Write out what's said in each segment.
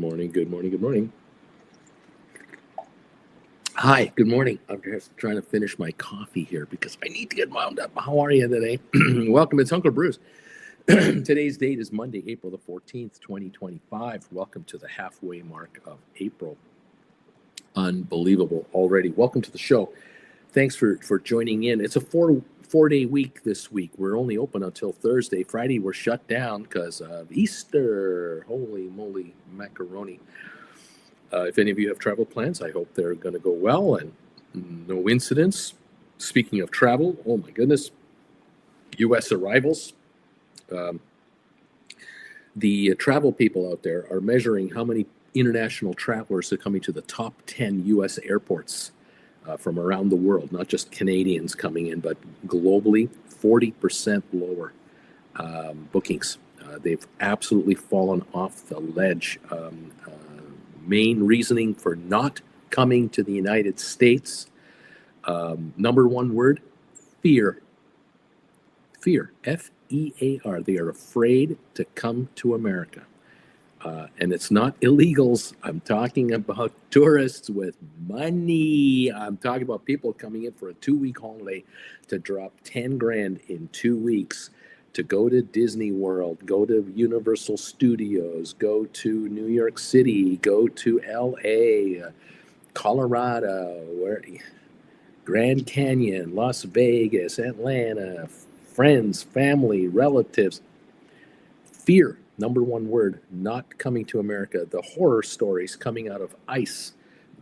morning, good morning, good morning. Hi, good morning. I'm just trying to finish my coffee here because I need to get wound up. How are you today? Welcome, it's Uncle Bruce. Today's date is Monday, April the 14th, 2025. Welcome to the halfway mark of April. Unbelievable already. Welcome to the show. Thanks for joining in. It's a four-day week this week. We're only open until Thursday. Friday, we're shut down because of Easter. Holy moly, macaroni. If any of you have travel plans, I hope they're going to go well and no incidents. Speaking of travel, oh my goodness, U.S. arrivals. The travel people out there are measuring how many international travelers are coming to the top 10 U.S. airports from around the world, not just Canadians coming in, but globally, 40% lower bookings. They've absolutely fallen off the ledge. Main reasoning for not coming to the United States, number one word, fear. Fear, F-E-A-R. They are afraid to come to America. And it's not illegals. I'm talking about tourists with money. I'm talking about people coming in for a 2-week holiday to drop 10 grand in 2 weeks to go to Disney World, go to Universal Studios, go to New York City, go to LA, Colorado, Grand Canyon, Las Vegas, Atlanta, friends, family, relatives. Fear, number one word, not coming to America. The horror stories coming out of ICE,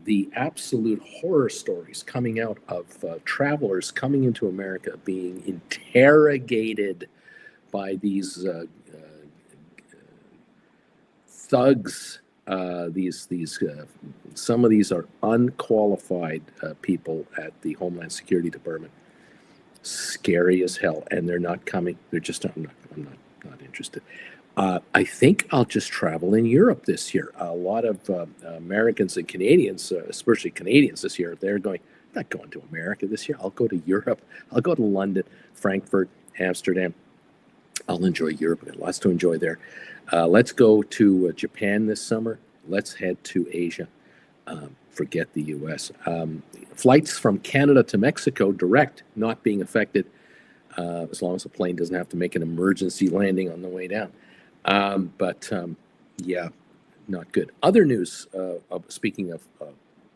the absolute horror stories coming out of travelers coming into America being interrogated by these thugs. Some of these are unqualified people at the Homeland Security Department. Scary as hell, and they're not coming. They're just I'm not interested. I think I'll just travel in Europe this year. A lot of Americans and Canadians, especially Canadians this year, they're going. I'm not going to America this year. I'll go to Europe. I'll go to London, Frankfurt, Amsterdam. I'll enjoy Europe. I've got lots to enjoy there. Let's go to Japan this summer. Let's head to Asia. Forget the U.S. Flights from Canada to Mexico direct, not being affected as long as the plane doesn't have to make an emergency landing on the way down. Yeah, not good. Other news, speaking of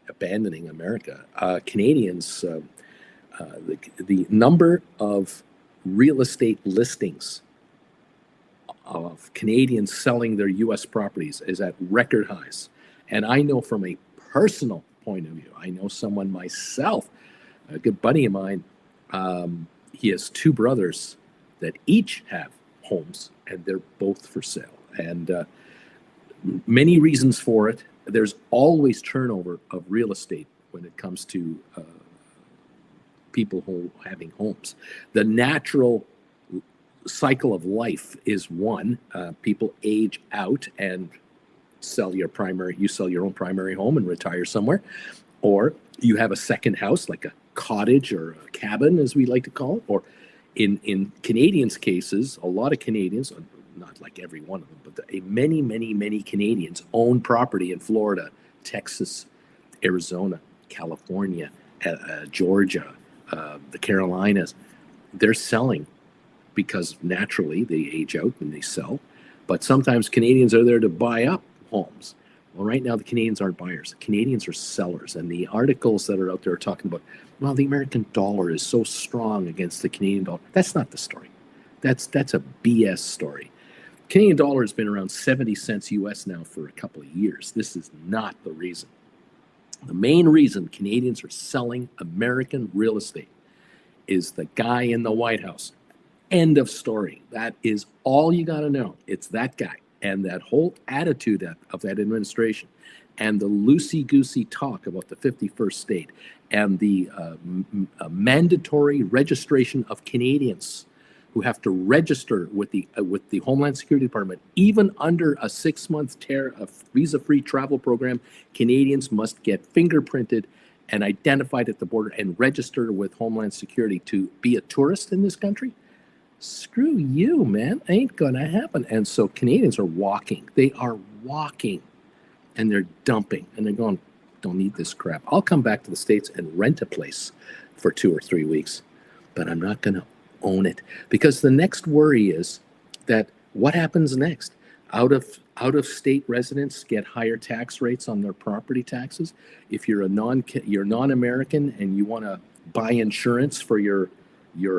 abandoning America, Canadians, the number of real estate listings of Canadians selling their U.S. properties is at record highs. And I know from a personal point of view, I know someone myself, a good buddy of mine, he has 2 brothers that each have homes, and they're both for sale. And many reasons for it. There's always turnover of real estate when it comes to people who having homes. The natural cycle of life is one. People age out and sell your own primary home and retire somewhere, or you have a second house like a cottage or a cabin, as we like to call it. Or in Canadians' cases, a lot of Canadians, not like every one of them, but many Canadians own property in Florida, Texas, Arizona, California, Georgia, the Carolinas. They're selling because naturally they age out and they sell. But sometimes Canadians are there to buy up homes. Well, right now the Canadians aren't buyers. The Canadians are sellers. And the articles that are out there are talking about, well, the American dollar is so strong against the Canadian dollar. That's not the story. That's a BS story. Canadian dollar has been around 70 cents US now for a couple of years. This is not the reason. The main reason Canadians are selling American real estate is the guy in the White House. End of story. That is all you got to know. It's that guy and that whole attitude of that administration and the loosey-goosey talk about the 51st state and the mandatory registration of Canadians who have to register with the Homeland Security Department. Even under a 6-month visa-free travel program, Canadians must get fingerprinted and identified at the border and register with Homeland Security to be a tourist in this country. Screw you, man. Ain't gonna happen. And so Canadians are walking. They are walking and they're dumping, and they're going, don't need this crap. I'll come back to the States and rent a place for 2 or 3 weeks, but I'm not going to own it, because the next worry is that what happens next? Out of state residents get higher tax rates on their property taxes. If you're you're non-American and you want to buy insurance for your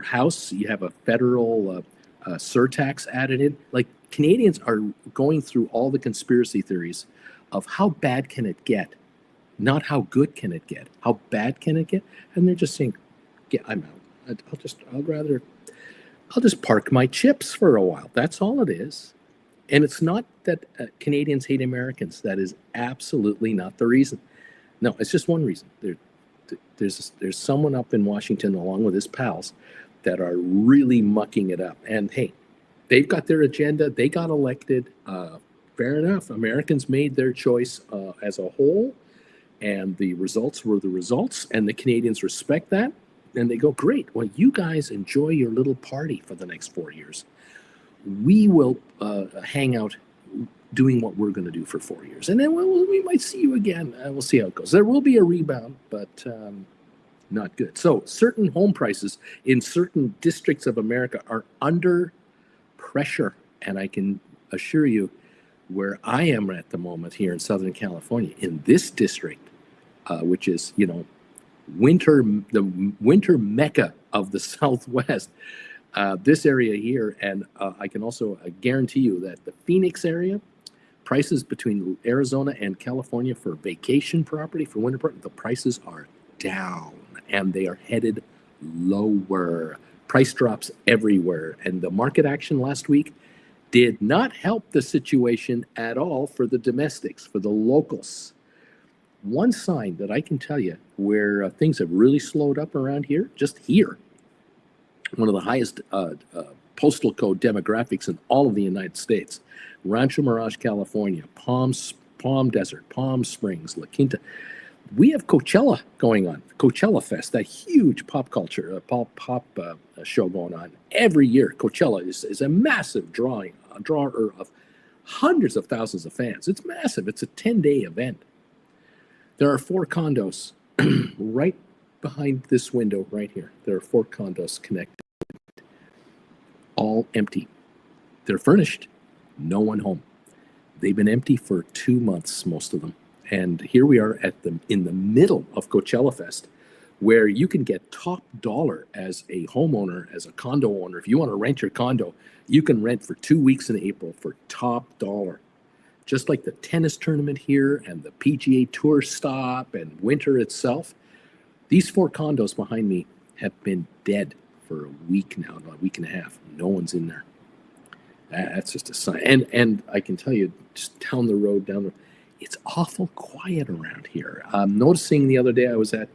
house, you have a federal surtax added in. Like, Canadians are going through all the conspiracy theories of how bad can it get, not how good can it get, how bad can it get, and they're just saying, "Yeah, I'm out. I'll just park my chips for a while." That's all it is. And it's not that Canadians hate Americans. That is absolutely not the reason. No, it's just one reason. There's someone up in Washington, along with his pals, that are really mucking it up. And hey, they've got their agenda. They got elected. Fair enough. Americans made their choice as a whole, and the results were the results, and the Canadians respect that. And they go, great. Well, you guys enjoy your little party for the next 4 years. We will hang out doing what we're going to do for 4 years. And then we might see you again. We'll see how it goes. There will be a rebound, but not good. So certain home prices in certain districts of America are under pressure. And I can assure you, where I am at the moment here in Southern California, in this district, which is, the winter mecca of the Southwest, this area here, and I can also guarantee you that the Phoenix area, prices between Arizona and California for vacation property, for winter property, the prices are down, and they are headed lower. Price drops everywhere, and the market action last week did not help the situation at all for the domestics, for the locals. One sign that I can tell you where things have really slowed up around here, just here, one of the highest postal code demographics in all of the United States, Rancho Mirage, California, Palm Desert, Palm Springs, La Quinta. We have Coachella going on, Coachella Fest, that huge pop culture, show going on every year. Coachella is a massive drawer of hundreds of thousands of fans. It's massive. It's a 10-day event. There are 4 condos right behind this window right here. There are 4 condos connected, all empty. They're furnished, no one home. They've been empty for 2 months, most of them. And here we are in the middle of Coachella Fest, where you can get top dollar as a homeowner, as a condo owner. If you want to rent your condo, you can rent for 2 weeks in April for top dollar. Just like the tennis tournament here and the PGA Tour stop and winter itself, these 4 condos behind me have been dead for a week now, about a week and a half. No one's in there. That's just a sign. And I can tell you, just down the road, it's awful quiet around here. I'm noticing the other day I was at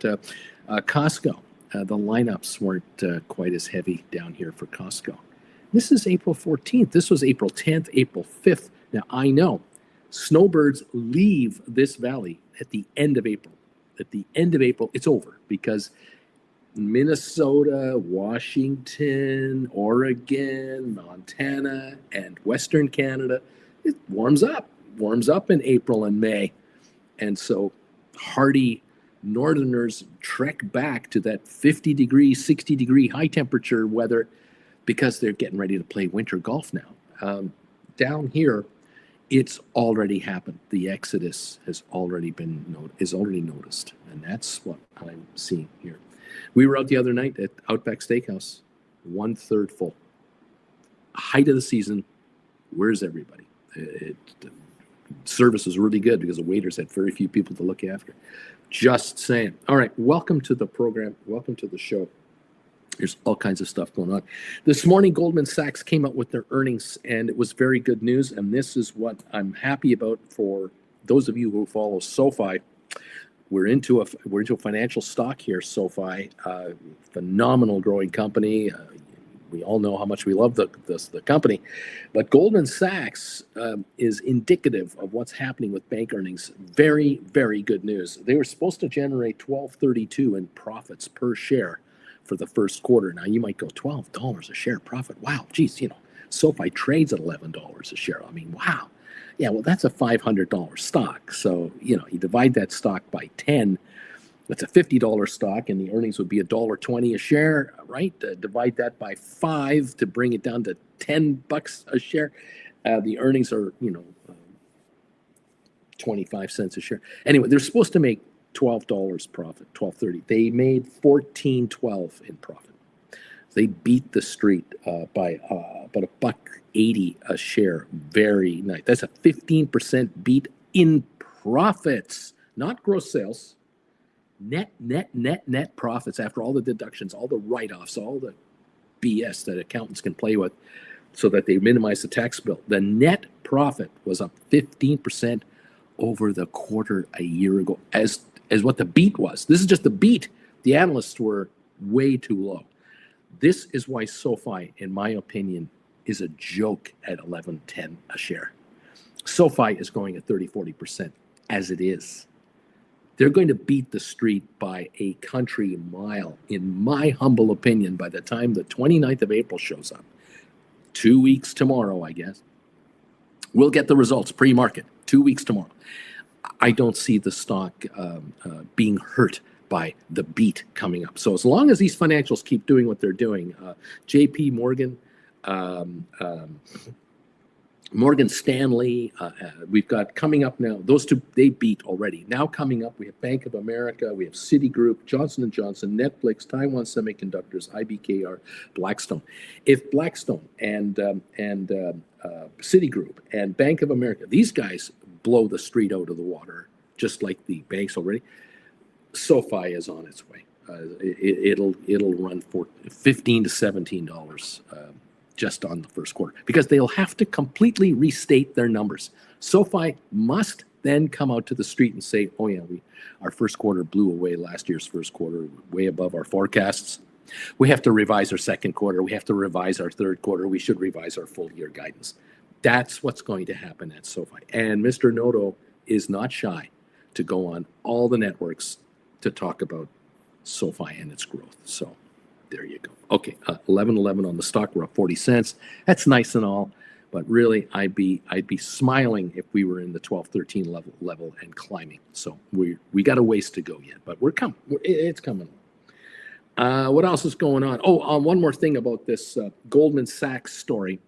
Costco. The lineups weren't quite as heavy down here for Costco. This is April 14th. This was April 10th, April 5th. Now, I know snowbirds leave this valley at the end of April. At the end of April, it's over, because Minnesota, Washington, Oregon, Montana, and Western Canada, it warms up in April and May. And so hardy northerners trek back to that 50 degree, 60 degree high temperature weather, because they're getting ready to play winter golf now. Down here, it's already happened. The exodus has already noticed, and that's what I'm seeing here. We were out the other night at Outback Steakhouse, 1/3 full. Height of the season. Where's everybody? The service was really good because the waiters had very few people to look after. Just saying. All right, welcome to the program. Welcome to the show. There's all kinds of stuff going on. This morning, Goldman Sachs came out with their earnings, and it was very good news. And this is what I'm happy about for those of you who follow SoFi. We're into a financial stock here, SoFi. Phenomenal growing company. We all know how much we love the company. But Goldman Sachs is indicative of what's happening with bank earnings. Very, very good news. They were supposed to generate $12.32 in profits per share for the first quarter. Now, you might go, $12 a share profit. Wow, geez, SoFi trades at $11 a share. I mean, wow. Yeah, well, that's a $500 stock. So, you divide that stock by 10, that's a $50 stock, and the earnings would be $1.20 a share, right? Divide that by 5 to bring it down to $10 a share. The earnings are, 25 cents a share. Anyway, they're supposed to make $12 profit, 12.30. They made 14.12 in profit. They beat the street by about $1.80 a share. Very nice. That's a 15% beat in profits, not gross sales. Net profits after all the deductions, all the write-offs, all the BS that accountants can play with so that they minimize the tax bill. The net profit was up 15% over the quarter a year ago as what the beat was. This is just the beat. The analysts were way too low. This is why SoFi, in my opinion, is a joke at $11.10 a share. SoFi is going at 30-40% as it is. They're going to beat the street by a country mile, in my humble opinion, by the time the 29th of April shows up. 2 weeks tomorrow, I guess. We'll get the results pre-market, 2 weeks tomorrow. I don't see the stock being hurt by the beat coming up. So as long as these financials keep doing what they're doing, JP Morgan, Morgan Stanley, we've got coming up now, those two, they beat already. Now coming up, we have Bank of America, we have Citigroup, Johnson & Johnson, Netflix, Taiwan Semiconductors, IBKR, Blackstone. If Blackstone and Citigroup and Bank of America, these guys blow the street out of the water, just like the banks already, SoFi is on its way. It'll run for $15 to $17 just on the first quarter, because they'll have to completely restate their numbers. SoFi must then come out to the street and say, oh yeah, our first quarter blew away last year's first quarter, way above our forecasts. We have to revise our second quarter. We have to revise our third quarter. We should revise our full year guidance. That's what's going to happen at SoFi. And Mr. Noto is not shy to go on all the networks to talk about SoFi and its growth. So there you go. Okay, 11.11 on the stock. We're up 40 cents. That's nice and all, but really, I'd be smiling if we were in the 12-13 level and climbing. So we got a ways to go yet, but we're coming. It's coming. What else is going on? Oh, one more thing about this Goldman Sachs story.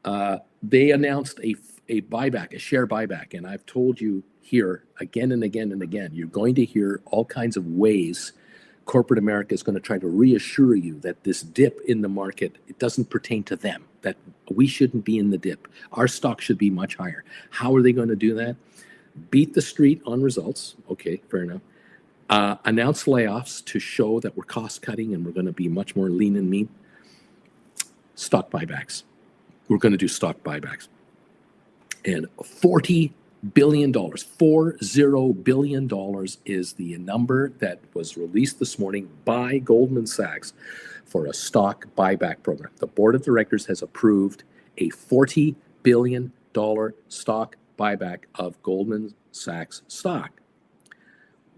They announced a buyback, a share buyback, and I've told you here again and again and again, you're going to hear all kinds of ways corporate America is going to try to reassure you that this dip in the market, it doesn't pertain to them, that we shouldn't be in the dip. Our stock should be much higher. How are they going to do that? Beat the street on results. Okay, fair enough. Announce layoffs to show that we're cost cutting and we're going to be much more lean and mean. Stock buybacks. We're going to do stock buybacks. And $40 billion, $40 billion is the number that was released this morning by Goldman Sachs for a stock buyback program. The board of directors has approved a $40 billion stock buyback of Goldman Sachs stock.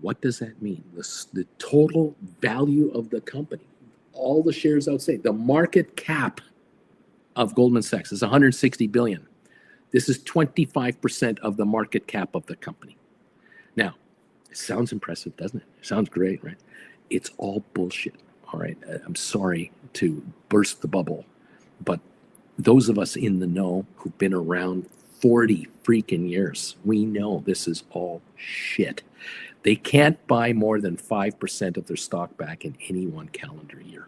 What does that mean? The total value of the company, all the shares outstanding, the market cap of Goldman Sachs is $160 billion. This is 25% of the market cap of the company. Now, it sounds impressive, doesn't it? It sounds great, right? It's all bullshit, all right? I'm sorry to burst the bubble, but those of us in the know who've been around 40 freaking years, we know this is all shit. They can't buy more than 5% of their stock back in any one calendar year.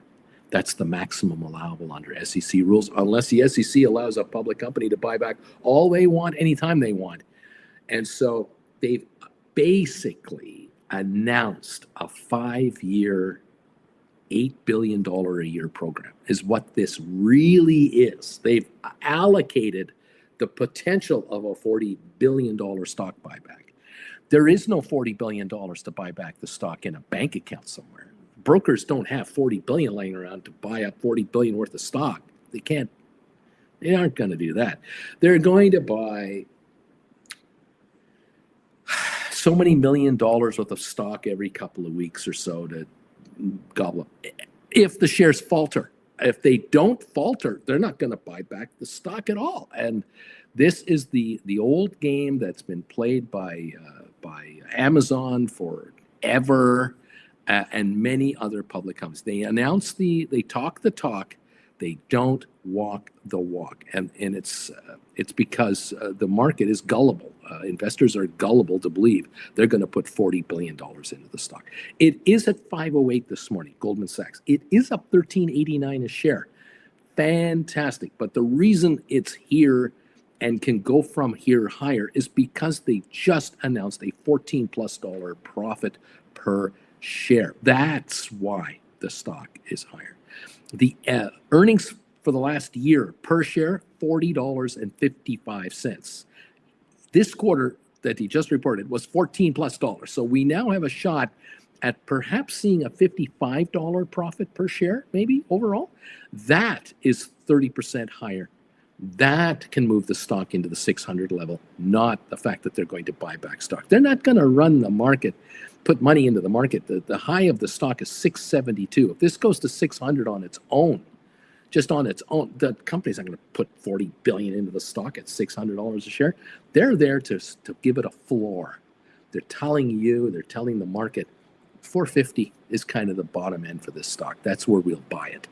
That's the maximum allowable under SEC rules, unless the SEC allows a public company to buy back all they want anytime they want. And so they've basically announced a 5-year, $8 billion a year program is what this really is. They've allocated the potential of a $40 billion stock buyback. There is no $40 billion to buy back the stock in a bank account somewhere. Brokers don't have 40 billion laying around to buy up 40 billion worth of stock. They aren't going to do that. They're going to buy so many $1 million worth of stock every couple of weeks or so to gobble up. If the shares falter, if they don't falter, they're not going to buy back the stock at all. And This is the old game that's been played by Amazon forever, and many other public companies. They talk the talk, they don't walk the walk, and it's because the market is gullible. Investors are gullible to believe they're going to put $40 billion into the stock. It is at 508 this morning, Goldman Sachs. It is up 13.89 a share. Fantastic. But the reason it's here and can go from here higher is because they just announced a $14+ profit per share. That's why the stock is higher. The earnings for the last year per share, $40.55. This quarter that he just reported was $14+. So we now have a shot at perhaps seeing a $55 profit per share, maybe overall. That is 30% higher. That can move the stock into the 600 level, not the fact that they're going to buy back stock. They're not going to run the market, put money into the market. The high of the stock is 672. If this goes to 600 on its own, just on its own, the company's not going to put 40 billion into the stock at $600 a share. They're there to give it a floor. They're telling the market 450 is kind of the bottom end for this stock. That's where we'll buy it.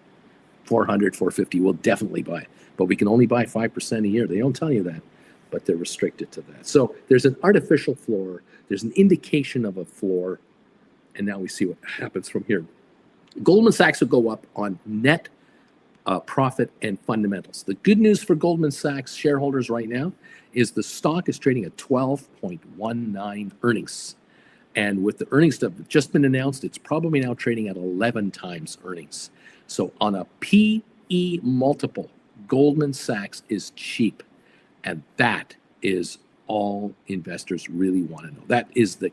400, 450, we'll definitely buy it. But we can only buy 5% a year. They don't tell you that, but they're restricted to that. So there's an artificial floor. There's an indication of a floor. And now we see what happens from here. Goldman Sachs will go up on net profit and fundamentals. The good news for Goldman Sachs shareholders right now is the stock is trading at 12.19 earnings. And with the earnings that have just been announced, it's probably now trading at 11 times earnings. So on a PE multiple, Goldman Sachs is cheap. And that is all investors really want to know. That is the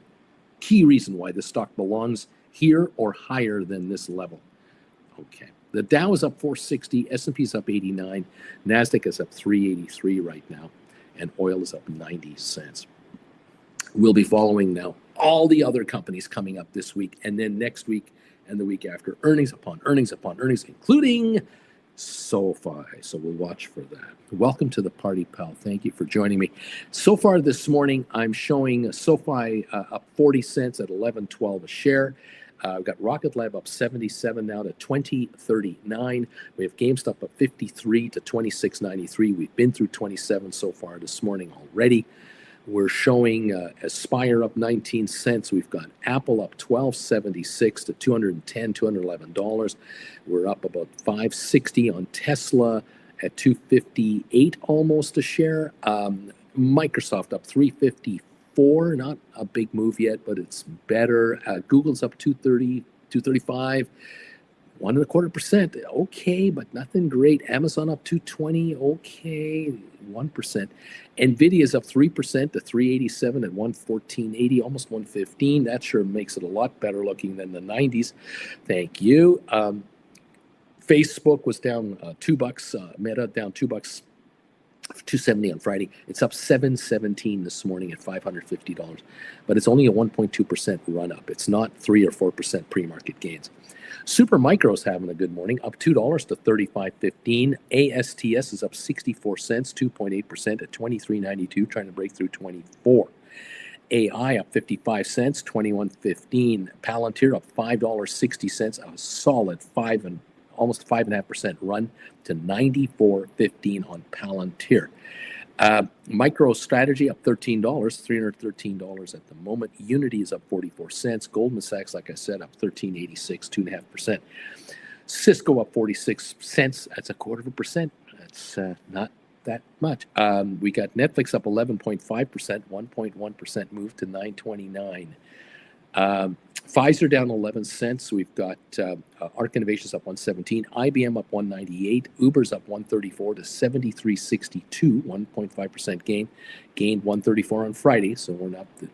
key reason why the stock belongs here or higher than this level. Okay. The Dow is up 460, S&P is up 89, NASDAQ is up 383 right now, and oil is up 90 cents. We'll be following now all the other companies coming up this week, and then next week and the week after, earnings upon earnings upon earnings, including SoFi. So we'll watch for that. Welcome to the party, pal. Thank you for joining me. So far this morning, I'm showing SoFi up 40 cents at 11.12 a share. We've got Rocket Lab up 77 now to 20.39. We have GameStop up 53 to 26.93. We've been through 27 so far this morning already. We're showing Aspire up 19 cents. We've got Apple up 12.76 to $211. We're up about 5.60 on Tesla at 258 almost a share. Microsoft up 3.54. Not a big move yet, but it's better. Google's up 2.30, 2.35. 1.25%, okay, but nothing great. Amazon up 2.20, okay, 1%. Nvidia's up 3% to 387 at 114.80, almost 115. That sure makes it a lot better looking than the 90s. Thank you. Facebook was down $2. Meta down $2. 270 on Friday. It's up 717 this morning at $550, but it's only a 1.2% run up. It's not 3 or 4% pre-market gains. Supermicro's having a good morning, up $2 to 35.15. ASTS is up 64 cents, 2.8% at 23.92, trying to break through 24. AI up 55 cents, 21.15. Palantir up $5.60, a solid almost 5.5% run to 94.15 on Palantir. MicroStrategy up $13, $313 at the moment. Unity is up 44 cents. Goldman Sachs, like I said, up 13.86, 2.5%. Cisco up 46 cents. That's 0.25%. That's not that much. We got Netflix up 11.5%, 1.1% move to 9.29. Pfizer down 11 cents. We've got Arc Innovations up 117, IBM up 198, Uber's up 134 to 73.62, 1.5% gain. Gained 134 on Friday, so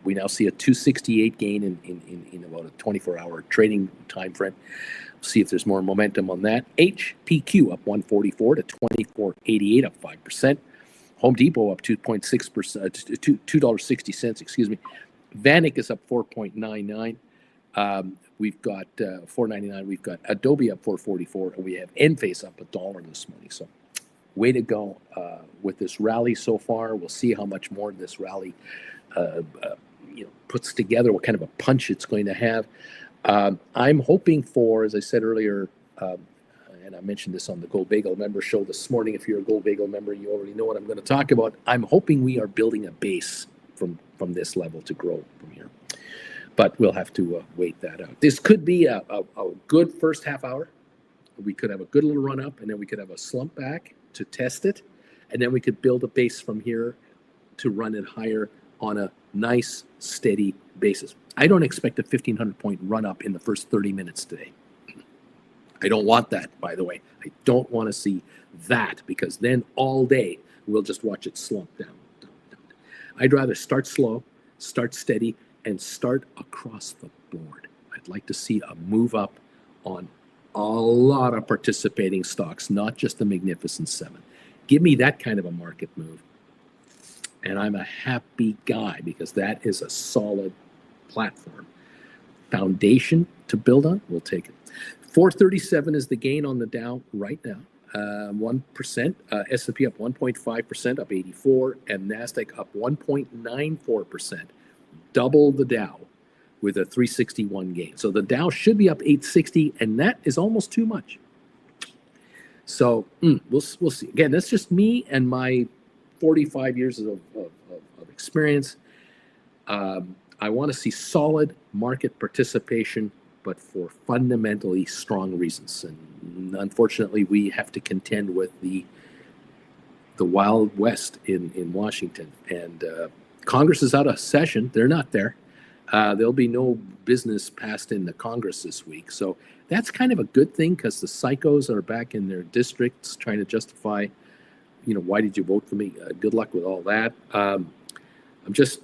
we now see a 268 gain in about a 24-hour trading time frame. We'll see if there's more momentum on that. HPQ up 144 to 24.88, up 5%. Home Depot up 2.6%, $2.60, excuse me. Vanik is up 4.99. We've got 4.99. We've got Adobe up 4.44, and we have Enphase up $1 this morning. So way to go with this rally so far. We'll see how much more this rally puts together, what kind of a punch it's going to have. I'm hoping for, as I said earlier, and I mentioned this on the Gold Bagel member show this morning. If you're a Gold Bagel member, you already know what I'm going to talk about. I'm hoping we are building a base from this level to grow from here. But we'll have to wait that out. This could be a good first half hour. We could have a good little run up, and then we could have a slump back to test it. And then we could build a base from here to run it higher on a nice, steady basis. I don't expect a 1,500 point run up in the first 30 minutes today. I don't want that, by the way. I don't want to see that, because then all day we'll just watch it slump down. I'd rather start slow, start steady, and start across the board. I'd like to see a move up on a lot of participating stocks, not just the Magnificent Seven. Give me that kind of a market move, and I'm a happy guy, because that is a solid platform. Foundation to build on, we'll take it. 437 is the gain on the Dow right now. 1%, S&P up 1.5%, up 84, and NASDAQ up 1.94%. Double the Dow with a 361 gain. So the Dow should be up 860, and that is almost too much. So we'll see. Again, that's just me and my 45 years of experience. I want to see solid market participation, but for fundamentally strong reasons. And unfortunately, we have to contend with the Wild West in Washington. And Congress is out of session. They're not there. There'll be no business passed in the Congress this week. So that's kind of a good thing, because the psychos are back in their districts trying to justify, why did you vote for me? Good luck with all that. I'm just,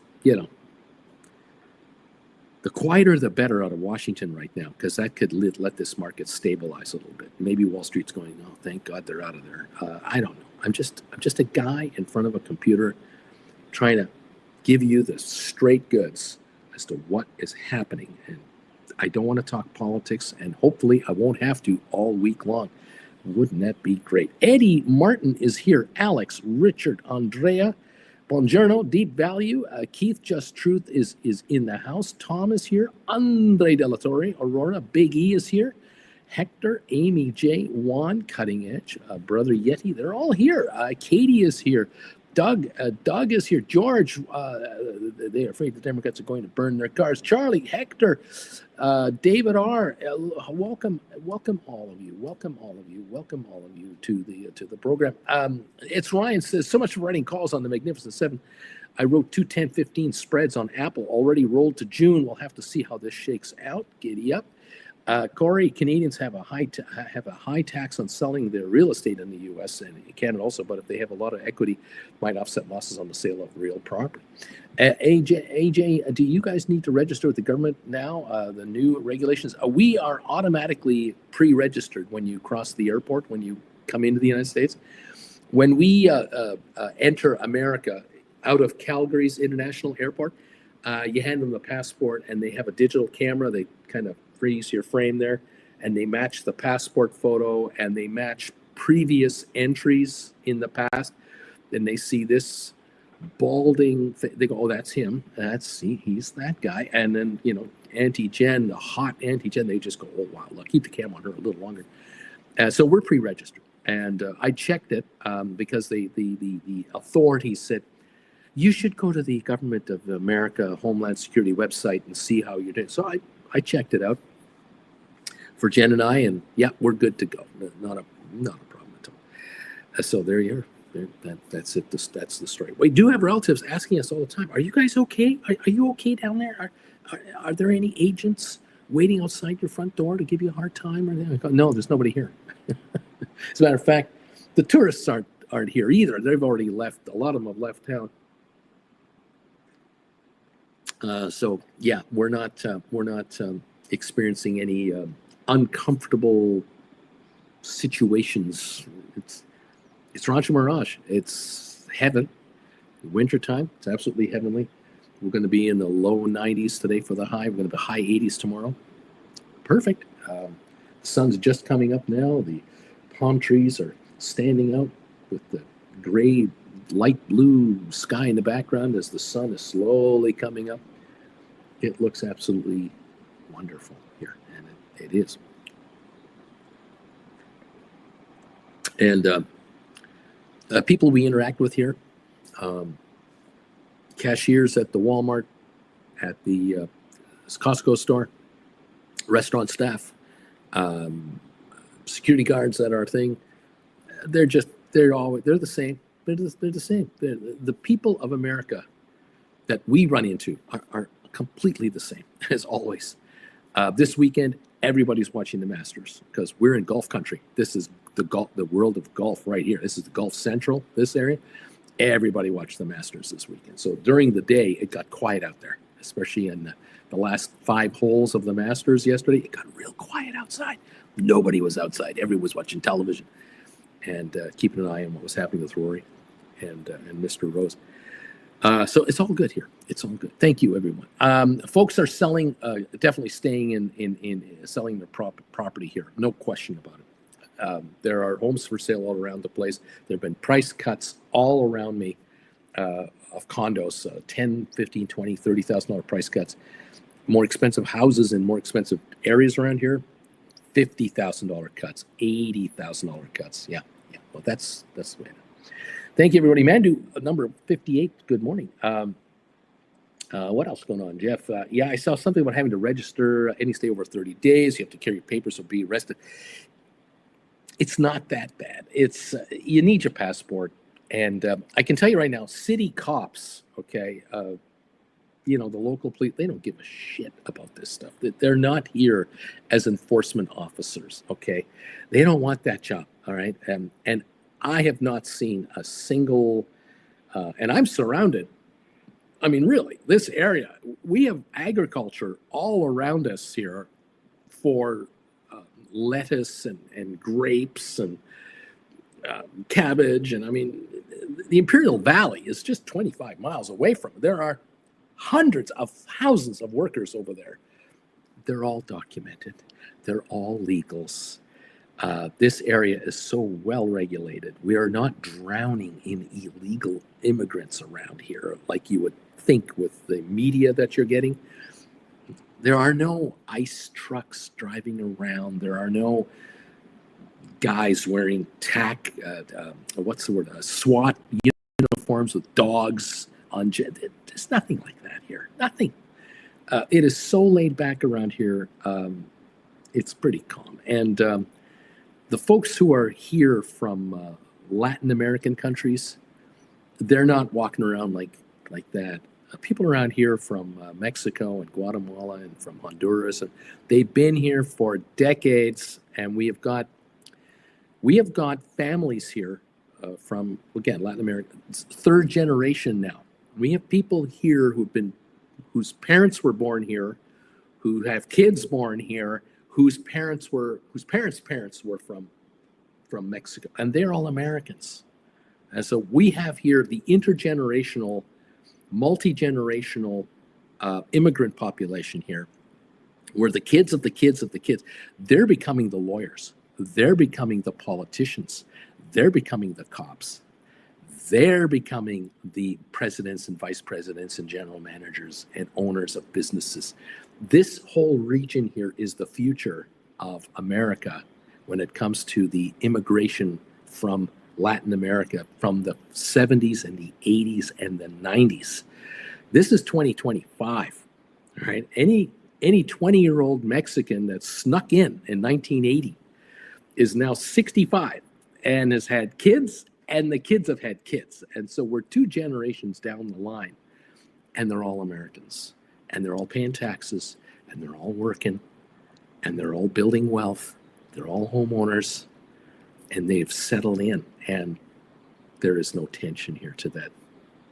the quieter the better out of Washington right now, because that could let this market stabilize a little bit. Maybe Wall Street's going, oh, thank God they're out of there. I don't know. I'm just a guy in front of a computer trying to give you the straight goods as to what is happening. And I don't want to talk politics, and hopefully I won't have to all week long. Wouldn't that be great? Eddie Martin is here. Alex, Richard, Andrea, Buongiorno, Deep Value. Keith, Just Truth is in the house. Tom is here. Andre Delatorre, Aurora, Big E is here. Hector, Amy J, Juan, Cutting Edge, Brother Yeti, they're all here. Katie is here. Doug is here. George, they're afraid the Democrats are going to burn their cars. Charlie, Hector, David R, welcome all of you. Welcome all of you to the program. It's Ryan says, so much for writing calls on the Magnificent Seven. I wrote 2 10-15 spreads on Apple, already rolled to June. We'll have to see how this shakes out. Giddy up. Corey, Canadians have a high tax on selling their real estate in the U.S. and Canada also, but if they have a lot of equity, might offset losses on the sale of real property. AJ, do you guys need to register with the government now? The new regulations? We are automatically pre-registered when you cross the airport, when you come into the United States. When we enter America out of Calgary's International Airport, you hand them the passport, and they have a digital camera. They kind of freeze your frame there, and they match the passport photo, and they match previous entries in the past. And they see this balding, they go, oh, that's him. He's that guy. And then, anti-gen, the hot anti-gen, they just go, oh, wow, look, keep the camera on her a little longer. So we're pre-registered. And I checked it because the authorities said, you should go to the Government of America Homeland Security website and see how you're doing. So I checked it out for Jen and I, and yeah, we're good to go. Not a problem at all. So there you are. That's it. That's the story. We do have relatives asking us all the time, are you guys okay? Are you okay down there? Are there any agents waiting outside your front door to give you a hard time? No, there's nobody here. As a matter of fact, the tourists aren't here either. They've already left. A lot of them have left town. So yeah, we're not experiencing any uncomfortable situations. It's Rancho Mirage. It's heaven. Wintertime. It's absolutely heavenly. We're going to be in the low 90s today for the high. We're going to be high 80s tomorrow. Perfect. The sun's just coming up now. The palm trees are standing out. with the gray, light blue sky in the background as the sun is slowly coming up. It looks absolutely wonderful here, and it is. And people we interact with here, cashiers at the Walmart, at the Costco store, restaurant staff, security guards at our thing, they're the same. They're the same. The people of America that we run into are completely the same as always. This weekend, everybody's watching the Masters because we're in golf country. This is the world of golf right here. This is the Gulf Central, this area. Everybody watched the Masters this weekend. So during the day, it got quiet out there, especially in the last 5 holes of the Masters yesterday. It got real quiet outside. Nobody was outside. Everyone was watching television and keeping an eye on what was happening with Rory and Mr. Rose. So it's all good here. It's all good. Thank you, everyone. Folks are selling, definitely staying in selling their property here. No question about it. There are homes for sale all around the place. There have been price cuts all around me of condos, 10, 15, 20, $30,000 price cuts. More expensive houses in more expensive areas around here, $50,000 cuts, $80,000 cuts. Yeah. Well, that's the way. Thank you, everybody. Mandu, number 58. Good morning. What else going on, Jeff? I saw something about having to register any stay over 30 days. You have to carry your papers or be arrested. It's not that bad. It's you need your passport, and I can tell you right now, city cops, okay, the local police, they don't give a shit about this stuff. They're not here as enforcement officers, okay? They don't want that job, all right? And I have not seen a single, and I'm surrounded. I mean, really, this area, we have agriculture all around us here for lettuce and grapes and cabbage. And I mean, the Imperial Valley is just 25 miles away from it. There are hundreds of thousands of workers over there. They're all documented. They're all legals. This area is so well regulated. We are not drowning in illegal immigrants around here like you would think with the media that you're getting. There are no ICE trucks driving around. There are no guys wearing SWAT uniforms with dogs on. There's nothing like that here. Nothing. It is so laid back around here. It's pretty calm. And the folks who are here from Latin American countries, they're not walking around like that. People around here from Mexico and Guatemala and from Honduras, and they've been here for decades. And we have got families here from, again, Latin America. It's 3rd generation now. We have people here whose parents were born here, who have kids born here, whose parents were from Mexico, and they're all Americans. And so we have here the intergenerational, multi-generational immigrant population here, where the kids of the kids of the kids, they're becoming the lawyers, they're becoming the politicians, they're becoming the cops, they're becoming the presidents and vice presidents and general managers and owners of businesses. This whole region here is the future of America when it comes to the immigration from Latin America from the 70s and the 80s and the 90s. This is 2025, right? Any 20-year-old Mexican that snuck in 1980 is now 65 and has had kids, and the kids have had kids. And so we're 2 generations down the line, and they're all Americans, and they're all paying taxes, and they're all working, and they're all building wealth. They're all homeowners, and they've settled in, and there is no tension here to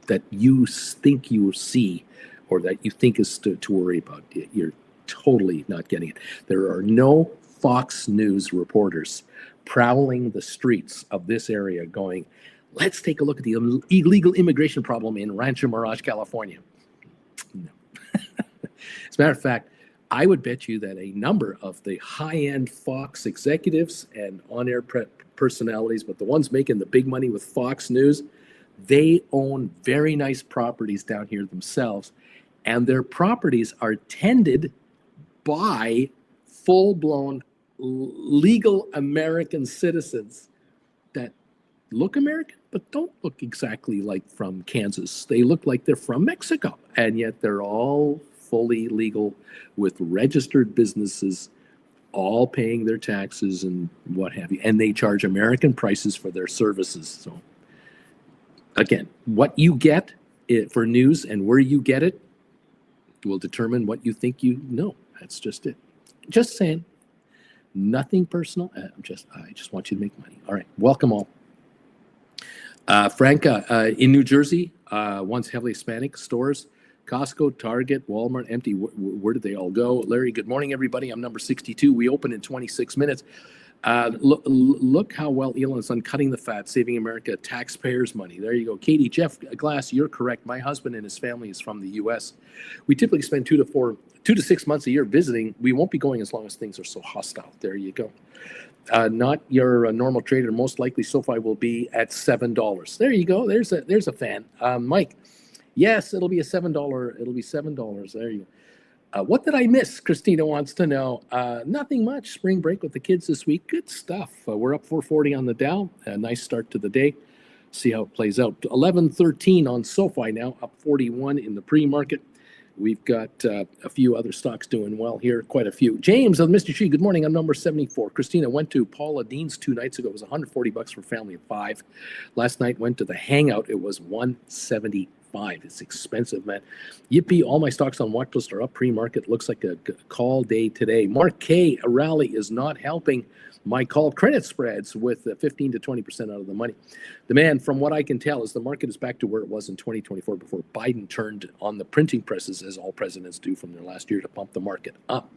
that you think you see or that you think is to worry about. You're totally not getting it. There are no Fox News reporters prowling the streets of this area going, let's take a look at the illegal immigration problem in Rancho Mirage, California. No. As a matter of fact, I would bet you that a number of the high-end Fox executives and on-air personalities, but the ones making the big money with Fox News, they own very nice properties down here themselves, and their properties are tended by full-blown legal American citizens that look American, but don't look exactly like from Kansas. They look like they're from Mexico, and yet they're all fully legal with registered businesses, all paying their taxes and what have you, and they charge American prices for their services. So again, what you get for news and where you get it will determine what you think you know. That's just it. Just saying. Nothing personal. I just want you to make money. All right. Welcome all. Franca, in New Jersey, once heavily Hispanic stores, Costco, Target, Walmart, empty. Where did they all go? Larry, good morning, everybody. I'm number 62. We open in 26 minutes. Look how well Elon is on cutting the fat, saving America taxpayers' money. There you go. Katie, Jeff Glass, you're correct. My husband and his family is from the U.S. We typically spend 2 to 6 months a year visiting. We won't be going as long as things are so hostile. There you go. Not your normal trader. Most likely SoFi will be at $7. There you go. There's a fan. Mike, yes, it'll be a $7. It'll be $7. There you go. What did I miss? Christina wants to know. Nothing much. Spring break with the kids this week. Good stuff. We're up 440 on the Dow. A nice start to the day. See how it plays out. 1113 on SoFi now, up 41 in the pre-market. We've got a few other stocks doing well here, quite a few. James of Mr. Tree, good morning. I'm number 74. Christina went to Paula Dean's 2 nights ago. It was $140 for a family of 5. Last night went to the Hangout. It was $175. It's expensive, man. Yippee, all my stocks on watchlist are up pre-market. Looks like a call day today. Mark K, a rally is not helping my call credit spreads with 15 to 20% out of the money. Demand, from what I can tell, is the market is back to where it was in 2024 before Biden turned on the printing presses, as all presidents do from their last year, to pump the market up.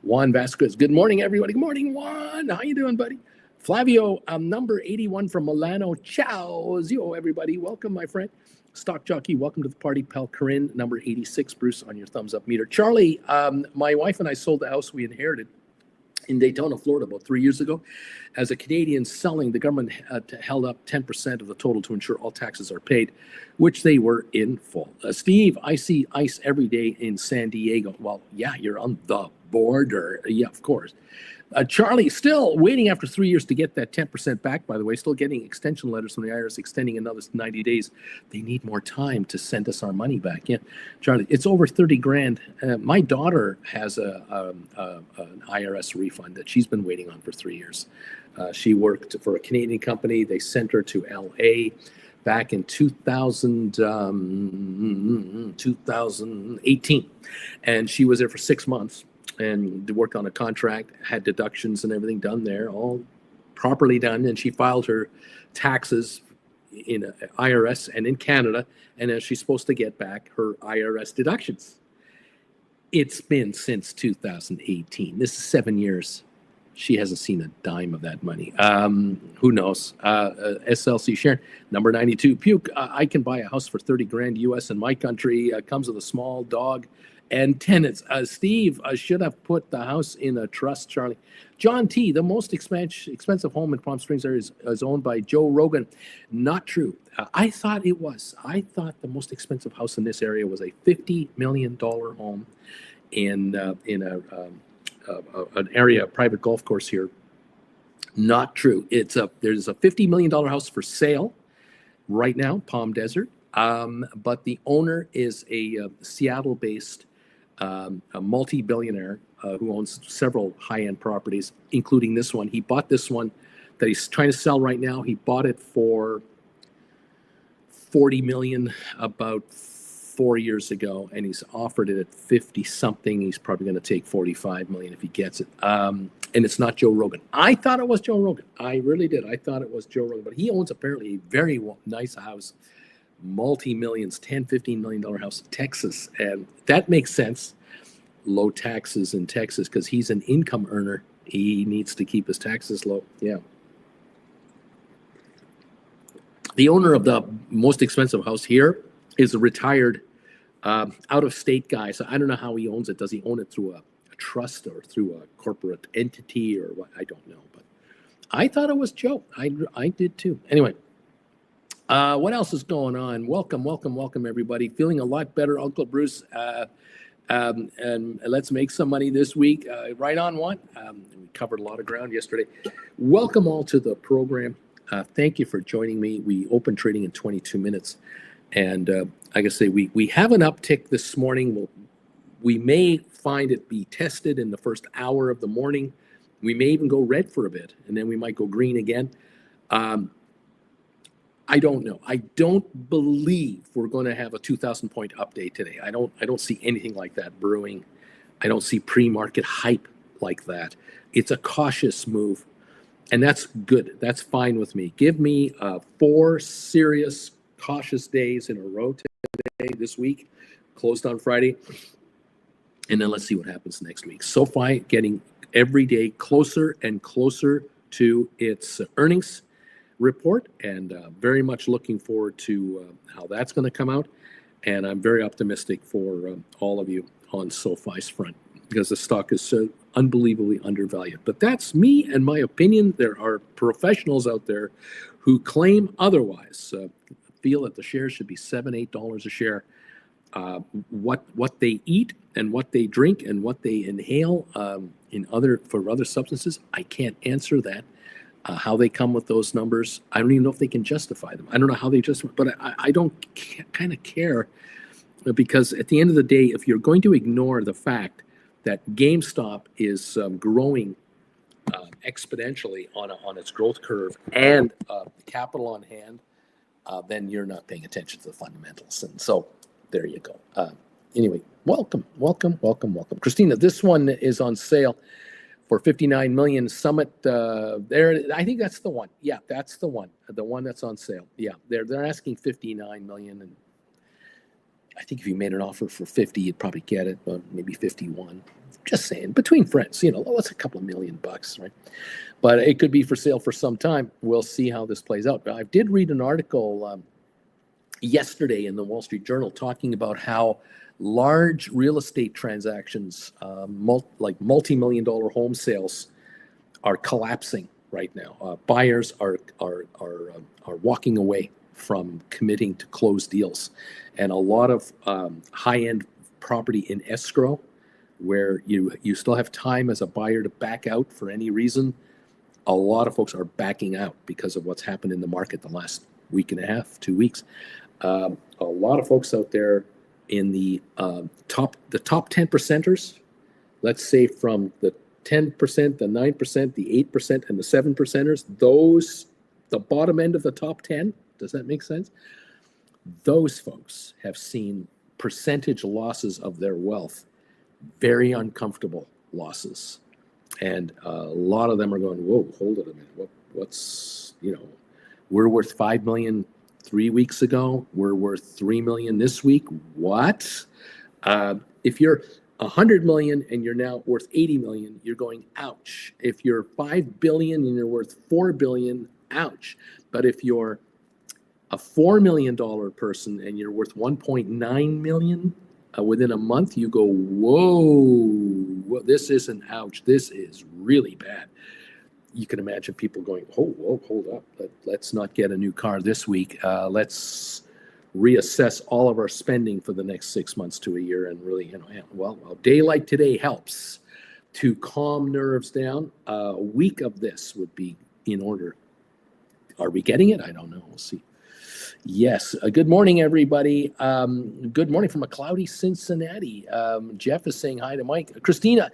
Juan Vasquez, good morning, everybody. Good morning, Juan. How you doing, buddy? Flavio, number 81 from Milano. Ciao, zio, everybody. Welcome, my friend. Stock Jockey, welcome to the party. Pal Corinne, number 86. Bruce, on your thumbs up meter. Charlie, my wife and I sold the house we inherited in Daytona, Florida, about 3 years ago. As a Canadian selling, the government held up 10% of the total to ensure all taxes are paid, which they were in full. Steve, I see ice every day in San Diego. Well, yeah, you're on the border. Yeah, of course. Charlie, still waiting after 3 years to get that 10% back, by the way, still getting extension letters from the IRS extending another 90 days. They need more time to send us our money back. Yeah, Charlie, it's over 30 grand. My daughter has an IRS refund that she's been waiting on for 3 years. She worked for a Canadian company. They sent her to LA back in 2018. And she was there for 6 months. And worked on a contract, had deductions and everything done there, all properly done. And she filed her taxes in IRS and in Canada, and she's supposed to get back her IRS deductions. It's been since 2018. This is 7 years. She hasn't seen a dime of that money. Who knows? SLC Sharon, number 92. Puke, I can buy a house for 30 grand US in my country. Comes with a small dog and tenants. Steve should have put the house in a trust, Charlie. John T., the most expensive home in Palm Springs area is owned by Joe Rogan. Not true. I thought it was. I thought the most expensive house in this area was a $50 million home in an area, a private golf course here. Not true. There's a $50 million house for sale right now, Palm Desert. But the owner is a Seattle-based a multi-billionaire who owns several high-end properties, including this one. He bought this one that he's trying to sell right now. He bought it for $40 million about 4 years ago, and he's offered it at 50 something. He's probably going to take 45 million if he gets it. And it's not Joe Rogan. I thought it was Joe Rogan. I really did. I thought it was Joe Rogan, but he owns apparently a very nice house, multi-millions, $10-15 million house in Texas. And that makes sense. Low taxes in Texas because he's an income earner. He needs to keep his taxes low. Yeah. The owner of the most expensive house here is a retired out-of-state guy. So I don't know how he owns it. Does he own it through a trust or through a corporate entity or what? I don't know. But I thought it was Joe. I did too. Anyway, what else is going on? Welcome, everybody. Feeling a lot better, Uncle Bruce. And let's make some money this week. Right on one. We covered a lot of ground yesterday. Welcome all to the program. Thank you for joining me. We opened trading in 22 minutes. And like I say, we have an uptick this morning. We may find it be tested in the first hour of the morning. We may even go red for a bit, and then we might go green again. I don't know. I don't believe we're going to have a 2,000 point update today. I don't see anything like that brewing. I don't see pre-market hype like that. It's a cautious move, and that's good. That's fine with me. Give me 4 serious cautious days in a row today, this week, closed on Friday, and then let's see what happens next week. SoFi getting every day closer and closer to its earnings report, and very much looking forward to how that's going to come out. And I'm very optimistic for all of you on SoFi's front, because the stock is so unbelievably undervalued. But that's me and my opinion. There are professionals out there who claim otherwise, feel that the shares should be $7-8 a share. What they eat and what they drink and what they inhale for other substances, I can't answer that. How they come with those numbers, I don't even know if they can justify them. I don't know how they justify, but I don't kind of care, because at the end of the day, if you're going to ignore the fact that GameStop is growing exponentially on its growth curve and capital on hand, then you're not paying attention to the fundamentals. And so there you go. Anyway, welcome. Christina, this one is on sale for $59 million. Summit there. I think that's the one. Yeah, that's the one that's on sale. Yeah, they're asking $59 million, and I think if you made an offer for 50, you'd probably get it, but maybe 51. Just saying, between friends, what's a couple of $1 million, right? But it could be for sale for some time. We'll see how this plays out. I did read an article yesterday in the Wall Street Journal talking about how large real estate transactions, like multi-million-dollar home sales, are collapsing right now. Buyers are walking away from committing to close deals, and a lot of high-end property in escrow, where you still have time as a buyer to back out for any reason. A lot of folks are backing out because of what's happened in the market the last week and a half, 2 weeks. A lot of folks out there in the top 10 percenters, let's say from the 10%, the 9%, the 8%, and the 7 percenters, the bottom end of the top 10, does that make sense? Those folks have seen percentage losses of their wealth, very uncomfortable losses. And a lot of them are going, whoa, hold it a minute. What's we're worth $5 million 3 weeks ago. We're worth $3 million this week. What? If you're 100 million and you're now worth 80 million, you're going, ouch. If you're 5 billion and you're worth 4 billion, ouch. But if you're a $4 million person and you're worth 1.9 million within a month, you go, whoa, this isn't ouch. This is really bad. You can imagine people going, hold up. Let's not get a new car this week. Let's reassess all of our spending for the next 6 months to a year, and really, a day like today helps to calm nerves down. A week of this would be in order. Are we getting it? I don't know. We'll see. Yes. Good morning, everybody. Good morning from a cloudy Cincinnati. Jeff is saying hi to Mike. Christina,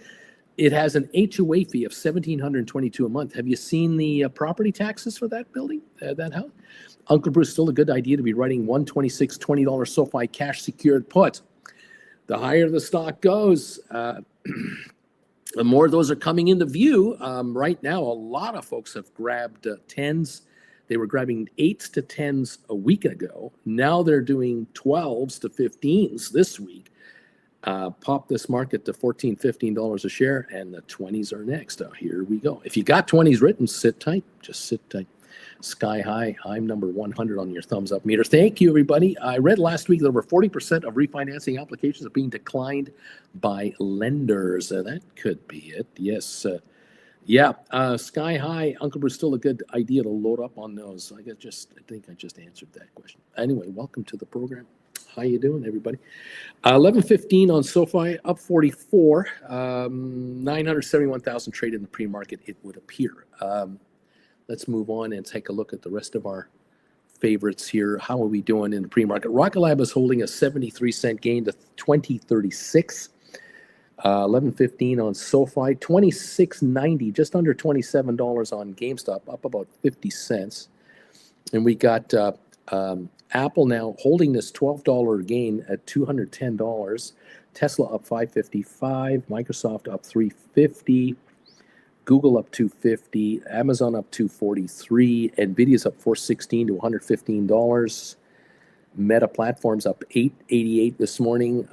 it has an HOA fee of $1,722 a month. Have you seen the property taxes for that building, that house? Uncle Bruce, still a good idea to be writing $126, $20 SoFi cash secured put. The higher the stock goes, the more of those are coming into view. Right now, a lot of folks have grabbed 10s. They were grabbing 8s to 10s a week ago. Now they're doing 12s to 15s this week. Pop this market to $14, $15 a share, and the 20s are next. Here we go. If you got 20s written, sit tight. Just sit tight. Sky high. I'm number 100 on your thumbs up meter. Thank you, everybody. I read last week that over 40% of refinancing applications are being declined by lenders. That could be it. Yes. Yeah, Sky High, Uncle Bruce, still a good idea to load up on those. I think I just answered that question. Anyway, welcome to the program. How you doing, everybody? 11:15 on SoFi, up 44, 971,000 trade in the pre-market, it would appear. Let's move on and take a look at the rest of our favorites here. How are we doing in the pre-market? Rocket Lab is holding a 73-cent gain to 2036. 11:15 on SoFi, 26.90, just under $27 on GameStop, up about 50 cents. And we got Apple now holding this $12 gain at $210. Tesla up 555, Microsoft up 350, Google up 250, Amazon up 243, Nvidia's up 416 to $115. Meta Platforms up 888 this morning.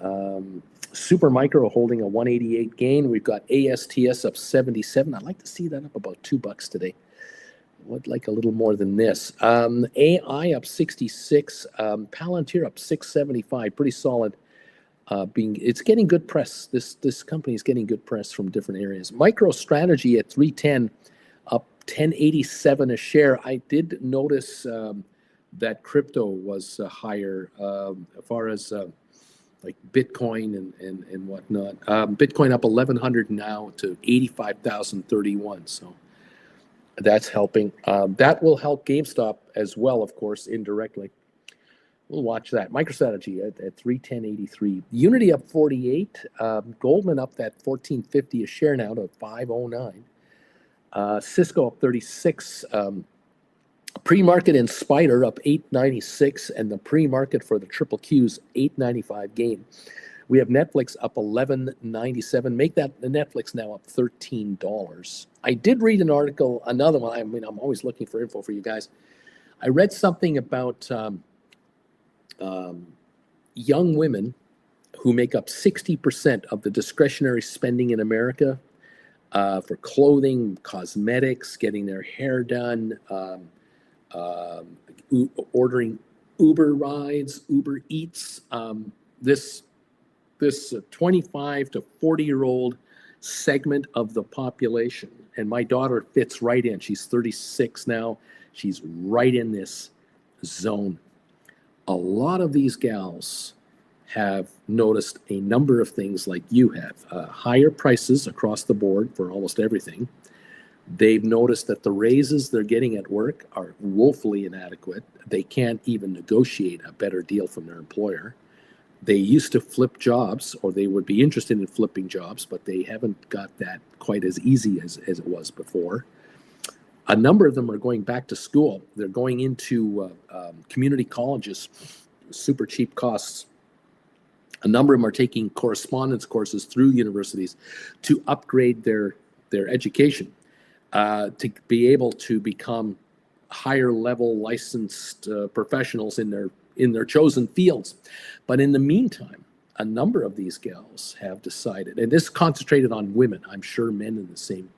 Supermicro holding a 188 gain. We've got ASTS up 77. I'd like to see that up about $2 today. Would like a little more than this. AI up 66. Palantir up 675. Pretty solid. It's getting good press. This company is getting good press from different areas. MicroStrategy at 310, up 1087 a share. I did notice that crypto was higher as far as like Bitcoin and whatnot. Bitcoin up 1,100 now to 85,031. So that's helping. That will help GameStop as well, of course, indirectly. We'll watch that. MicroStrategy at 310.83. Unity up 48. Goldman up that 14.50 a share now to 509. Cisco up 36. Pre-market in Spider up 896, and the pre-market for the triple Q's 895 gain. We have Netflix up 11.97. Make that the Netflix now up $13. I did read an article, another one. I mean, I'm always looking for info for you guys. I read something about young women who make up 60% of the discretionary spending in America for clothing, cosmetics, getting their hair done. Ordering Uber rides, Uber Eats. This 25 to 40-year-old segment of the population, and my daughter fits right in. She's 36 now. She's right in this zone. A lot of these gals have noticed a number of things like you have. Higher prices across the board for almost everything. They've noticed that the raises they're getting at work are woefully inadequate. They can't even negotiate a better deal from their employer. They used to flip jobs, or they would be interested in flipping jobs, but they haven't got that quite as easy as it was before. A number of them are going back to school. They're going into community colleges, super cheap costs. A number of them are taking correspondence courses through universities to upgrade their education. To be able to become higher level licensed professionals in their chosen fields. But in the meantime, a number of these gals have decided, and this concentrated on women. I'm sure men in the same,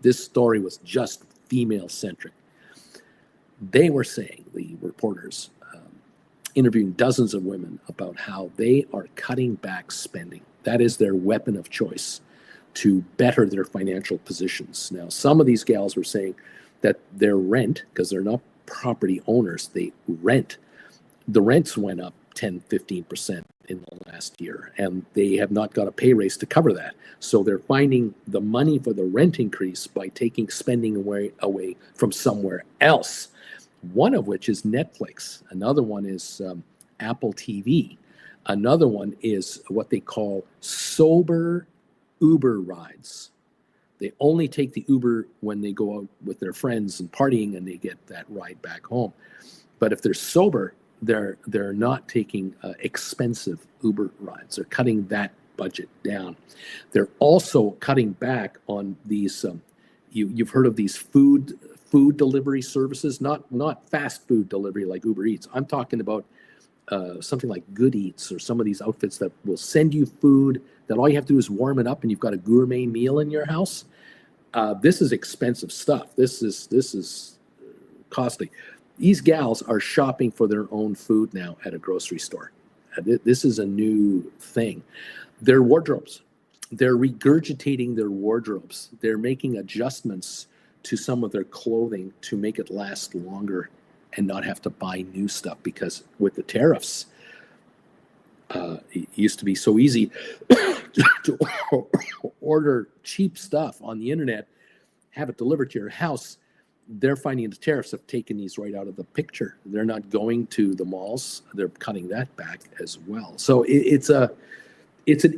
this story was just female centric. They were saying, the reporters, interviewing dozens of women about how they are cutting back spending. That is their weapon of choice to better their financial positions. Now, some of these gals were saying that their rent, because they're not property owners, they rent. The rents went up 10, 15% in the last year, and they have not got a pay raise to cover that. So they're finding the money for the rent increase by taking spending away from somewhere else. One of which is Netflix. Another one is Apple TV. Another one is what they call sober Uber rides. They only take the Uber when they go out with their friends and partying, and they get that ride back home. But if they're sober, they're not taking expensive Uber rides. They're cutting that budget down. They're also cutting back on these. You've heard of these food delivery services, not fast food delivery like Uber Eats. I'm talking about something like Good Eats or some of these outfits that will send you food that all you have to do is warm it up and you've got a gourmet meal in your house. This is expensive stuff. This is costly. These gals are shopping for their own food now at a grocery store. This is a new thing. Their wardrobes they're regurgitating their wardrobes. They're making adjustments to some of their clothing to make it last longer and not have to buy new stuff, because with the tariffs, it used to be so easy to order cheap stuff on the internet, have it delivered to your house. They're finding the tariffs have taken these right out of the picture. They're not going to the malls. They're cutting that back as well. So it's an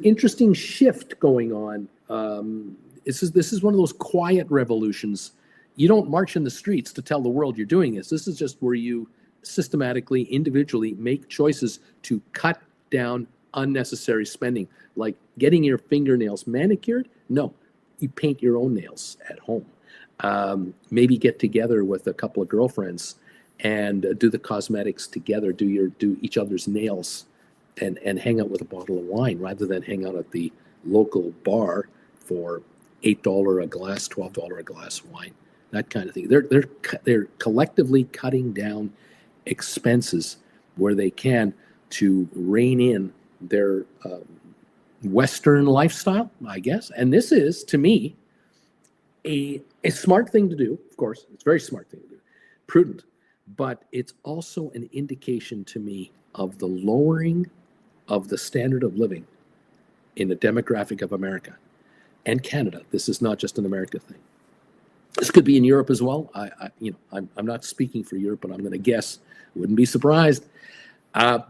interesting shift going on. This is one of those quiet revolutions. You don't march in the streets to tell the world you're doing this. This is just where you systematically, individually make choices to cut down unnecessary spending, like getting your fingernails manicured. No, you paint your own nails at home. Maybe get together with a couple of girlfriends and do the cosmetics together. Do each other's nails, and hang out with a bottle of wine rather than hang out at the local bar for $8 a glass, $12 a glass wine. That kind of thing. They're collectively cutting down expenses where they can to rein in their Western lifestyle, I guess. And this is, to me, a smart thing to do. Of course, it's a very smart thing to do, prudent, but it's also an indication to me of the lowering of the standard of living in the demographic of America and Canada. This is not just an America thing. This could be in Europe as well. I'm not speaking for Europe, but I'm going to guess. Wouldn't be surprised.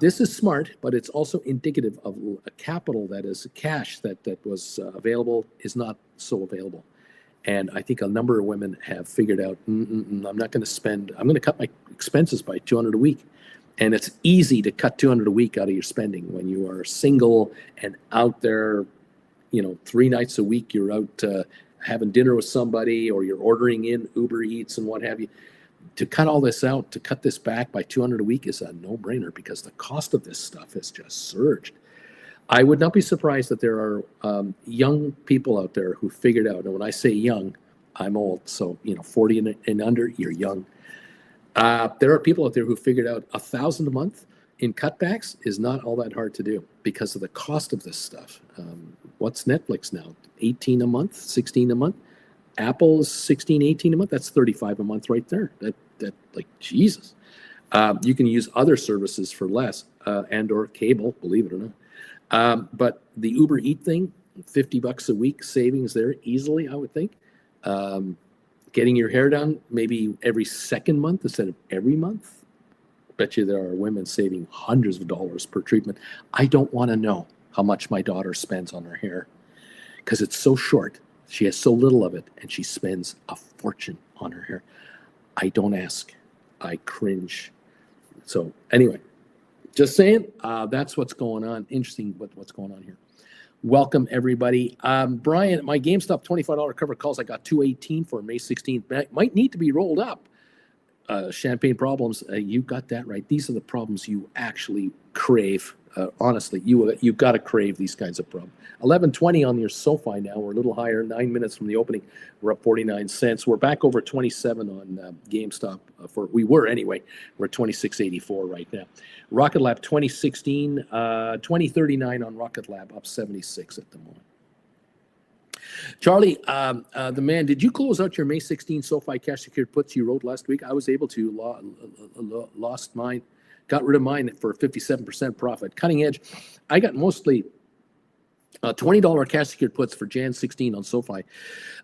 This is smart, but it's also indicative of a capital that is cash that was available is not so available. And I think a number of women have figured out, I'm not going to spend, I'm going to cut my expenses by $200 a week. And it's easy to cut $200 a week out of your spending when you are single and out there, 3 nights a week, you're out having dinner with somebody, or you're ordering in Uber Eats and what have you. To cut all this out, to cut this back by $200 a week is a no-brainer, because the cost of this stuff has just surged. I would not be surprised that there are young people out there who figured out, and when I say young, I'm old, so 40 and under, you're young. There are people out there who figured out $1,000 a month in cutbacks is not all that hard to do because of the cost of this stuff. What's Netflix now? 18 a month, 16 a month. Apple is 16, 18 a month. That's 35 a month right there. That like, Jesus. You can use other services for less, and or cable, believe it or not. But the Uber Eat thing, $50 a week savings there easily, I would think. Getting your hair done maybe every second month instead of every month. Bet you there are women saving hundreds of dollars per treatment. I don't want to know how much my daughter spends on her hair because it's so short. She has so little of it, and she spends a fortune on her hair. I don't ask. I cringe. So anyway, just saying, that's what's going on. Interesting what's going on here. Welcome, everybody. Brian, my GameStop $25 cover calls, I got 218 for May 16th. Might need to be rolled up. Champagne problems, you got that right. These are the problems you actually crave. Honestly, you got to crave these kinds of problems. 11:20 on your SoFi now. We're a little higher. 9 minutes from the opening. We're up 49 cents. We're back over 27 on GameStop. We were anyway. We're at 26.84 right now. Rocket Lab 2016, 2039 on Rocket Lab, up 76 at the moment. Charlie, the man, did you close out your May 16 SoFi cash secured puts you wrote last week? I was able to, lost mine, got rid of mine for 57% profit. Cutting edge, I got mostly $20 cash secured puts for Jan 16 on SoFi.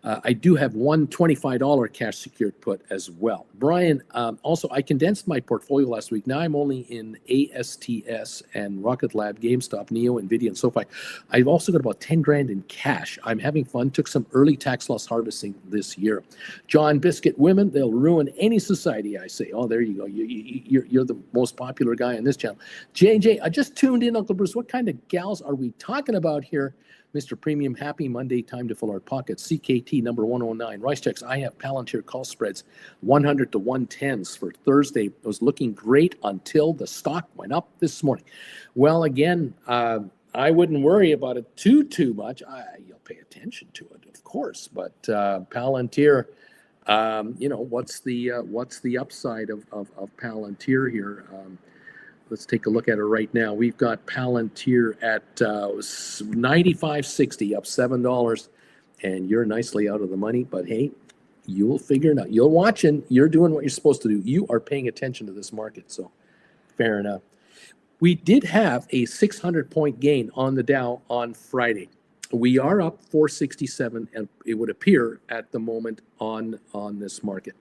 I do have one $25 cash secured put as well. Brian, also, I condensed my portfolio last week. Now I'm only in ASTS and Rocket Lab, GameStop, Neo, NVIDIA, and SoFi. I've also got about 10 grand in cash. I'm having fun. Took some early tax loss harvesting this year. John Biscuit, women, they'll ruin any society, I say. Oh, there you go. You're the most popular guy on this channel. J&J, I just tuned in, Uncle Bruce. What kind of gals are we talking about here? Mr. Premium, happy Monday, time to fill our pockets. CKT number 109. Rice checks, I have Palantir call spreads, 100 to 110s for Thursday. It was looking great until the stock went up this morning. Well, again, I wouldn't worry about it too much. You'll pay attention to it, of course. But Palantir, what's the upside of Palantir here? let's take a look at it right now. We've got Palantir at 95.60, up $7, and you're nicely out of the money. But hey, you'll figure it out. You're watching. You're doing what you're supposed to do. You are paying attention to this market, so fair enough. We did have a 600-point gain on the Dow on Friday. We are up 467, and it would appear at the moment on this market.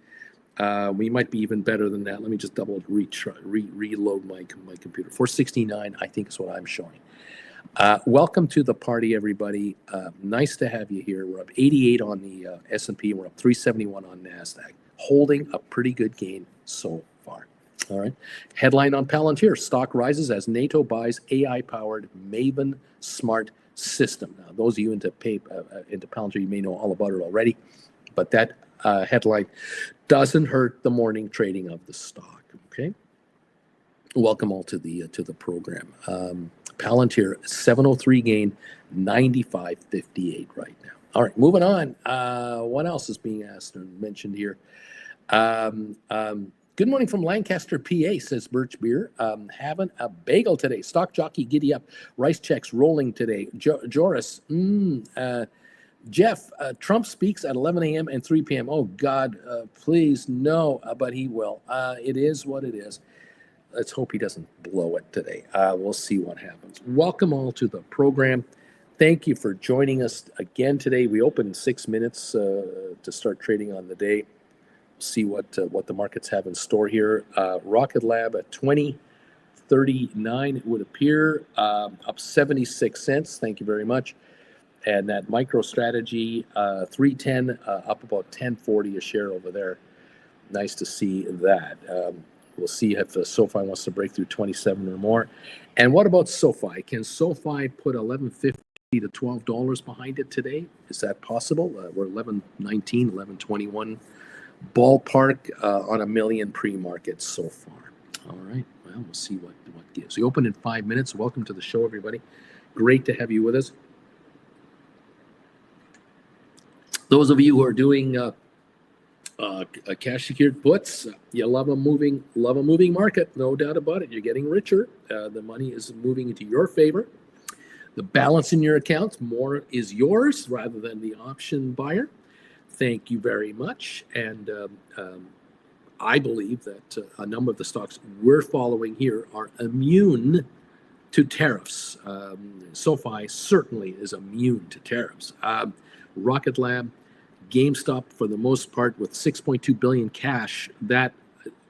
We might be even better than that. Let me just reload my computer. 469, I think, is what I'm showing. Welcome to the party, everybody. Nice to have you here. We're up 88 on the S&P, and we're up 371 on NASDAQ, holding a pretty good gain so far. All right. Headline on Palantir: stock rises as NATO buys AI-powered Maven Smart system. Now, those of you into Palantir, you may know all about it already, but that headline doesn't hurt the morning trading of the stock. Okay. Welcome all to the program. Palantir 703 gain, 95.58 right now. All right, moving on. What else is being asked or mentioned here? Good morning from Lancaster, PA, says Birch Beer. Having a bagel today. Stock jockey giddy up. Rice checks rolling today. Joris. Jeff, Trump speaks at 11 a.m. and 3 p.m. Oh, God, please, no, but he will. It is what it is. Let's hope he doesn't blow it today. We'll see what happens. Welcome all to the program. Thank you for joining us again today. We opened 6 minutes to start trading on the day. See what the markets have in store here. Rocket Lab at 20.39, it would appear, up 76 cents. Thank you very much. And that MicroStrategy 310 up about 10.40 a share over there. Nice to see that. We'll see if SoFi wants to break through 27 or more. And what about SoFi? Can SoFi put $11.50 to $12 behind it today? Is that possible? We're 11.19, 11.21 ballpark on a million pre-market so far. All right. Well, we'll see what gives. We open in 5 minutes. Welcome to the show, everybody. Great to have you with us. Those of you who are doing cash secured puts, you love a moving market, no doubt about it. You're getting richer. The money is moving into your favor. The balance in your accounts, more is yours rather than the option buyer. Thank you very much. And I believe that a number of the stocks we're following here are immune to tariffs. SoFi certainly is immune to tariffs. Rocket Lab, GameStop, for the most part, with 6.2 billion cash, that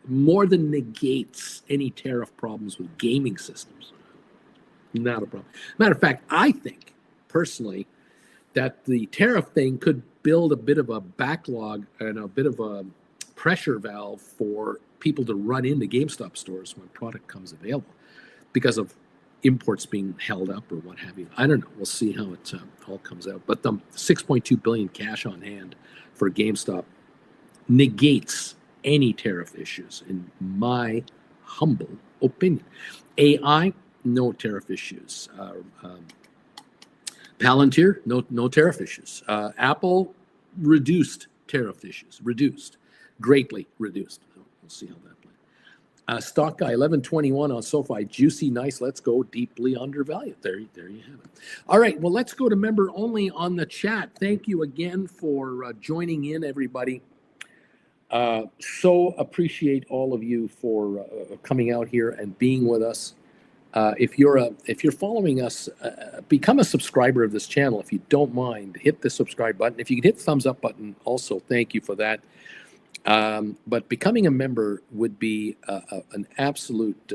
more than negates any tariff problems with gaming systems. Not a problem. Matter of fact, I think personally that the tariff thing could build a bit of a backlog and a bit of a pressure valve for people to run into GameStop stores when product comes available because of imports being held up or what have you. I don't know. We'll see how it all comes out. But the 6.2 billion cash on hand for GameStop negates any tariff issues, in my humble opinion. AI, no tariff issues. Palantir, no tariff issues. Apple, reduced tariff issues. Greatly reduced. We'll see how that plays. Stock guy 1121 on SoFi, juicy, nice. Let's go, deeply undervalued. There you have it. All right, well, let's go to member only on the chat. Thank you again for joining in, everybody. So appreciate all of you for coming out here and being with us. If you're following us, become a subscriber of this channel. If you don't mind, hit the subscribe button. If you can hit the thumbs up button, also thank you for that. But becoming a member would be an absolute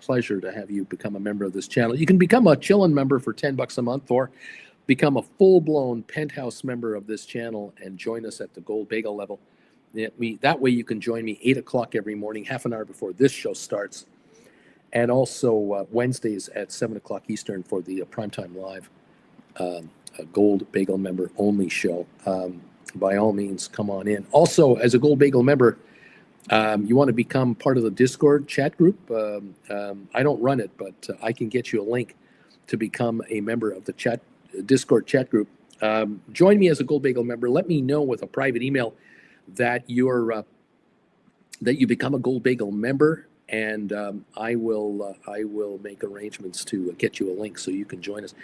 pleasure to have you become a member of this channel. You can become a chillin' member for $10 a month, or become a full-blown penthouse member of this channel and join us at the Gold Bagel level. That way you can join me 8 o'clock every morning, half an hour before this show starts. And also Wednesdays at 7 o'clock Eastern for the Primetime Live Gold Bagel member only show. By all means, come on in. Also, as a Gold Bagel member, you want to become part of the Discord chat group. I don't run it, but I can get you a link to become a member of the Discord chat group. Join me as a Gold Bagel member. Let me know with a private email that you become a Gold Bagel member. and I will make arrangements to get you a link so you can join us.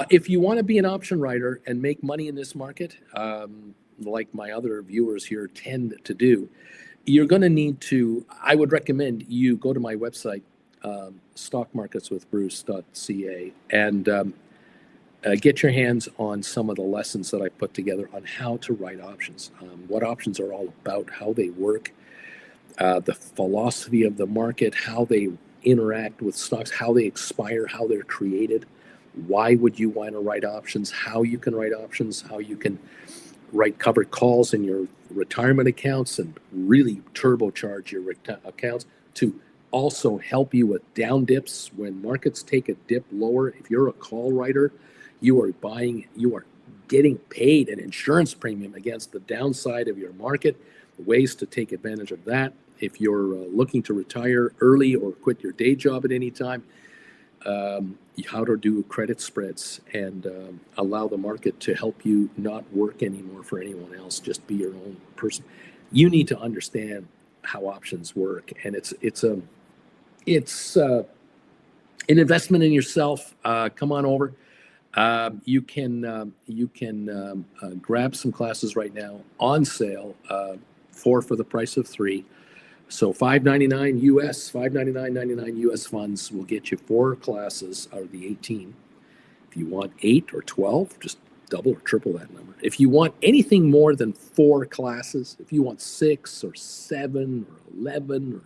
If you want to be an option writer and make money in this market, like my other viewers here tend to do, you're going to need to. I would recommend you go to my website, stockmarketswithbruce.ca, and get your hands on some of the lessons that I put together on how to write options, what options are all about, how they work, the philosophy of the market, how they interact with stocks, how they expire, how they're created, why would you want to write options, how you can write options, how you can write covered calls in your retirement accounts and really turbocharge your accounts to also help you with down dips when markets take a dip lower. If you're a call writer, you are getting paid an insurance premium against the downside of your market, ways to take advantage of that. If you're looking to retire early or quit your day job at any time, how to do credit spreads and allow the market to help you not work anymore for anyone else, just be your own person. You need to understand how options work, and it's an investment in yourself. Come on over. You can grab some classes right now on sale, 4 for the price of 3. So $5.99 US, $5.99.99 US funds will get you 4 classes out of the 18. If you want 8 or 12, just double or triple that number. If you want anything more than 4 classes, if you want 6 or 7 or 11 or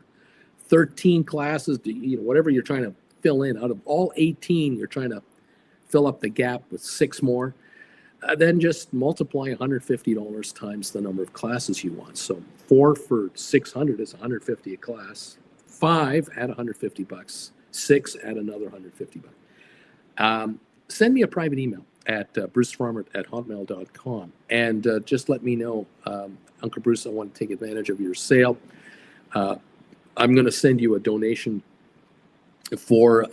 13 classes, whatever you're trying to fill in, out of all 18, you're trying to fill up the gap with 6 more, then just multiply $150 times the number of classes you want. So 4 for $600 is $150 a class. 5 at $150. 6 at another $150. Send me a private email at brucefarmer@hotmail.com and just let me know, Uncle Bruce, I want to take advantage of your sale. I'm going to send you a donation for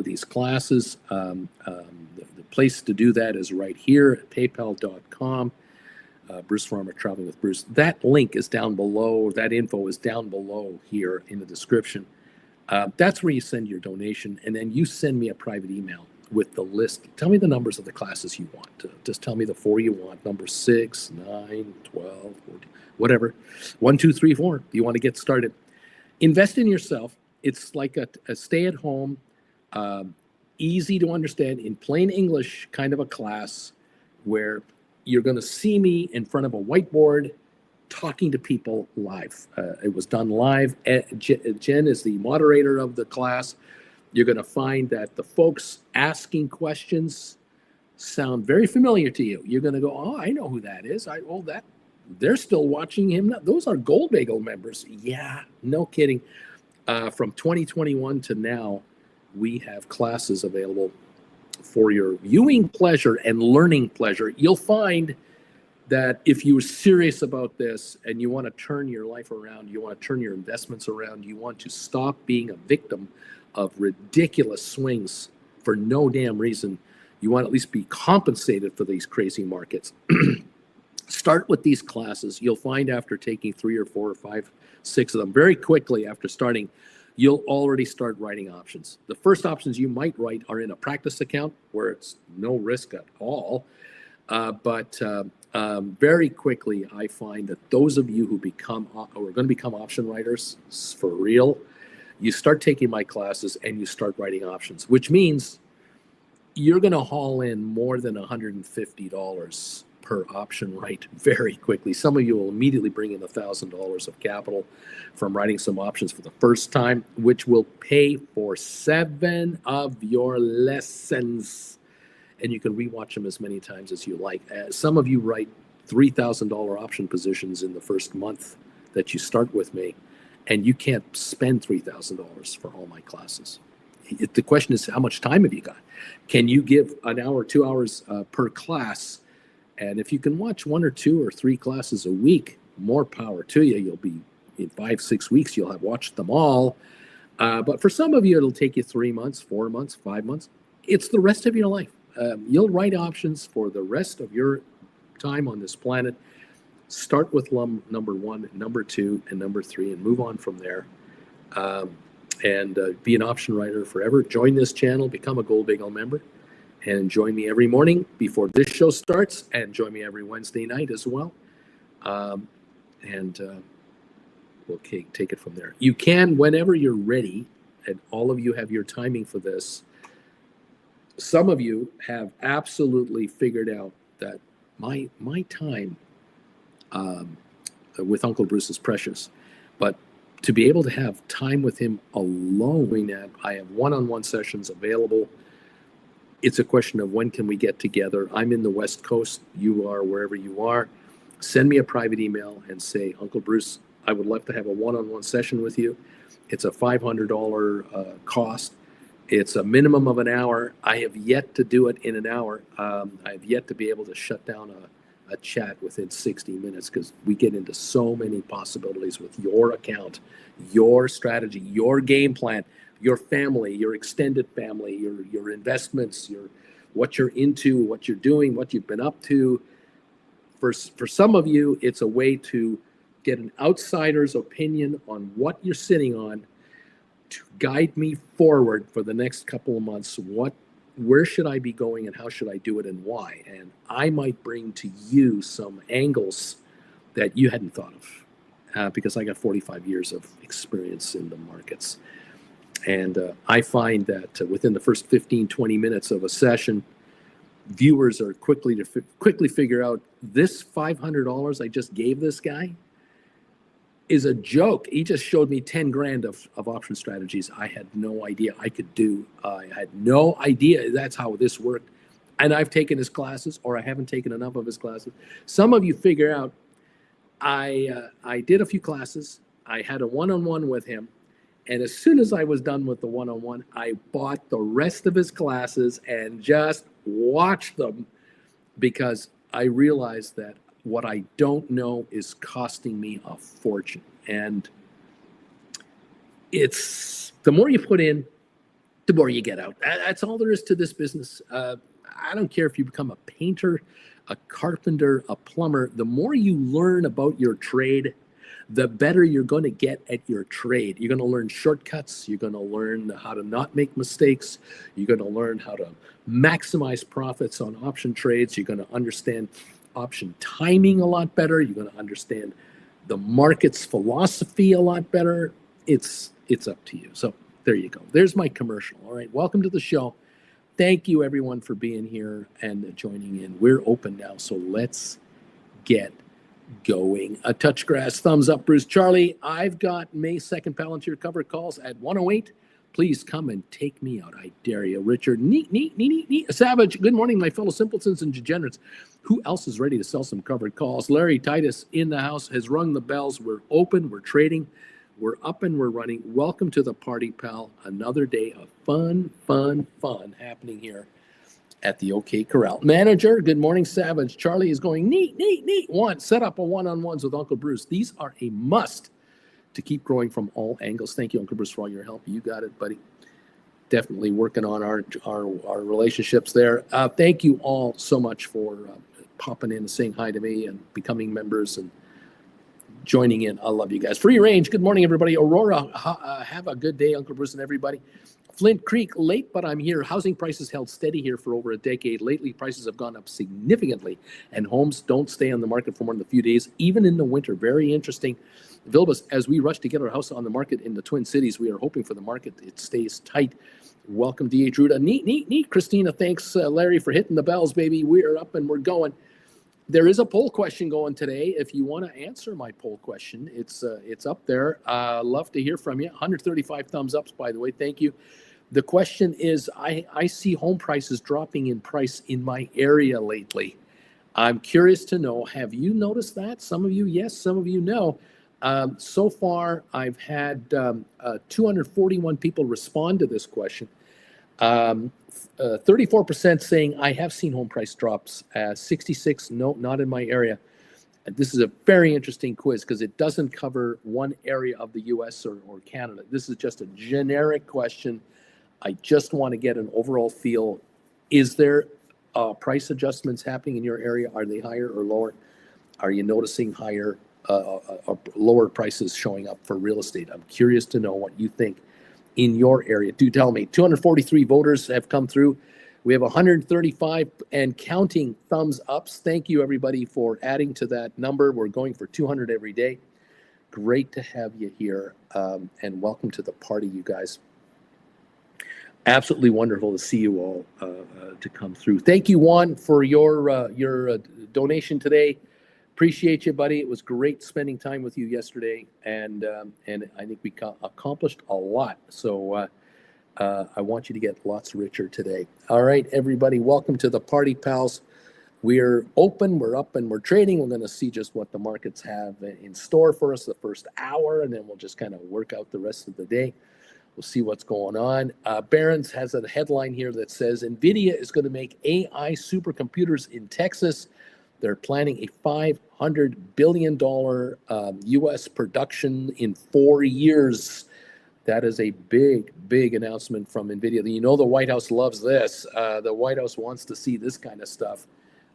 these classes. The place to do that is right here at paypal.com. Bruce Farmer Traveling with Bruce. That link is down below. That info is down below here in the description. That's where you send your donation, and then you send me a private email with the list. Tell me the numbers of the classes you want. Just tell me the 4 you want. Number 6, 9, 12, 14, whatever. 1, 2, 3, 4. You want to get started. Invest in yourself. It's like a stay-at-home, easy to understand, in plain English kind of a class where you're going to see me in front of a whiteboard talking to people live. It was done live. Jen is the moderator of the class. You're going to find that the folks asking questions sound very familiar to you. You're going to go, oh, I know who that is. They're still watching him. Those are Gold Bagel members. Yeah, no kidding. From 2021 to now, we have classes available for your viewing pleasure and learning pleasure. You'll find that if you're serious about this and you want to turn your life around, you want to turn your investments around, you want to stop being a victim of ridiculous swings for no damn reason, you want to at least be compensated for these crazy markets. Start with these classes. You'll find after taking 3 or 4 or 5, 6 of them, very quickly after starting, you'll already start writing options. The first options you might write are in a practice account where it's no risk at all. But very quickly, I find that those of you who are going to become option writers for real, you start taking my classes and you start writing options, which means you're going to haul in more than $150 per option write very quickly. Some of you will immediately bring in $1,000 of capital from writing some options for the first time, which will pay for 7 of your lessons. And you can rewatch them as many times as you like. Some of you write $3,000 option positions in the first month that you start with me, and you can't spend $3,000 for all my classes. The question is, how much time have you got? Can you give an hour, 2 hours per class? And if you can watch 1 or 2 or 3 classes a week, more power to you. You'll be in 5, 6 weeks, you'll have watched them all. But for some of you, it'll take you 3 months, 4 months, 5 months. It's the rest of your life. You'll write options for the rest of your time on this planet. Start with number 1, number 2, and number 3, and move on from there. and be an option writer forever. Join this channel, become a Gold Bagel member, and join me every morning before this show starts, and join me every Wednesday night as well. We'll take it from there. You can, whenever you're ready, and all of you have your timing for this. Some of you have absolutely figured out that my time with Uncle Bruce is precious, but to be able to have time with him alone, that I have one-on-one sessions available. It's a question of when can we get together. I'm in the West Coast, you are wherever you are. Send me a private email and say, Uncle Bruce, I would love to have a one-on-one session with you. It's a $500 cost. It's a minimum of an hour. I have yet to do it in an hour. I have yet to be able to shut down a chat within 60 minutes because we get into so many possibilities with your account, your strategy, your game plan, your family, your extended family, your investments, what you're into, what you're doing, what you've been up to. For some of you, it's a way to get an outsider's opinion on what you're sitting on to guide me forward for the next couple of months. Where should I be going and how should I do it and why? And I might bring to you some angles that you hadn't thought of because I got 45 years of experience in the markets. And I find that within the first 15, 20 minutes of a session, viewers are quickly figure out this $500 I just gave this guy is a joke. He just showed me 10 grand of option strategies I had no idea I could do. I had no idea that's how this worked. And I've taken his classes, or I haven't taken enough of his classes. Some of you figure out I did a few classes. I had a one-on-one with him. And as soon as I was done with the one-on-one, I bought the rest of his classes and just watched them because I realized that what I don't know is costing me a fortune. And it's the more you put in, the more you get out. That's all there is to this business. I don't care if you become a painter, a carpenter, a plumber. The more you learn about your trade, the better you're going to get at your trade. You're going to learn shortcuts. You're going to learn how to not make mistakes. You're going to learn how to maximize profits on option trades. You're going to understand option timing a lot better. You're going to understand the market's philosophy a lot better. It's up to you. So there you go. There's my commercial. All right. Welcome to the show. Thank you everyone for being here and joining in. We're open now. So let's get going. A touch grass, thumbs up, Bruce. Charlie, I've got May 2nd Palantir cover calls at 1:08. Please come and take me out. I dare you. Richard, neat. Savage, good morning, my fellow simpletons and degenerates. Who else is ready to sell some covered calls? Larry Titus in the house has rung the bells. We're open, we're trading, we're up and we're running. Welcome to the party, pal. Another day of fun happening here at the OK Corral. Manager, good morning, Savage. Charlie is going neat. Set up a one-on-ones with Uncle Bruce. These are a must to keep growing from all angles. Thank you, Uncle Bruce, for all your help. You got it, buddy. Definitely working on our relationships there. Thank you all so much for popping in and saying hi to me and becoming members and joining in. I love you guys. Free range. Good morning, everybody. Aurora, have a good day, Uncle Bruce and everybody. Flint Creek, late, but I'm here. Housing prices held steady here for over a decade. Lately, prices have gone up significantly, and homes don't stay on the market for more than a few days, even in the winter. Very interesting. Vilbus, as we rush to get our house on the market in the Twin Cities, we are hoping for the market. It stays tight. Welcome, D.H. Ruda. Neat. Christina, thanks, Larry, for hitting the bells, baby. We are up and we're going. There is a poll question going today. If you want to answer my poll question, it's up there. Love to hear from you. 135 thumbs ups, by the way. Thank you. The question is, I see home prices dropping in price in my area lately. I'm curious to know, have you noticed that? Some of you, yes. Some of you, no. So far, I've had 241 people respond to this question. 34% saying I have seen home price drops. 66, no, not in my area. This is a very interesting quiz because it doesn't cover one area of the U.S. or Canada. This is just a generic question. I just want to get an overall feel. Is there price adjustments happening in your area? Are they higher or lower? Are you noticing higher lower prices showing up for real estate. I'm curious to know what you think in your area. Do tell me. 243 voters have come through. We have 135 and counting thumbs ups. Thank you, everybody, for adding to that number. We're going for 200 every day. Great to have you here, and welcome to the party, you guys. Absolutely wonderful to see you all to come through. Thank you, Juan, for your donation today. Appreciate you, buddy. It was great spending time with you yesterday, and I think we accomplished a lot. So I want you to get lots richer today. All right, everybody, welcome to the party, pals. We're open, we're up, and we're trading. We're going to see just what the markets have in store for us the first hour, and then we'll just kind of work out the rest of the day. We'll see what's going on. Barron's has a headline here that says, NVIDIA is going to make AI supercomputers in Texas. They're planning a $500 billion U.S. production in 4 years. That is a big, big announcement from NVIDIA. You know the White House loves this. The White House wants to see this kind of stuff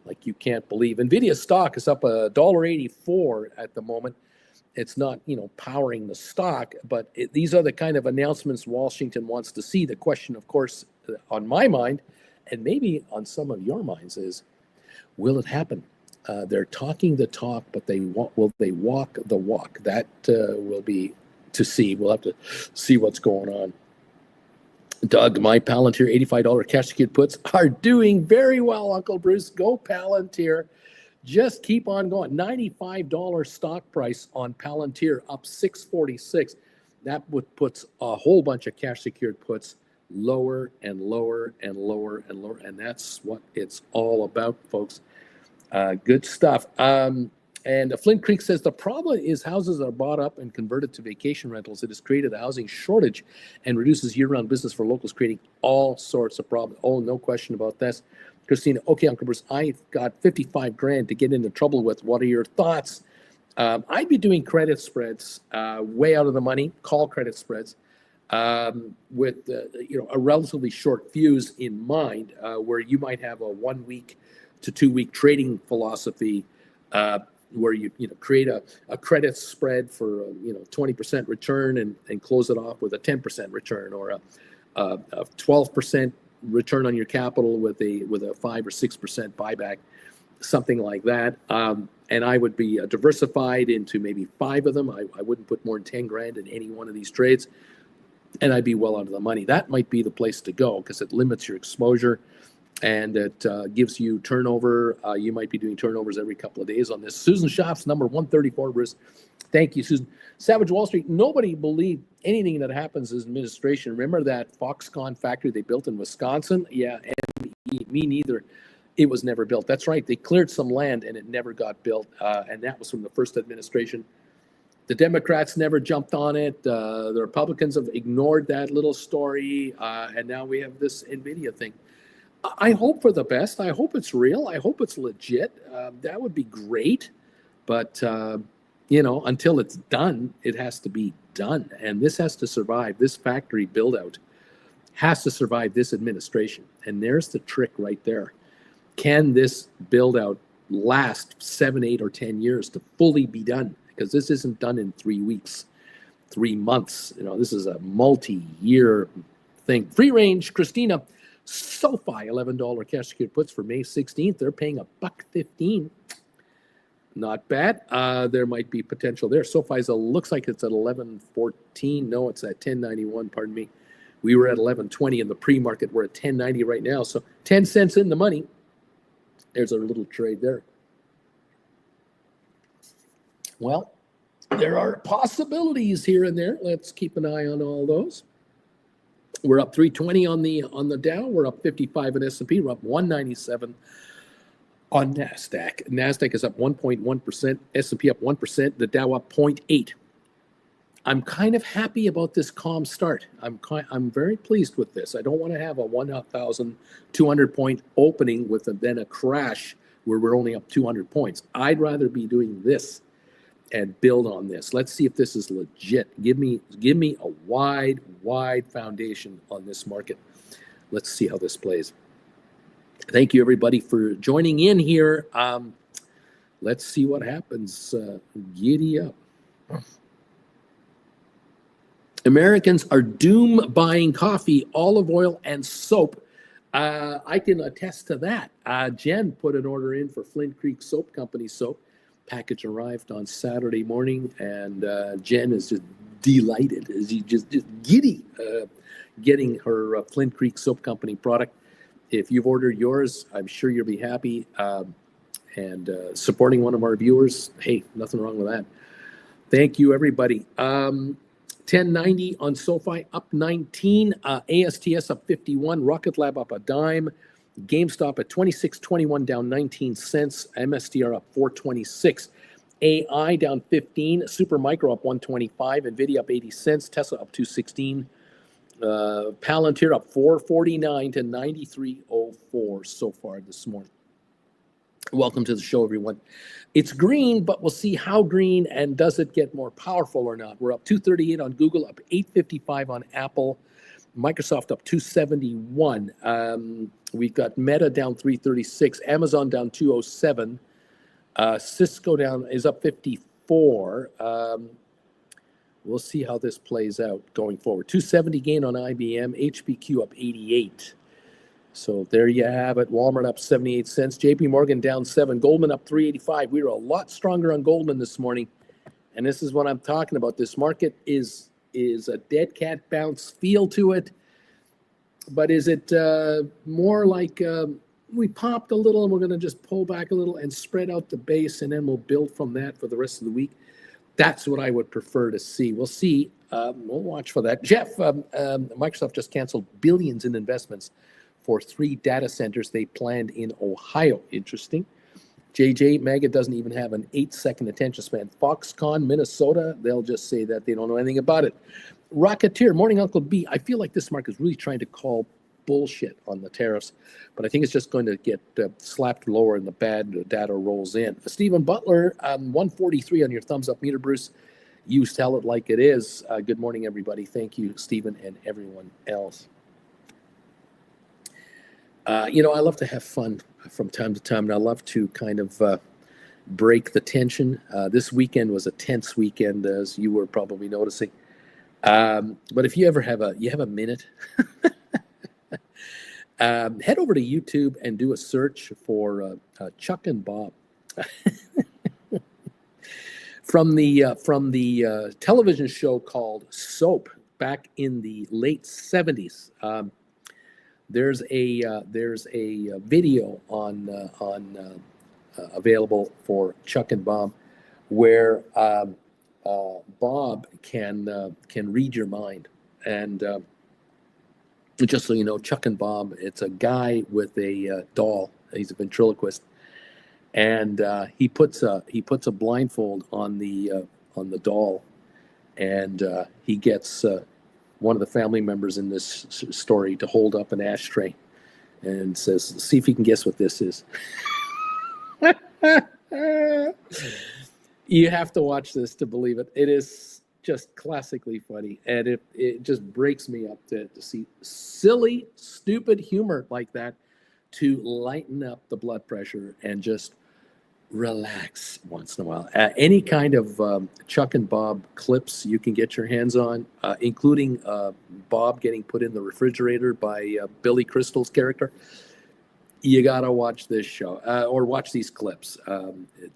like you can't believe. NVIDIA's stock is up $1.84 at the moment. It's not, powering the stock, but these are the kind of announcements Washington wants to see. The question, of course, on my mind, and maybe on some of your minds, is, will it happen? They're talking the talk, but will they walk the walk? That will be to see. We'll have to see what's going on. Doug, my Palantir $85 cash secured puts are doing very well, Uncle Bruce. Go Palantir. Just keep on going. $95 stock price on Palantir, up 646. That puts a whole bunch of cash secured puts lower and lower and lower and lower. And that's what it's all about, folks. Good stuff. And Flint Creek says the problem is houses are bought up and converted to vacation rentals. It has created a housing shortage and reduces year-round business for locals, creating all sorts of problems. Oh, no question about this. Christina, okay, Uncle Bruce, I've got 55 grand to get into trouble with. What are your thoughts? I'd be doing credit spreads, way out of the money, call credit spreads, with a relatively short fuse in mind, where you might have a 1 week to 2 week trading philosophy, where you create a credit spread for 20% return and close it off with a 10% return, or a 12% return on your capital with a 5 or 6% buyback, something like that. And I would be diversified into maybe 5 of them. I wouldn't put more than 10 grand in any one of these trades, and I'd be well out of the money. That might be the place to go because it limits your exposure. And it gives you turnover. You might be doing turnovers every couple of days on this. Susan Schaff's number 134, Bruce. Thank you, Susan. Savage Wall Street, nobody believed anything that happens as administration. Remember that Foxconn factory they built in Wisconsin? Yeah, and me neither. It was never built. That's right. They cleared some land and it never got built. And that was from the first administration. The Democrats never jumped on it. The Republicans have ignored that little story. And now we have this NVIDIA thing. I hope for the best. I hope it's real. I hope it's legit. That would be great. But, until it's done, it has to be done. And this has to survive. This factory build out has to survive this administration. And there's the trick right there. Can this build out last 7, 8, or 10 years to fully be done? Because this isn't done in 3 weeks, 3 months. This is a multi-year thing. Free range, Christina. SoFi, $11 cash secured puts for May 16th. They're paying $1.15. Not bad. There might be potential there. SoFi's looks like it's at 11.14. No, it's at 10.91. Pardon me. We were at 11.20 in the pre-market. We're at 10.90 right now. So 10 cents in the money. There's a little trade there. Well, there are possibilities here and there. Let's keep an eye on all those. We're up 320 on the Dow. We're up 55 in S&P. We're up 197 on NASDAQ. NASDAQ is up 1.1%. S&P up 1%. The Dow up 0.8. I'm kind of happy about this calm start. I'm very pleased with this. I don't want to have a 1,200 point opening with then a crash where we're only up 200 points. I'd rather be doing this and build on this. Let's see if this is legit. Give me a wide foundation on this market. Let's see how this plays. Thank you, everybody, for joining in here. Let's see what happens. Giddy up. Americans are doom buying coffee, olive oil, and soap. I can attest to that. Jen put an order in for Flint Creek Soap Company soap. Package arrived on Saturday morning, and Jen is just delighted. She's just giddy getting her Flint Creek Soap Company product. If you've ordered yours, I'm sure you'll be happy. And supporting one of our viewers, hey, nothing wrong with that. Thank you, everybody. 1090 on SoFi up 19, ASTS up 51, Rocket Lab up a dime, GameStop at 26.21 down 19 cents, MSTR up 426, AI down 15, Supermicro up 125, Nvidia up 80 cents, Tesla up 216, Palantir up 449 to 93.04 so far this morning. Welcome to the show, everyone. It's green, but we'll see how green and does it get more powerful or not. We're up 238 on Google, up 855 on Apple, Microsoft up 271. We've got Meta down 336, Amazon down 207, Cisco is up 54. We'll see how this plays out going forward. 270 gain on IBM, HPQ up 88. So there you have it. Walmart up 78 cents. JP Morgan down 7. Goldman up 385. We were a lot stronger on Goldman this morning. And this is what I'm talking about. This market is a dead cat bounce feel to it. But is it more like we popped a little and we're going to just pull back a little and spread out the base and then we'll build from that for the rest of the week? That's what I would prefer to see. We'll see. We'll watch for that. Jeff, Microsoft just canceled billions in investments for 3 data centers they planned in Ohio. Interesting. JJ, Mega doesn't even have an 8-second attention span. Foxconn, Minnesota, they'll just say that they don't know anything about it. Rocketeer, morning, Uncle B. I feel like this market is really trying to call bullshit on the tariffs, but I think it's just going to get slapped lower and the bad data rolls in. Stephen Butler, 143 on your thumbs up meter, Bruce. You tell it like it is. Good morning, everybody. Thank you, Stephen, and everyone else. I love to have fun from time to time, and I love to kind of break the tension. This weekend was a tense weekend, as you were probably noticing. But if you ever have a minute, head over to YouTube and do a search for Chuck and Bob. from the television show called Soap back in the late 70s. There's a video on available for Chuck and Bob where Bob can read your mind. And just so you know, Chuck and Bob, it's a guy with a doll. He's a ventriloquist, and he puts a blindfold on the doll, and he gets one of the family members in this story to hold up an ashtray and says, see if you can guess what this is. You have to watch this to believe it. It is just classically funny, and it just breaks me up to see silly, stupid humor like that to lighten up the blood pressure and just relax once in a while. Any kind of Chuck and Bob clips you can get your hands on, including Bob getting put in the refrigerator by Billy Crystal's character. You gotta watch this show or watch these clips.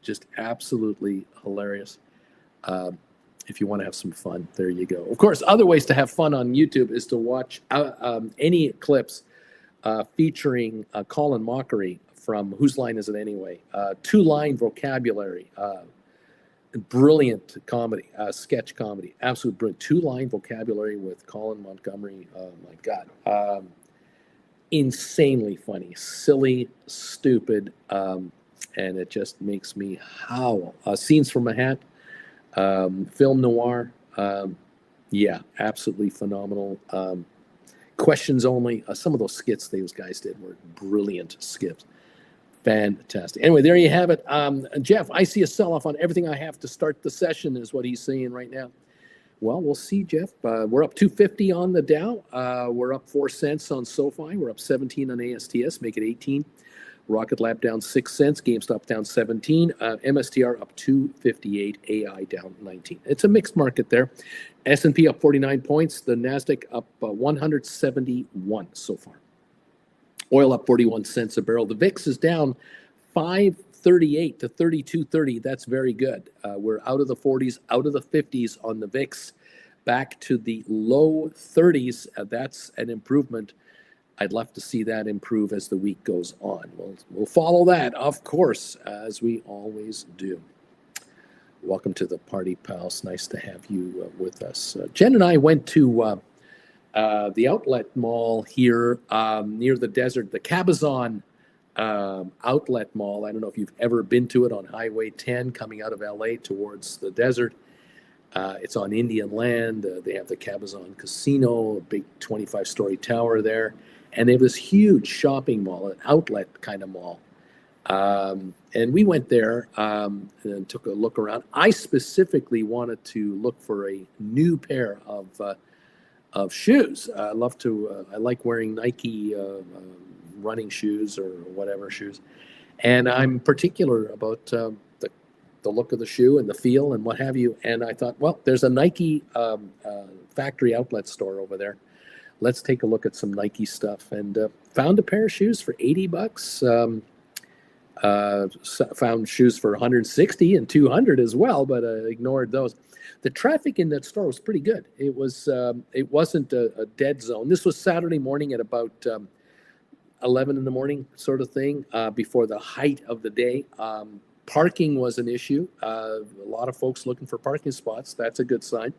Just absolutely hilarious. If you want to have some fun, there you go. Of course, other ways to have fun on YouTube is to watch any clips featuring Colin Mockery from Whose Line Is It Anyway? 2-line vocabulary, brilliant comedy, sketch comedy, absolute brilliant. 2-line vocabulary with Colin Montgomery. Oh my God. Insanely funny, silly, stupid, and it just makes me howl. Scenes from a Hat, film noir, yeah, absolutely phenomenal. Questions Only, some of those skits those guys did were brilliant skits. Fantastic. Anyway, there you have it. Jeff, I see a sell-off on everything I have to start the session is what he's saying right now. Well, we'll see, Jeff. We're up 250 on the Dow. We're up 4 cents on SoFi. We're up 17 on ASTS, make it 18. Rocket Lab down 6 cents, GameStop down 17, MSTR up 258, AI down 19. It's a mixed market there. S&P up 49 points, the NASDAQ up 171 so far. Oil up 41 cents a barrel. The VIX is down 538 to 32.30. That's very good. We're out of the 40s, out of the 50s on the VIX, back to the low 30s. That's an improvement. I'd love to see that improve as the week goes on. We'll follow that, of course, as we always do. Welcome to the party, pals. Nice to have you with us. Jen and I went to the outlet mall here near the desert, the Cabazon outlet mall. I don't know if you've ever been to it, on Highway 10 coming out of LA towards the desert. It's on Indian land. They have the Cabazon Casino, a big 25-story tower there. And they have this huge shopping mall, an outlet kind of mall. And we went there and took a look around. I specifically wanted to look for a new pair of shoes. I like wearing Nike running shoes or whatever shoes. And I'm particular about the look of the shoe and the feel and what have you. And I thought, well, there's a Nike factory outlet store over there. Let's take a look at some Nike stuff, and found a pair of shoes for $80. Found shoes for $160 and $200 as well, but ignored those. The traffic in that store was pretty good. It wasn't a dead zone. This was Saturday morning at about 11 in the morning, sort of thing, before the height of the day. Parking was an issue. A lot of folks looking for parking spots. That's a good sign.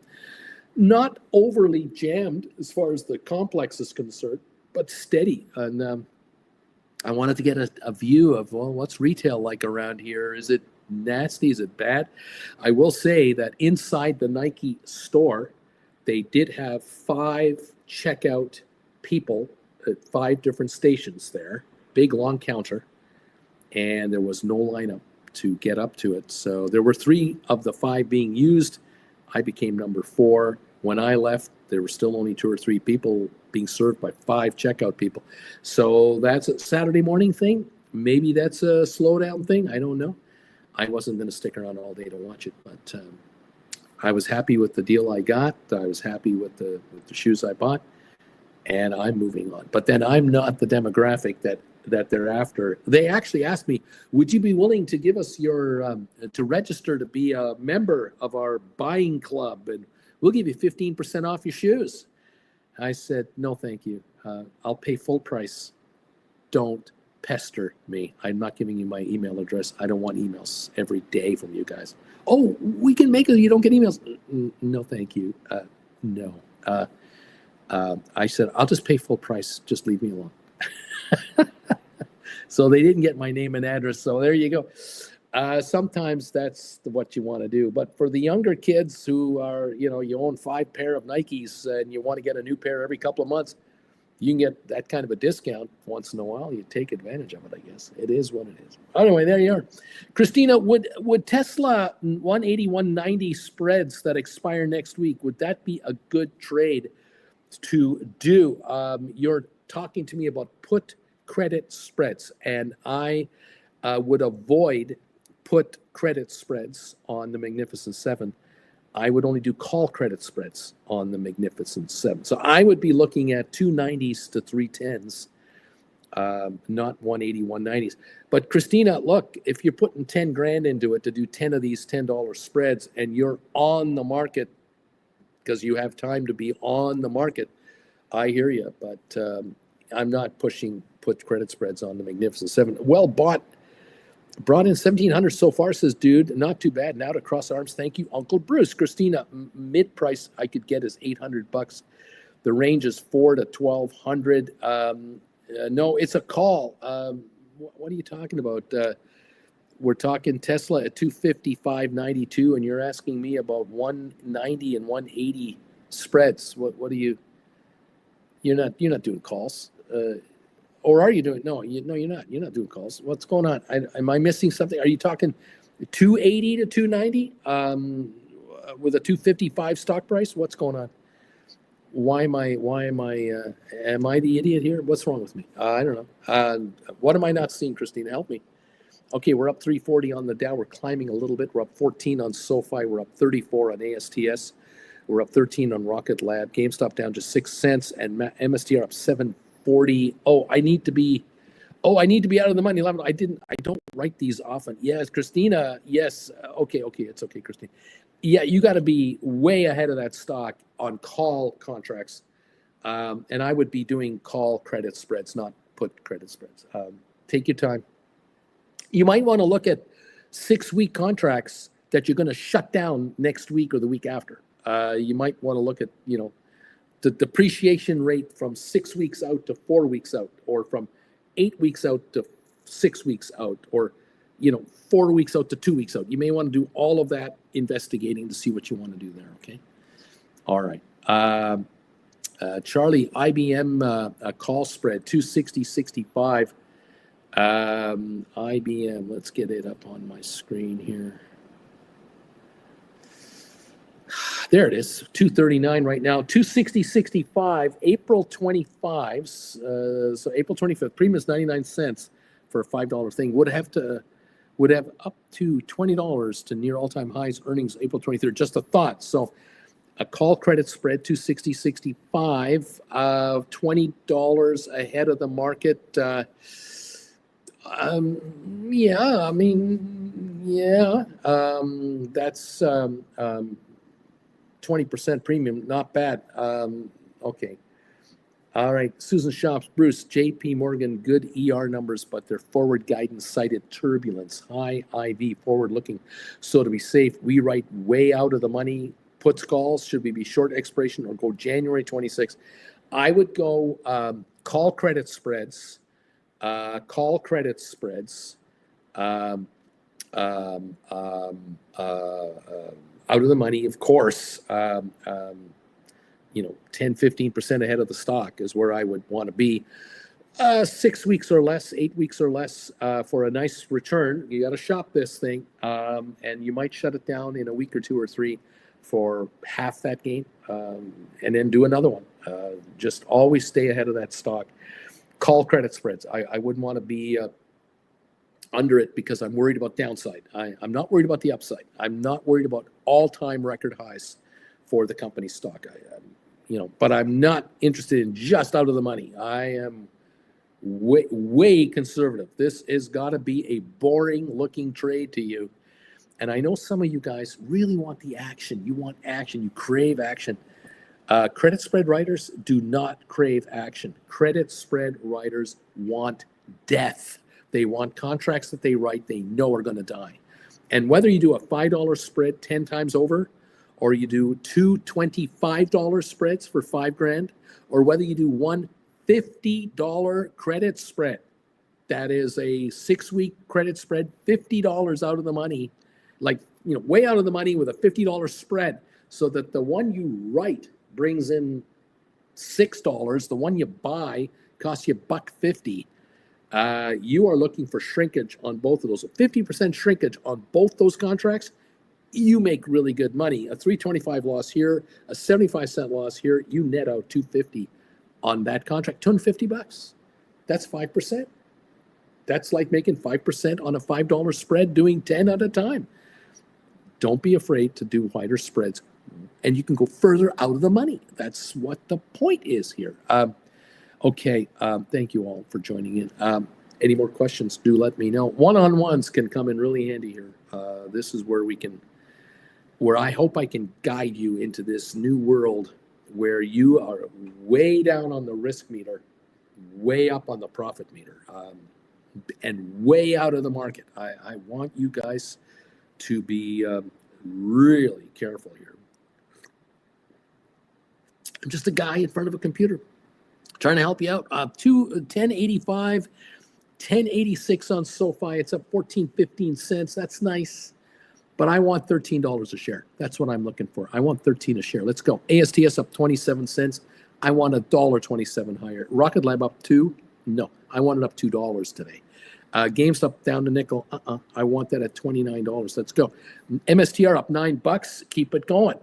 Not overly jammed as far as the complex is concerned, but steady. And I wanted to get a view of, well, what's retail like around here? Is it nasty? Is it bad? I will say that inside the Nike store, they did have 5 checkout people at 5 different stations there, big long counter, and there was no lineup to get up to it. So there were 3 of the 5 being used. I became number 4. When I left, there were still only 2 or 3 people being served by 5 checkout people. So that's a Saturday morning thing. Maybe that's a slowdown thing. I don't know. I wasn't going to stick around all day to watch it, but I was happy with the deal I got. I was happy with the shoes I bought, and I'm moving on. But then I'm not the demographic that they're after. They actually asked me, would you be willing to give us your to register to be a member of our buying club, and we'll give you 15% off your shoes? I said, no, thank you. I'll pay full price. Don't pester me. I'm not giving you my email address. I don't want emails every day from you guys. Oh, we can make it. You don't get emails. No, thank you. No. I said, I'll just pay full price. Just leave me alone. So they didn't get my name and address. So there you go. Sometimes that's what you want to do. But for the younger kids who are, you own 5 pair of Nikes and you want to get a new pair every couple of months, you can get that kind of a discount once in a while. You take advantage of it, I guess. It is what it is. Anyway, there you are. Christina, would Tesla 180, 190 spreads that expire next week, would that be a good trade to do? You're talking to me about put credit spreads, and I would avoid put credit spreads on the Magnificent Seven. I would only do call credit spreads on the Magnificent Seven. So I would be looking at 290s to 310s, not 180, 190s. But Christina, look, if you're putting 10 grand into it to do 10 of these $10 spreads, and you're on the market because you have time to be on the market, I hear you. But I'm not pushing put credit spreads on the Magnificent Seven. Well bought. Brought in 1,700 so far, says dude. Not too bad. Now to cross arms. Thank you, Uncle Bruce. Christina, mid price I could get is $800. The range is $400 to $1,200. No, it's a call. What are you talking about? We're talking Tesla at 255.92, and you're asking me about 190 and 180 spreads. What are you? You're not doing calls. Or are you doing? No, you're not. You're not doing calls. What's going on? Am I missing something? Are you talking 280 to 290 with a 255 stock price? What's going on? Why am I the idiot here? What's wrong with me? I don't know. What am I not seeing, Christina? Help me. Okay, we're up 340 on the Dow. We're climbing a little bit. We're up 14 on SoFi. We're up 34 on ASTS. We're up 13 on Rocket Lab. GameStop down just 6 cents, and MSTR up 740. I need to be out of the money. I don't write these often. Yes, Christina. Yes. Okay. It's okay, Christina. Yeah, you got to be way ahead of that stock on call contracts. And I would be doing call credit spreads, not put credit spreads. Take your time. You might want to look at 6-week contracts that you're going to shut down next week or the week after. You might want to look at, the depreciation rate from 6 weeks out to 4 weeks out, or from 8 weeks out to 6 weeks out, or 4 weeks out to 2 weeks out. You may want to do all of that investigating to see what you want to do there. Okay. All right. Charlie, IBM call spread 260.65. IBM, let's get it up on my screen here. There it is, 239 right now, 260.65, April 25. So April 25th, premium is 99 cents for a $5 thing. Would have up to $20 to near all-time highs earnings April 23rd. Just a thought. So a call credit spread 260.65, $20 ahead of the market. That's 20% premium, not bad. Okay. All right, Susan Shops, Bruce, JP Morgan, good ER numbers, but their forward guidance cited turbulence, high IV, forward looking. So to be safe, we write way out of the money puts calls. Should we be short expiration or go January 26th? I would go call credit spreads, out of the money, of course. 10-15% ahead of the stock is where I would want to be. 6 weeks or less, 8 weeks or less for a nice return. You got to shop this thing, and you might shut it down in a week or 2 or 3 for half that gain, and then do another one. Just always stay ahead of that stock. Call credit spreads. I wouldn't want to be under it because I'm worried about downside. I'm not worried about the upside. I'm not worried about all-time record highs for the company stock. But I'm not interested in just out of the money. I am way conservative. This has got to be a boring-looking trade to you. And I know some of you guys really want the action. You want action. You crave action. Credit spread writers do not crave action. Credit spread writers want death. They want contracts that they write they know are going to die. And whether you do a $5 spread 10 times over, or you do two $25 spreads for $5,000, or whether you do one $50 credit spread, that is a 6-week credit spread, $50 out of the money, way out of the money with a $50 spread, so that the one you write brings in $6, the one you buy costs you $1.50. You are looking for shrinkage on both of those. 50% shrinkage on both those contracts, you make really good money. A $3.25 loss here, a 75-cent loss here, you net out $2.50 on that contract. $250. That's 5%. That's like making 5% on a $5 spread, doing 10 at a time. Don't be afraid to do wider spreads, and you can go further out of the money. That's what the point is here. Okay, thank you all for joining in. Any more questions, do let me know. One-on-ones can come in really handy here. This is where I hope I can guide you into this new world where you are way down on the risk meter, way up on the profit meter, and way out of the market. I want you guys to be really careful here. I'm just a guy in front of a computer trying to help you out. 1085, 1086 on SoFi. It's up 15 cents. That's nice. But I want $13 a share. That's what I'm looking for. I want 13 a share. Let's go. ASTS up 27 cents. I want $1.27 higher. Rocket Lab up 2. No, I want it up $2 today. GameStop down to nickel. I want that at $29. Let's go. MSTR up $9. Keep it going.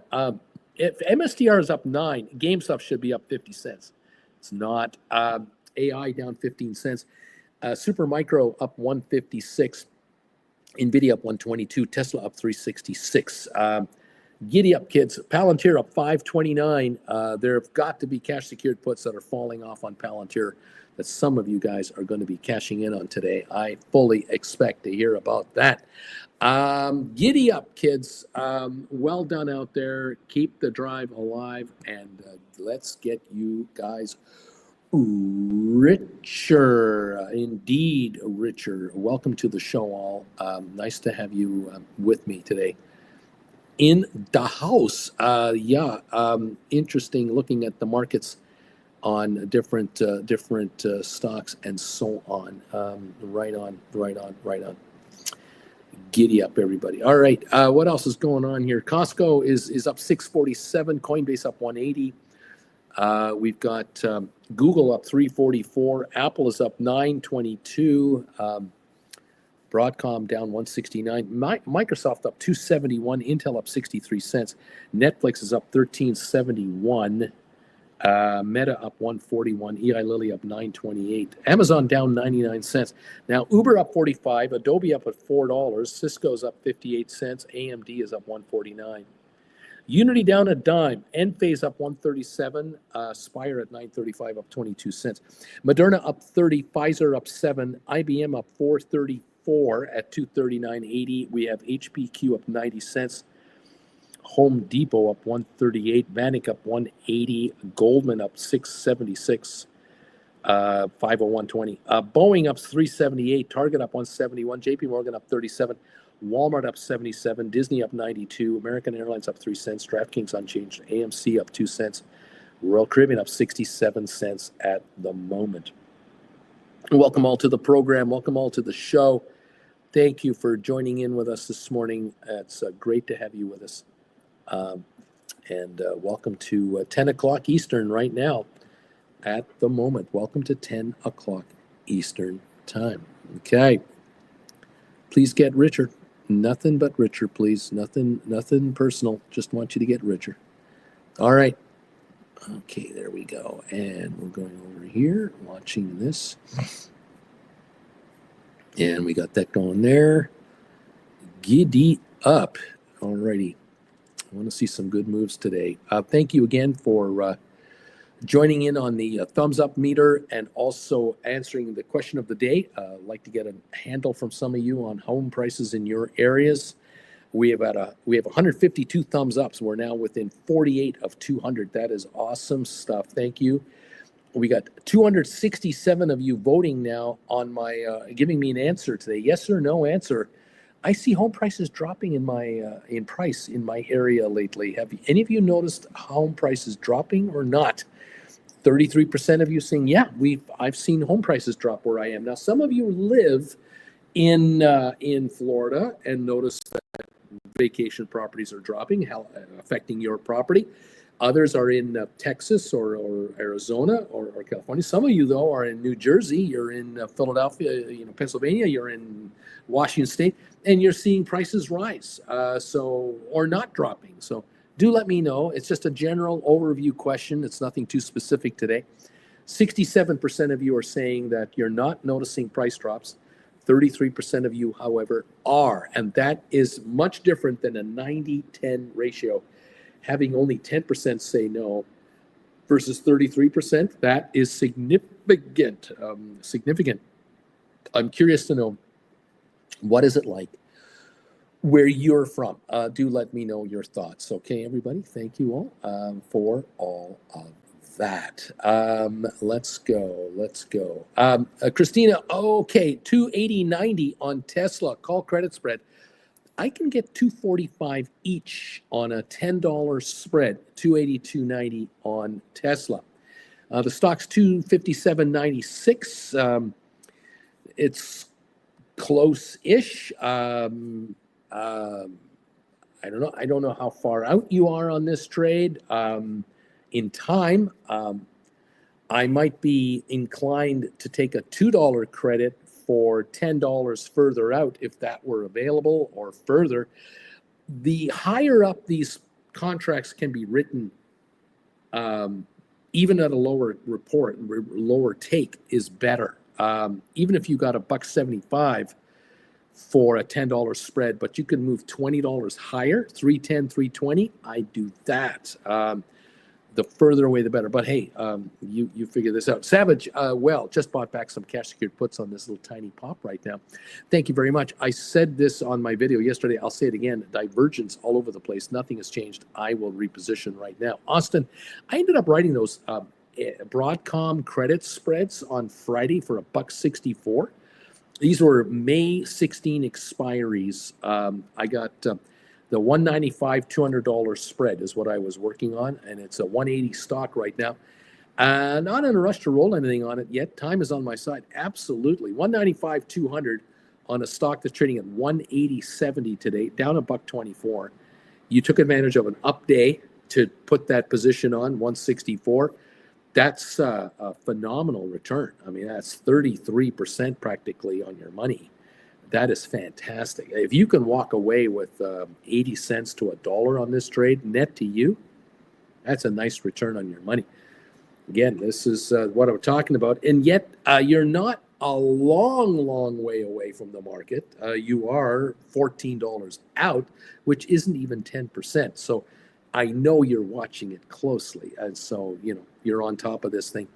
If MSTR is up 9, GameStop should be up 50 cents. It's not. AI down 15 cents. Supermicro up 156. NVIDIA up 122. Tesla up 366. Giddy up, kids. Palantir up 529. There have got to be cash secured puts that are falling off on Palantir that some of you guys are going to be cashing in on today. I fully expect to hear about that. Giddy up, kids. Well done out there. Keep the drive alive, and let's get you guys richer. Indeed, richer. Welcome to the show, all. Nice to have you with me today in the house. Interesting looking at the markets on different stocks and so on. Right on. Giddy up, everybody. All right, what else is going on here? Costco is up 647, Coinbase up 180. We've got Google up 344, Apple is up 922, Broadcom down 169, Microsoft up 271, Intel up 63 cents, Netflix is up 1371, Meta up 141, Eli Lilly up 928, Amazon down 99 cents. Now Uber up 45, Adobe up at $4, Cisco's up 58 cents, AMD is up 149. Unity down a dime, Enphase up 137, Spire at 935 up 22 cents. Moderna up 30, Pfizer up 7, IBM up 434 at 239.80. We have HPQ up 90 cents. Home Depot up 138, Vanik up 180, Goldman up 676, 501.20. Boeing up 378, Target up 171, JP Morgan up 37, Walmart up 77, Disney up 92, American Airlines up 3 cents, DraftKings unchanged, AMC up 2 cents, Royal Caribbean up 67 cents at the moment. Welcome all to the program. Welcome all to the show. Thank you for joining in with us this morning. It's great to have you with us. And welcome to 10 o'clock Eastern right now at the moment. Welcome to 10 o'clock Eastern time. Okay. Please get richer. Nothing but richer, please. Nothing personal. Just want you to get richer. All right. Okay, there we go. And we're going over here, watching this. And we got that going there. Giddy up. All righty. I want to see some good moves today. Thank you again for joining in on the thumbs up meter and also answering the question of the day. I'd like to get a handle from some of you on home prices in your areas. We have 152 thumbs ups. We're now within 48 of 200. That is awesome stuff. Thank you. We got 267 of you voting now on my giving me an answer today. Yes or no answer. I see home prices dropping in my in price in my area lately. Have any of you noticed home prices dropping or not? 33% of you saying, yeah, I've seen home prices drop where I am. Now, some of you live in Florida and notice that vacation properties are dropping, affecting your property. Others are in Texas or Arizona or California. Some of you, though, are in New Jersey. You're in Philadelphia, Pennsylvania. You're in Washington State, and you're seeing prices rise, or not dropping. So do let me know. It's just a general overview question. It's nothing too specific today. 67% of you are saying that you're not noticing price drops. 33% of you, however, are. And that is much different than a 90-10 ratio. Having only 10% say no versus 33%, that is significant. I'm curious to know, what is it like where you're from? Do let me know your thoughts. Okay, everybody, thank you all for all of that. Let's go. Christina, okay, 280.90 on Tesla, call credit spread. I can get 245 each on a $10 spread, 282.90 on Tesla. The stock's 257.96. It's close-ish. I don't know. I don't know how far out you are on this trade. In time, I might be inclined to take a $2 credit for $10 further out if that were available or further. The higher up these contracts can be written even at a lower lower take is better. Even if you got $1.75 for a $10 spread, but you can move $20 higher, 310, 320. I do that. The further away, the better. But hey, you figure this out. Savage, just bought back some cash secured puts on this little tiny pop right now. Thank you very much. I said this on my video yesterday. I'll say it again. Divergence all over the place. Nothing has changed. I will reposition right now. Austin, I ended up writing those Broadcom credit spreads on Friday for $1.64. These were May 16 expiries. I got the $195 $200 spread is what I was working on, and it's a 180 stock right now. Not in a rush to roll anything on it yet. Time is on my side. Absolutely. 195 200 on a stock that's trading at 180.70 today, down $1.24. You took advantage of an up day to put that position on 164. That's a phenomenal return. I mean, that's 33% practically on your money. That is fantastic. If you can walk away with 80 cents to $1 on this trade, net to you, that's a nice return on your money. Again, this is what I'm talking about. And yet, you're not a long way away from the market. You are $14 out, which isn't even 10%. So I know you're watching it closely. And so, you're on top of this thing.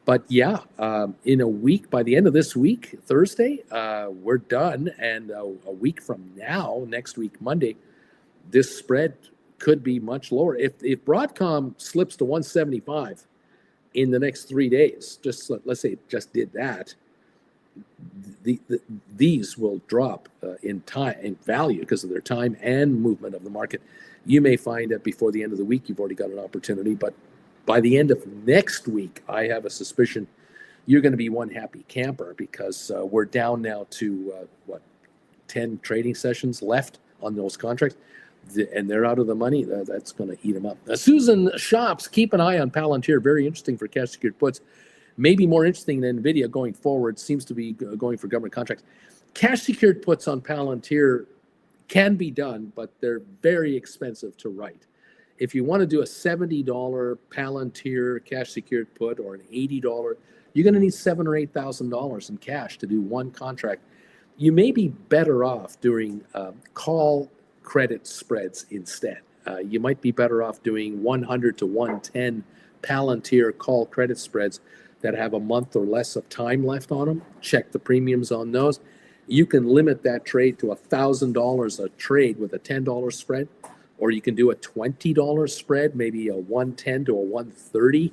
But yeah, in a week, by the end of this week, Thursday, we're done. And a week from now, next week, Monday, this spread could be much lower. If Broadcom slips to 175 in the next 3 days, let's say it just did that, these will drop in value because of their time and movement of the market. You may find that before the end of the week, you've already got an opportunity, but by the end of next week, I have a suspicion you're going to be one happy camper because we're down now to 10 trading sessions left on those contracts, and they're out of the money. That's going to eat them up. Susan Shops, keep an eye on Palantir. Very interesting for cash secured puts. Maybe more interesting than NVIDIA going forward. Seems to be going for government contracts. Cash secured puts on Palantir can be done, but they're very expensive to write. If you want to do a $70 Palantir cash secured put or an $80, you're going to need $7,000 or $8,000 in cash to do one contract. You may be better off doing call credit spreads instead. You might be better off doing 100 to 110 Palantir call credit spreads that have a month or less of time left on them. Check the premiums on those. You can limit that trade to $1,000 a trade with a $10 spread. Or you can do a $20 spread, maybe a 110 to a 130,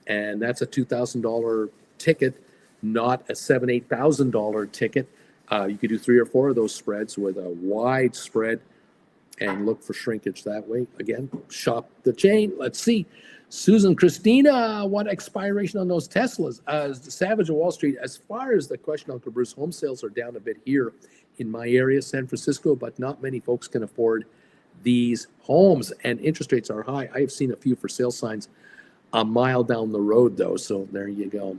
and that's a $2,000 ticket, not a $7,000, $8,000 ticket. You could do 3 or 4 of those spreads with a wide spread and look for shrinkage that way. Again, shop the chain. Let's see. Susan Christina, what expiration on those Teslas? The Savage of Wall Street, as far as the question, Uncle Bruce, home sales are down a bit here in my area, San Francisco, but not many folks can afford these homes, and interest rates are high. I have seen a few for sale signs a mile down the road, though. So there you go.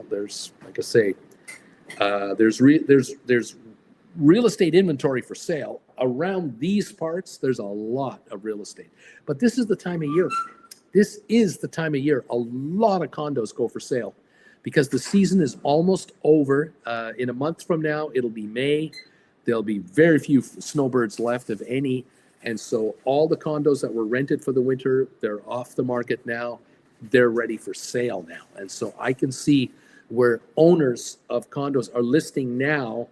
There's, like I say, there's real estate inventory for sale around these parts. There's a lot of real estate, but this is the time of year. This is the time of year a lot of condos go for sale because the season is almost over. In a month from now, it'll be May. There'll be very few snowbirds left, if any. And so all the condos that were rented for the winter, they're off the market now. They're ready for sale now. And so I can see where owners of condos are listing now,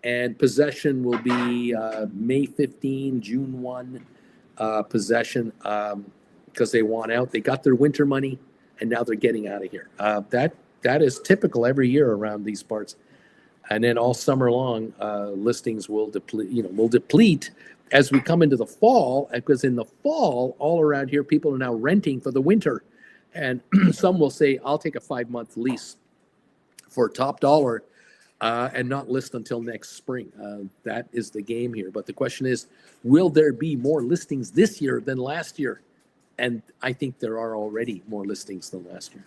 and possession will be May 15, June 1 possession because they want out. They got their winter money, and now they're getting out of here. That is typical every year around these parts. And then all summer long, listings will deplete as we come into the fall, because in the fall, all around here, people are now renting for the winter. And some will say, I'll take a 5-month lease for top dollar and not list until next spring. That is the game here. But the question is, will there be more listings this year than last year? And I think there are already more listings than last year.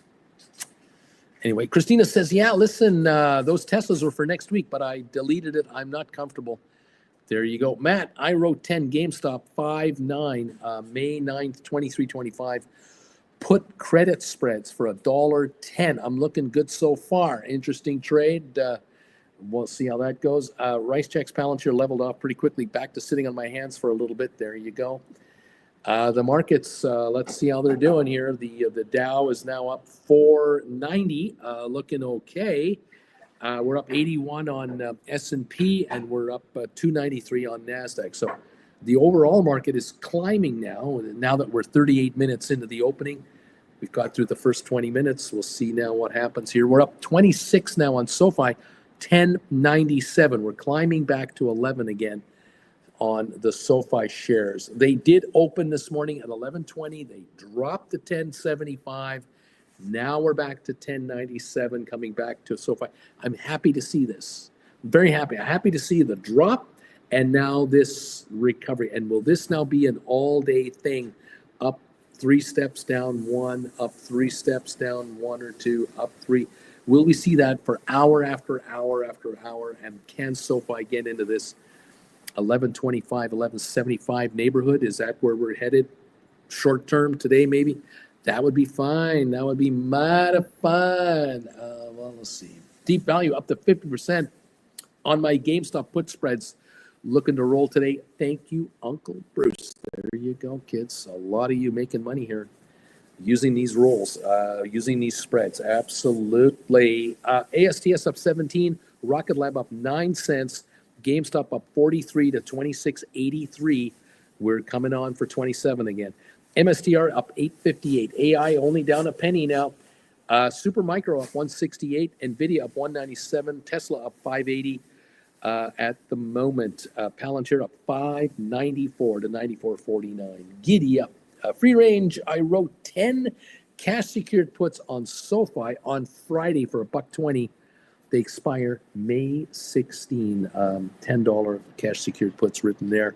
Anyway, Christina says, yeah, listen, those Teslas were for next week, but I deleted it. I'm not comfortable There you go. Matt, I wrote 10, GameStop 5.9, May 9th, 23.25. Put credit spreads for $1.10. I'm looking good so far. Interesting trade. We'll see how that goes. Rice checks Palantir leveled off pretty quickly. Back to sitting on my hands for a little bit. There you go. The markets, let's see how they're doing here. The Dow is now up 490, looking okay. We're up 81 on S&P, and we're up 293 on NASDAQ. So the overall market is climbing now that we're 38 minutes into the opening. We've got through the first 20 minutes. We'll see now what happens here. We're up 26 now on SoFi, 1097. We're climbing back to 11 again on the SoFi shares. They did open this morning at 1120. They dropped to 1075. Now we're back to 1097, coming back to SoFi. I'm happy to see this. I'm very happy. I'm happy to see the drop and now this recovery. And will this now be an all-day thing? Up 3 steps, down 1, up 3 steps, down 1 or 2, up 3. Will we see that for hour after hour after hour? And can SoFi get into this 1125, 1175 neighborhood? Is that where we're headed short term today maybe? That would be fine. That would be mighty fine. Well, let's see. Deep value up to 50% on my GameStop put spreads. Looking to roll today. Thank you, Uncle Bruce. There you go, kids. A lot of you making money here using these rolls, using these spreads. Absolutely. ASTS up 17. Rocket Lab up 9 cents. GameStop up 43 to 26.83. We're coming on for 27 again. MSTR up 8.58. AI only down a penny now. Supermicro up 168. NVIDIA up 197. Tesla up 580 at the moment. Palantir up 594 to 94.49. Giddy up. Free range, I wrote 10 cash secured puts on SoFi on Friday for $1.20. They expire May 16. $10 cash secured puts written there.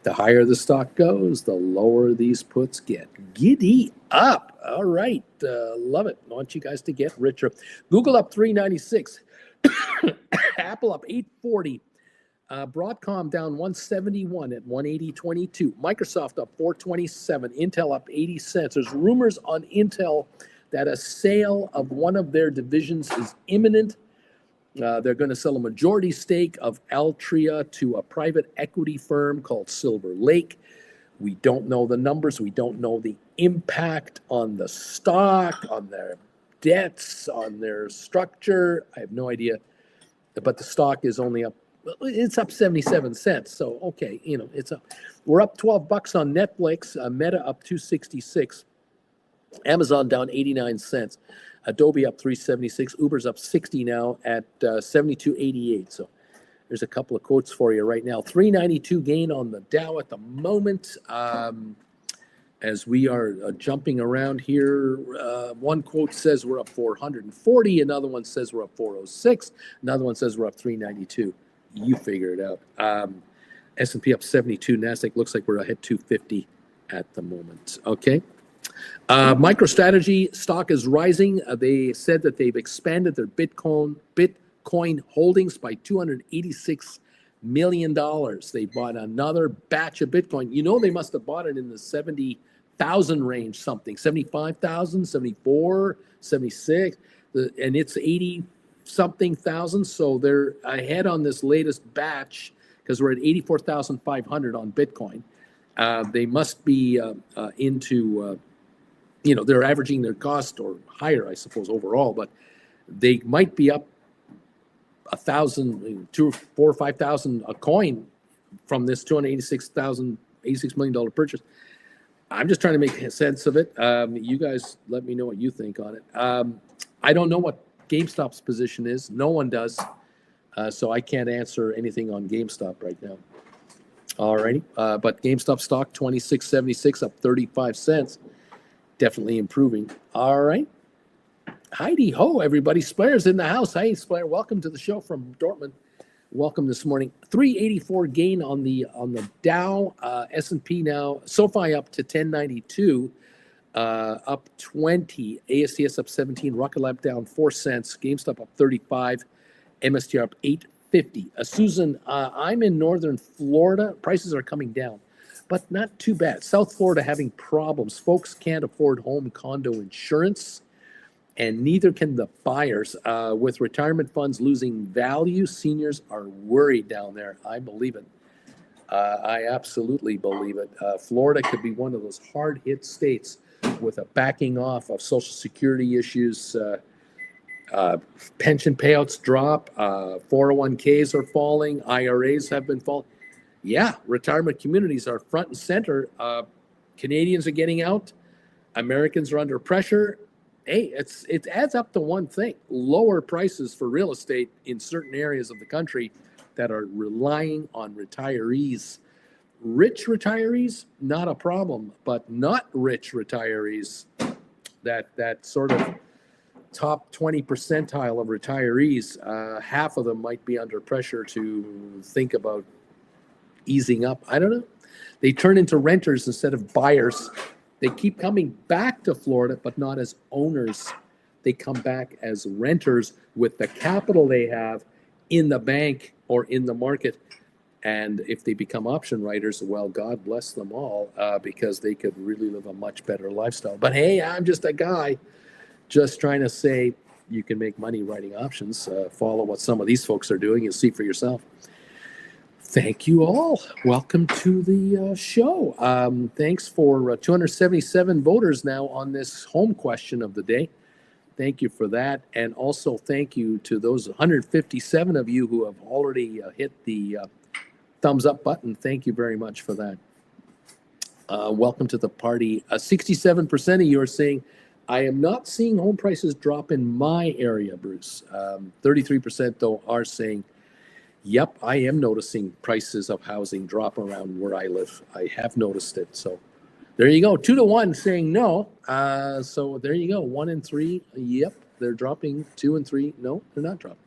The higher the stock goes, the lower these puts get. Giddy up. All right. Love it. I want you guys to get richer. Google up 396. Apple up 840. Broadcom down 171 at 180.22. Microsoft up 427. Intel up 80 cents. There's rumors on Intel that a sale of one of their divisions is imminent. They're going to sell a majority stake of Altria to a private equity firm called Silver Lake. We don't know the numbers. We don't know the impact on the stock, on their debts, on their structure. I have no idea. But the stock is only up. It's up 77 cents. So, okay, it's up. We're up $12 on Netflix. Meta up 266. Amazon down 89 cents. Adobe up 376. Uber's up 60 now at 72.88. So there's a couple of quotes for you right now. 392 gain on the Dow at the moment. As we are jumping around here, one quote says we're up 440. Another one says we're up 406. Another one says we're up 392. You figure it out. S&P up 72. NASDAQ looks like we're ahead 250 at the moment. Okay. MicroStrategy stock is rising. They said that they've expanded their Bitcoin holdings by $286 million. They bought another batch of Bitcoin. They must have bought it in the 70,000 range, something 75,000, 74, 76, and it's 80 something thousand. So they're ahead on this latest batch because we're at 84,500 on Bitcoin. They must be into they're averaging their cost or higher, I suppose, overall, but they might be up 1,000, 2, 4, or 5,000 a coin from this $86 million purchase. I'm just trying to make sense of it. You guys let me know what you think on it. I don't know what GameStop's position is. No one does. So I can't answer anything on GameStop right now. All righty. But GameStop stock, 26.76, up 35 cents. Definitely improving. All right. Heidi ho, everybody. Splair's in the house. Hey, Splair, welcome to the show from Dortmund. Welcome this morning. 384 gain on the Dow. S&P now. SoFi up to 1092. Up 20. ASTS up 17. Rocket Lab down 4 cents. GameStop up 35. MSTR up 50. Susan, I'm in northern Florida. Prices are coming down, but not too bad. South Florida having problems. Folks can't afford home condo insurance, and neither can the buyers. With retirement funds losing value, seniors are worried down there. I believe it. I absolutely believe it. Florida could be one of those hard-hit states with a backing off of Social Security issues. Pension payouts drop. 401ks are falling. IRAs have been falling. Yeah, retirement communities are front and center. Canadians are getting out. Americans are under pressure. Hey, it adds up to one thing: lower prices for real estate in certain areas of the country that are relying on retirees. Rich retirees, not a problem, but not rich retirees, that sort of top 20 percentile of retirees, half of them might be under pressure to think about easing up. I don't know. They turn into renters instead of buyers. They keep coming back to Florida, but not as owners. They come back as renters with the capital they have in the bank or in the market. And if they become option writers, well, God bless them all, because they could really live a much better lifestyle. But hey, I'm just a guy just trying to say you can make money writing options. Follow what some of these folks are doing. You'll see for yourself. Thank you all. Welcome to the show. Thanks for 277 voters now on this home question of the day. Thank you for that. And also thank you to those 157 of you who have already hit the thumbs up button. Thank you very much for that. Welcome to the party. 67% of you are saying, I am not seeing home prices drop in my area, Bruce. 33% though are saying, yep, I am noticing prices of housing drop around where I live. I have noticed it. So there you go. 2 to 1 saying no. So there you go. 1 and 3. Yep, they're dropping. 2 and 3. No, they're not dropping.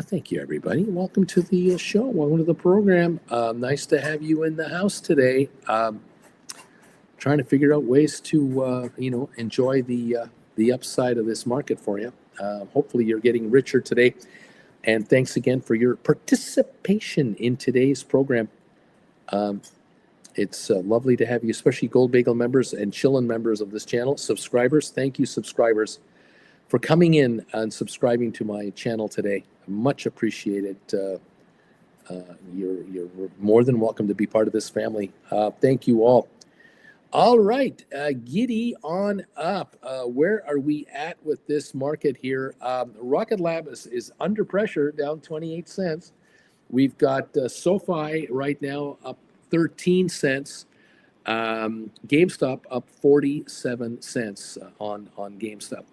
Thank you, everybody. Welcome to the show. Welcome to the program. Nice to have you in the house today. Trying to figure out ways to, enjoy the upside of this market for you. Hopefully you're getting richer today. And thanks again for your participation in today's program. It's lovely to have you, especially Gold Bagel members and Chillin' members of this channel. Subscribers, thank you, subscribers, for coming in and subscribing to my channel today. Much appreciated. You're more than welcome to be part of this family. Thank you all. All right, giddy on up. Where are we at with this market here? Rocket Lab is under pressure, down 28 cents. We've got SoFi right now up 13 cents. GameStop up 47 cents on GameStop.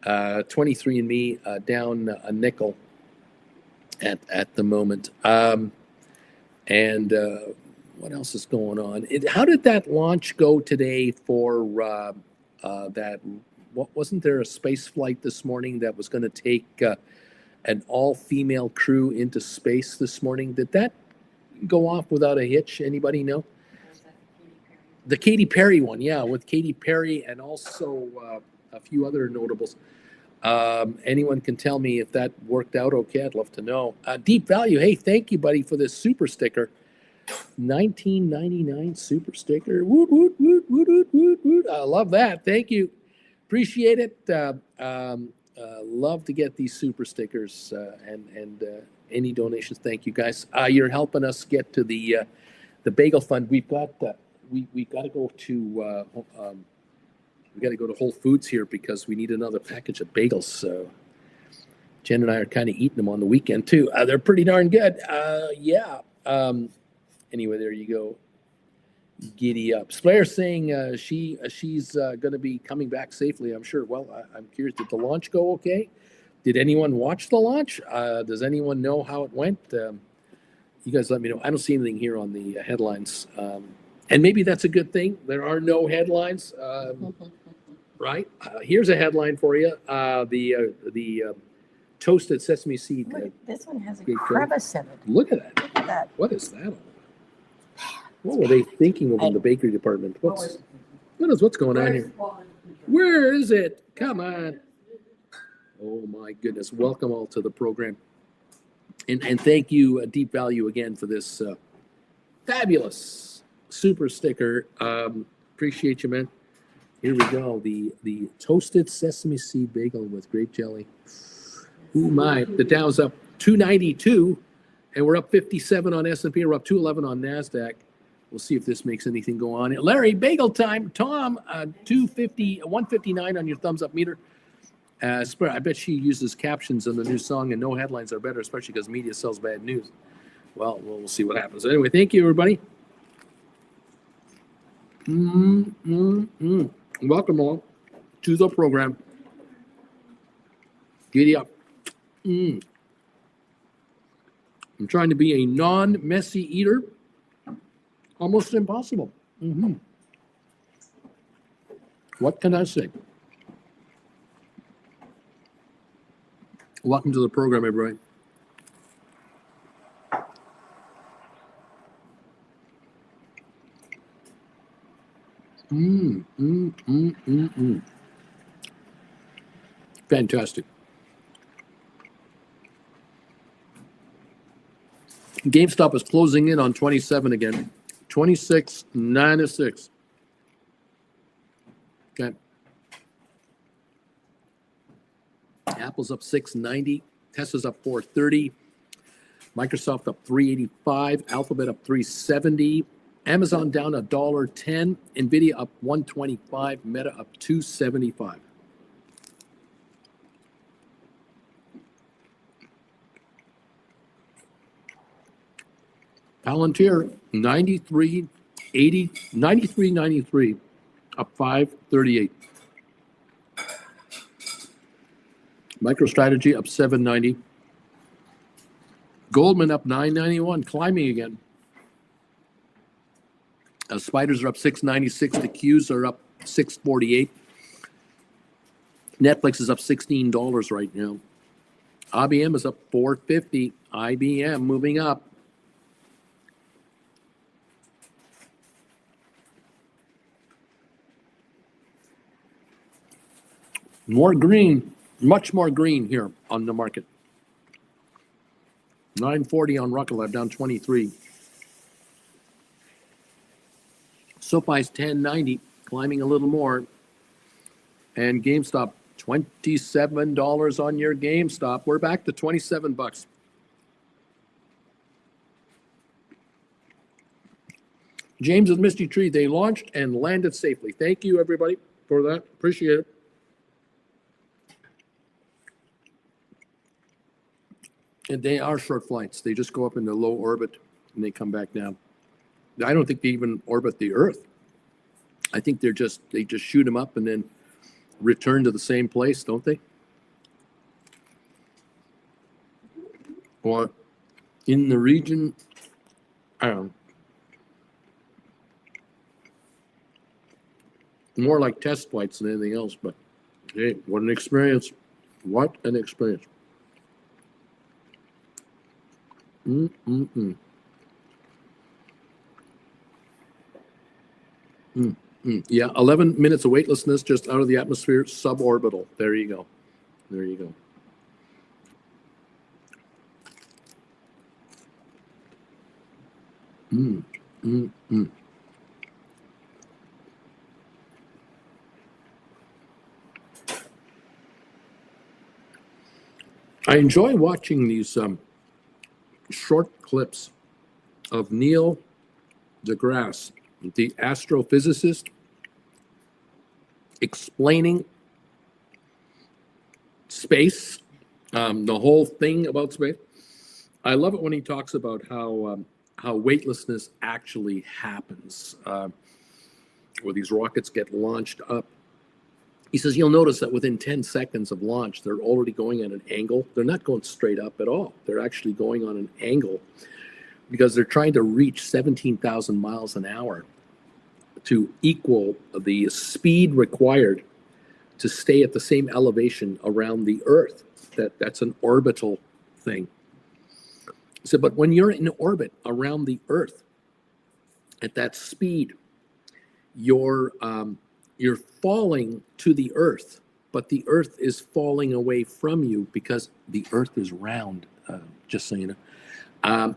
23andMe down a nickel at the moment. What else is going on? How did that launch go today for that? Wasn't there a space flight this morning that was going to take an all-female crew into space this morning? Did that go off without a hitch? Anybody know? The Katy Perry one, yeah, with Katy Perry and also a few other notables. Anyone can tell me if that worked out okay? I'd love to know. Deep Value, hey, thank you, buddy, for this super sticker. $19.99 super sticker. Woot, woot, woot, woot, woot, woot, woot. I love that. Thank you. Appreciate it. Love to get these super stickers and any donations. Thank you, guys. You're helping us get to the bagel fund. We've got we've got to go to Whole Foods here because we need another package of bagels. So Jen and I are kind of eating them on the weekend too. They're pretty darn good. Yeah. Anyway, there you go. Giddy up. Slayer saying she's going to be coming back safely, I'm sure. Well, I'm curious. Did the launch go okay? Did anyone watch the launch? Does anyone know how it went? You guys let me know. I don't see anything here on the headlines. And maybe that's a good thing. There are no headlines, right? Here's a headline for you. The toasted sesame seed. Look, this one has a crevice in it. Look at that. Look at that. What is that all about? What were they thinking of in the bakery department? What's going on here? Where is it? Come on. Oh my goodness. Welcome all to the program. And thank you, Deep Value, again for this fabulous super sticker. Appreciate you, man. Here we go. The toasted sesame seed bagel with grape jelly. Ooh, my. The Dow's up 292, and we're up 57 on S&P. We're up 211 on NASDAQ. We'll see if this makes anything go on. Larry, bagel time. Tom, 159 on your thumbs up meter. I bet she uses captions in the new song, and no headlines are better, especially because media sells bad news. Well, we'll see what happens. Anyway, thank you, everybody. Welcome all to the program. Giddy up. I'm trying to be a non-messy eater. Almost impossible. What can I say? Welcome to the program, everybody. Fantastic. GameStop is closing in on 27 again. 26.96. Okay. Apple's up 690. Tesla's up 430. Microsoft up 385. Alphabet up 370. Amazon down $1.10. Nvidia up 125. Meta up 275. Palantir 93.80, 93.93, up 538. MicroStrategy up 790. Goldman up 991, climbing again. Spiders are up 696. The Qs are up 648. Netflix is up $16 right now. IBM is up 450. IBM moving up. More green, much more green here on the market. 940 on Ruckalab, down 23. SoFi's 1090, climbing a little more. And GameStop, $27 on your GameStop. We're back to 27 bucks. James and Misty Tree, they launched and landed safely. Thank you, everybody, for that. Appreciate it. And they are short flights. They just go up into low orbit and they come back down. I don't think they even orbit the Earth. I think they just shoot them up and then return to the same place, don't they? Or in the region, I don't know. More like test flights than anything else, but hey, what an experience. What an experience. Yeah, 11 minutes of weightlessness just out of the atmosphere, suborbital. There you go. There you go. I enjoy watching these short clips of Neil deGrasse, the astrophysicist, explaining space, the whole thing about space. I love it when he talks about how weightlessness actually happens, where these rockets get launched up. He says, you'll notice that within 10 seconds of launch, they're already going at an angle. They're not going straight up at all. They're actually going on an angle because they're trying to reach 17,000 miles an hour to equal the speed required to stay at the same elevation around the Earth. That's an orbital thing. He said, but when you're in orbit around the Earth at that speed, you're falling to the Earth, but the Earth is falling away from you because the Earth is round. just so you know.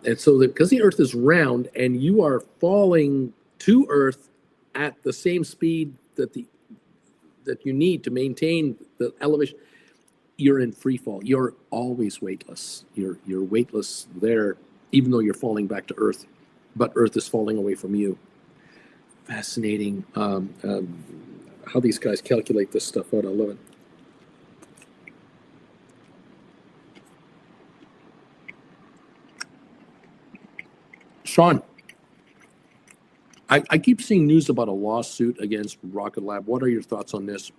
And so because the Earth is round and you are falling to Earth at the same speed that you need to maintain the elevation, you're in free fall. You're always weightless. You're weightless there, even though you're falling back to Earth, but Earth is falling away from you. Fascinating how these guys calculate this stuff out. I love it. Sean, I keep seeing news about a lawsuit against Rocket Lab. What are your thoughts on this?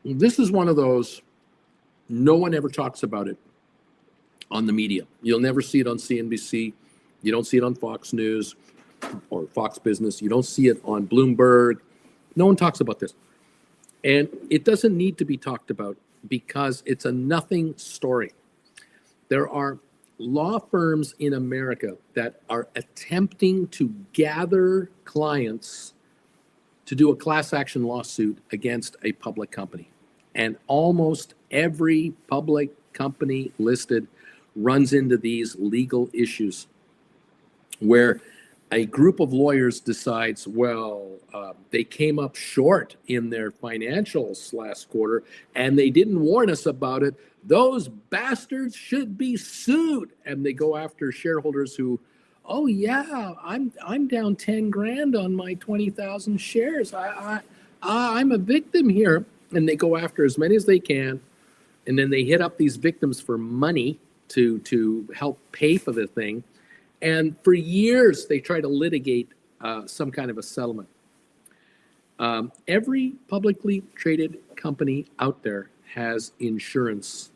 This is one of those, no one ever talks about it on the media. You'll never see it on CNBC. You don't see it on Fox News or Fox Business. You don't see it on Bloomberg. No one talks about this. And it doesn't need to be talked about because it's a nothing story. There are law firms in America that are attempting to gather clients to do a class action lawsuit against a public company. And almost every public company listed runs into these legal issues where a group of lawyers decides, well, they came up short in their financials last quarter and they didn't warn us about it. Those bastards should be sued. And they go after shareholders who, oh yeah, I'm down 10 grand on my 20,000 shares. I'm a victim here. And they go after as many as they can. And then they hit up these victims for money to help pay for the thing. And for years, they try to litigate some kind of a settlement. Every publicly traded company out there has insurance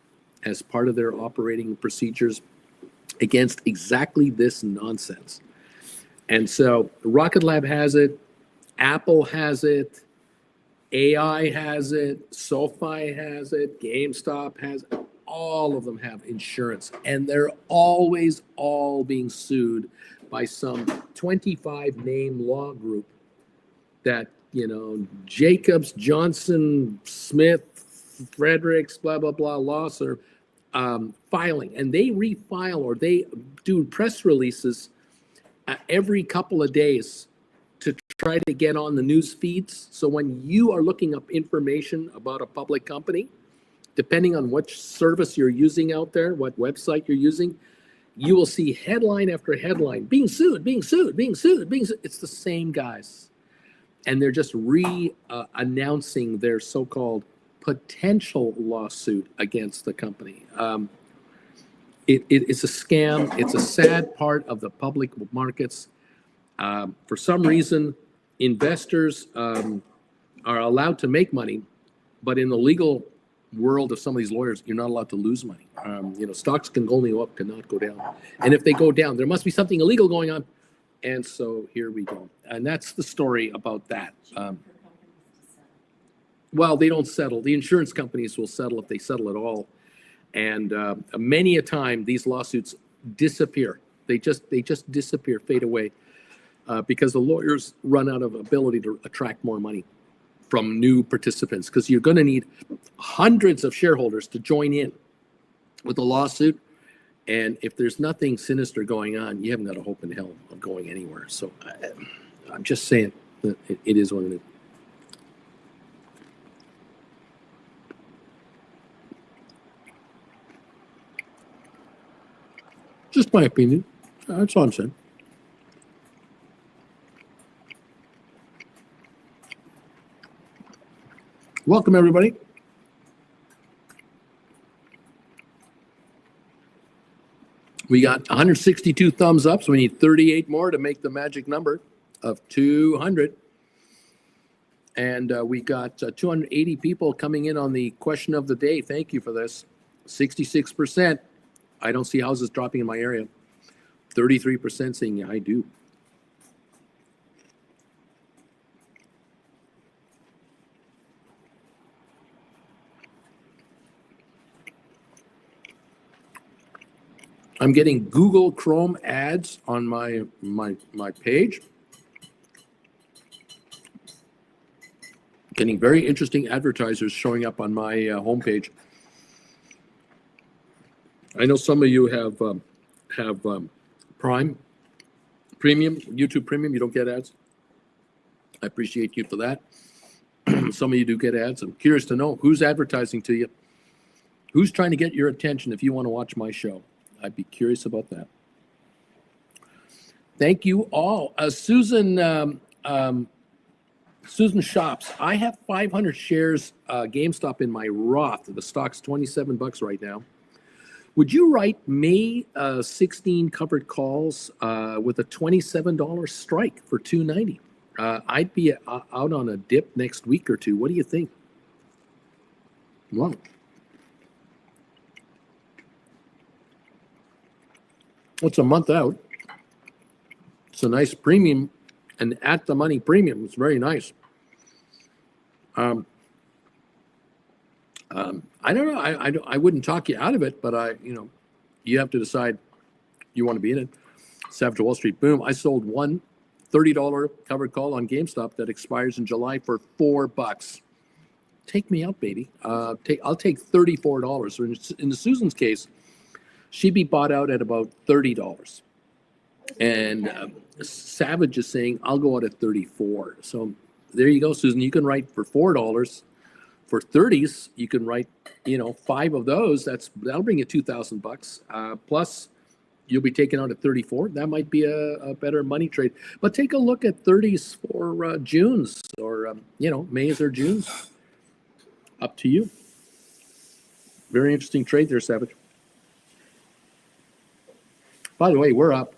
as part of their operating procedures against exactly this nonsense. And so Rocket Lab has it, Apple has it, AI has it, SoFi has it, GameStop has it. All of them have insurance, and they're always all being sued by some 25 name law group that, you know, Jacobs, Johnson, Smith, Fredericks, blah, blah, blah, laws are filing, and they refile or they do press releases every couple of days to try to get on the news feeds. So when you are looking up information about a public company, depending on which service you're using out there, what website you're using, you will see headline after headline, being sued, being sued, being sued, being sued. It's the same guys. And they're just announcing their so-called potential lawsuit against the company. It's a scam. It's a sad part of the public markets. For some reason, investors are allowed to make money, but in the legal world of some of these lawyers, you're not allowed to lose money. You know, stocks can only go up, cannot go down. And if they go down, there must be something illegal going on. And so here we go. And that's the story about that. Well, they don't settle. The insurance companies will settle if they settle at all. And many a time, these lawsuits disappear. They just disappear, fade away, because the lawyers run out of ability to attract more money from new participants, because you're going to need hundreds of shareholders to join in with a lawsuit. And if there's nothing sinister going on, you haven't got a hope in hell of going anywhere. So I'm just saying that it is what it is. Just my opinion. That's all I'm saying. Welcome, everybody. We got 162 thumbs up, so we need 38 more to make the magic number of 200. And we got 280 people coming in on the question of the day. Thank you for this. 66%. I don't see houses dropping in my area. 33% saying, yeah, I do. I'm getting Google Chrome ads on my page. Getting very interesting advertisers showing up on my homepage. I know some of you have Prime, Premium, YouTube Premium. You don't get ads. I appreciate you for that. Some of you do get ads. I'm curious to know who's advertising to you. Who's trying to get your attention if you want to watch my show? I'd be curious about that. Thank you all. Susan Shops. I have 500 shares GameStop in my Roth. The stock's $27 right now. Would you write May 16 covered calls with a $27 strike for $2.90? I'd be out on a dip next week or two. What do you think? Wow. It's a month out. It's a nice premium, an at the money premium. It's very nice. I don't know. I wouldn't talk you out of it, but you have to decide you want to be in it. Savage Wall Street, boom. I sold one $30 covered call on GameStop that expires in July for $4. Take me out, baby. I'll take $34. So in the Susan's case, she'd be bought out at about $30. And Savage is saying, I'll go out at 34. So there you go, Susan. You can write for $4. For 30s, you can write, 5 of those. That'll bring you $2,000. Plus, you'll be taken out at 34. That might be a better money trade. But take a look at 30s for June's or, May's or June's. Up to you. Very interesting trade there, Savage. By the way, we're up.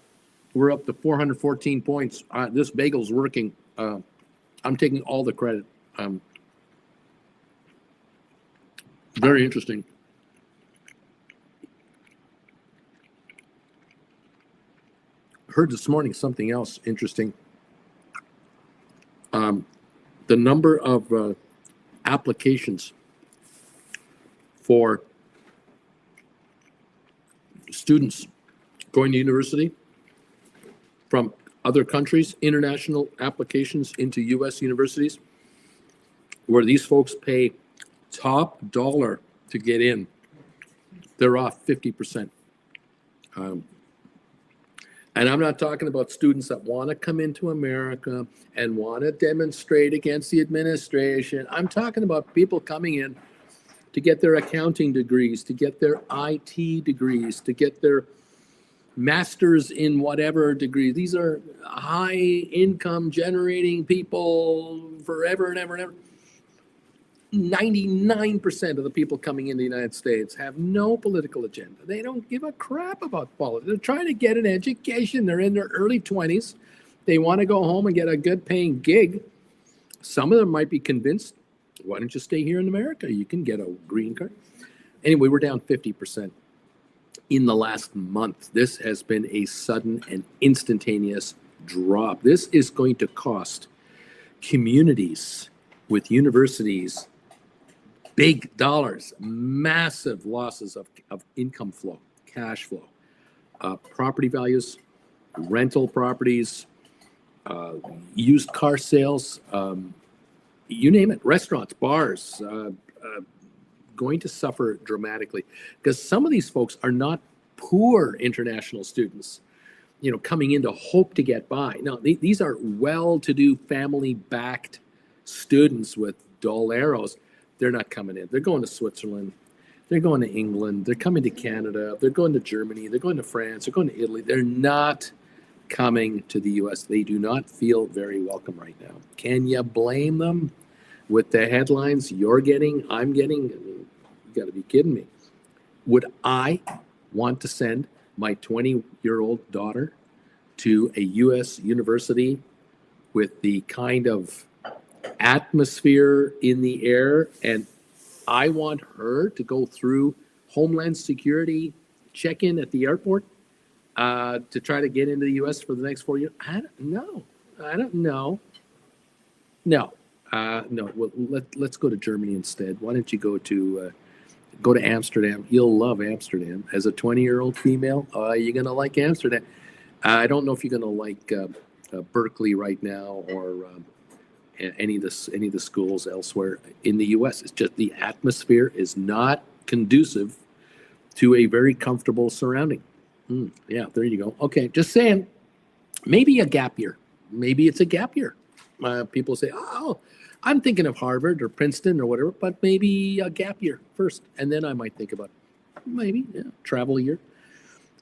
We're up to 414 points. This bagel's working. I'm taking all the credit. Very interesting. Heard this morning something else interesting. The number of applications for students going to university from other countries, international applications into U.S. universities, where these folks pay top dollar to get in, they're off 50%. And I'm not talking about students that want to come into America and want to demonstrate against the administration. I'm talking about people coming in to get their accounting degrees, to get their IT degrees, to get their masters in whatever degree. These are high income generating people forever and ever and ever. 99% of the people coming in the United States have no political agenda. They don't give a crap about politics. They're trying to get an education. They're in their early 20s. They want to go home and get a good paying gig. Some of them might be convinced, why don't you stay here in America? You can get a green card. Anyway, we're down 50% in the last month. This has been a sudden and instantaneous drop. This is going to cost communities with universities big dollars, massive losses of income flow, cash flow, property values, rental properties, used car sales, you name it, restaurants, bars, going to suffer dramatically because some of these folks are not poor international students, coming in to hope to get by. No, these are well-to-do family-backed students with doleros. They're not coming in. They're going to Switzerland. They're going to England. They're coming to Canada. They're going to Germany. They're going to France. They're going to Italy. They're not coming to the U.S. They do not feel very welcome right now. Can you blame them with the headlines you're getting, I'm getting? I mean, you got to be kidding me. Would I want to send my 20-year-old daughter to a U.S. university with the kind of atmosphere in the air, and I want her to go through Homeland Security check-in at the airport to try to get into the U.S. for the next 4 years? I don't know. No. Well, let's go to Germany instead. Why don't you go to Amsterdam? You'll love Amsterdam. As a 20-year-old female, you're gonna like Amsterdam. I don't know if you're gonna like Berkeley right now or any of the schools elsewhere in the U.S. It's just the atmosphere is not conducive to a very comfortable surrounding. Yeah, there you go. Okay, just saying, maybe a gap year. Maybe it's a gap year. People say, oh, I'm thinking of Harvard or Princeton or whatever, but maybe a gap year first. And then I might think about maybe travel a year.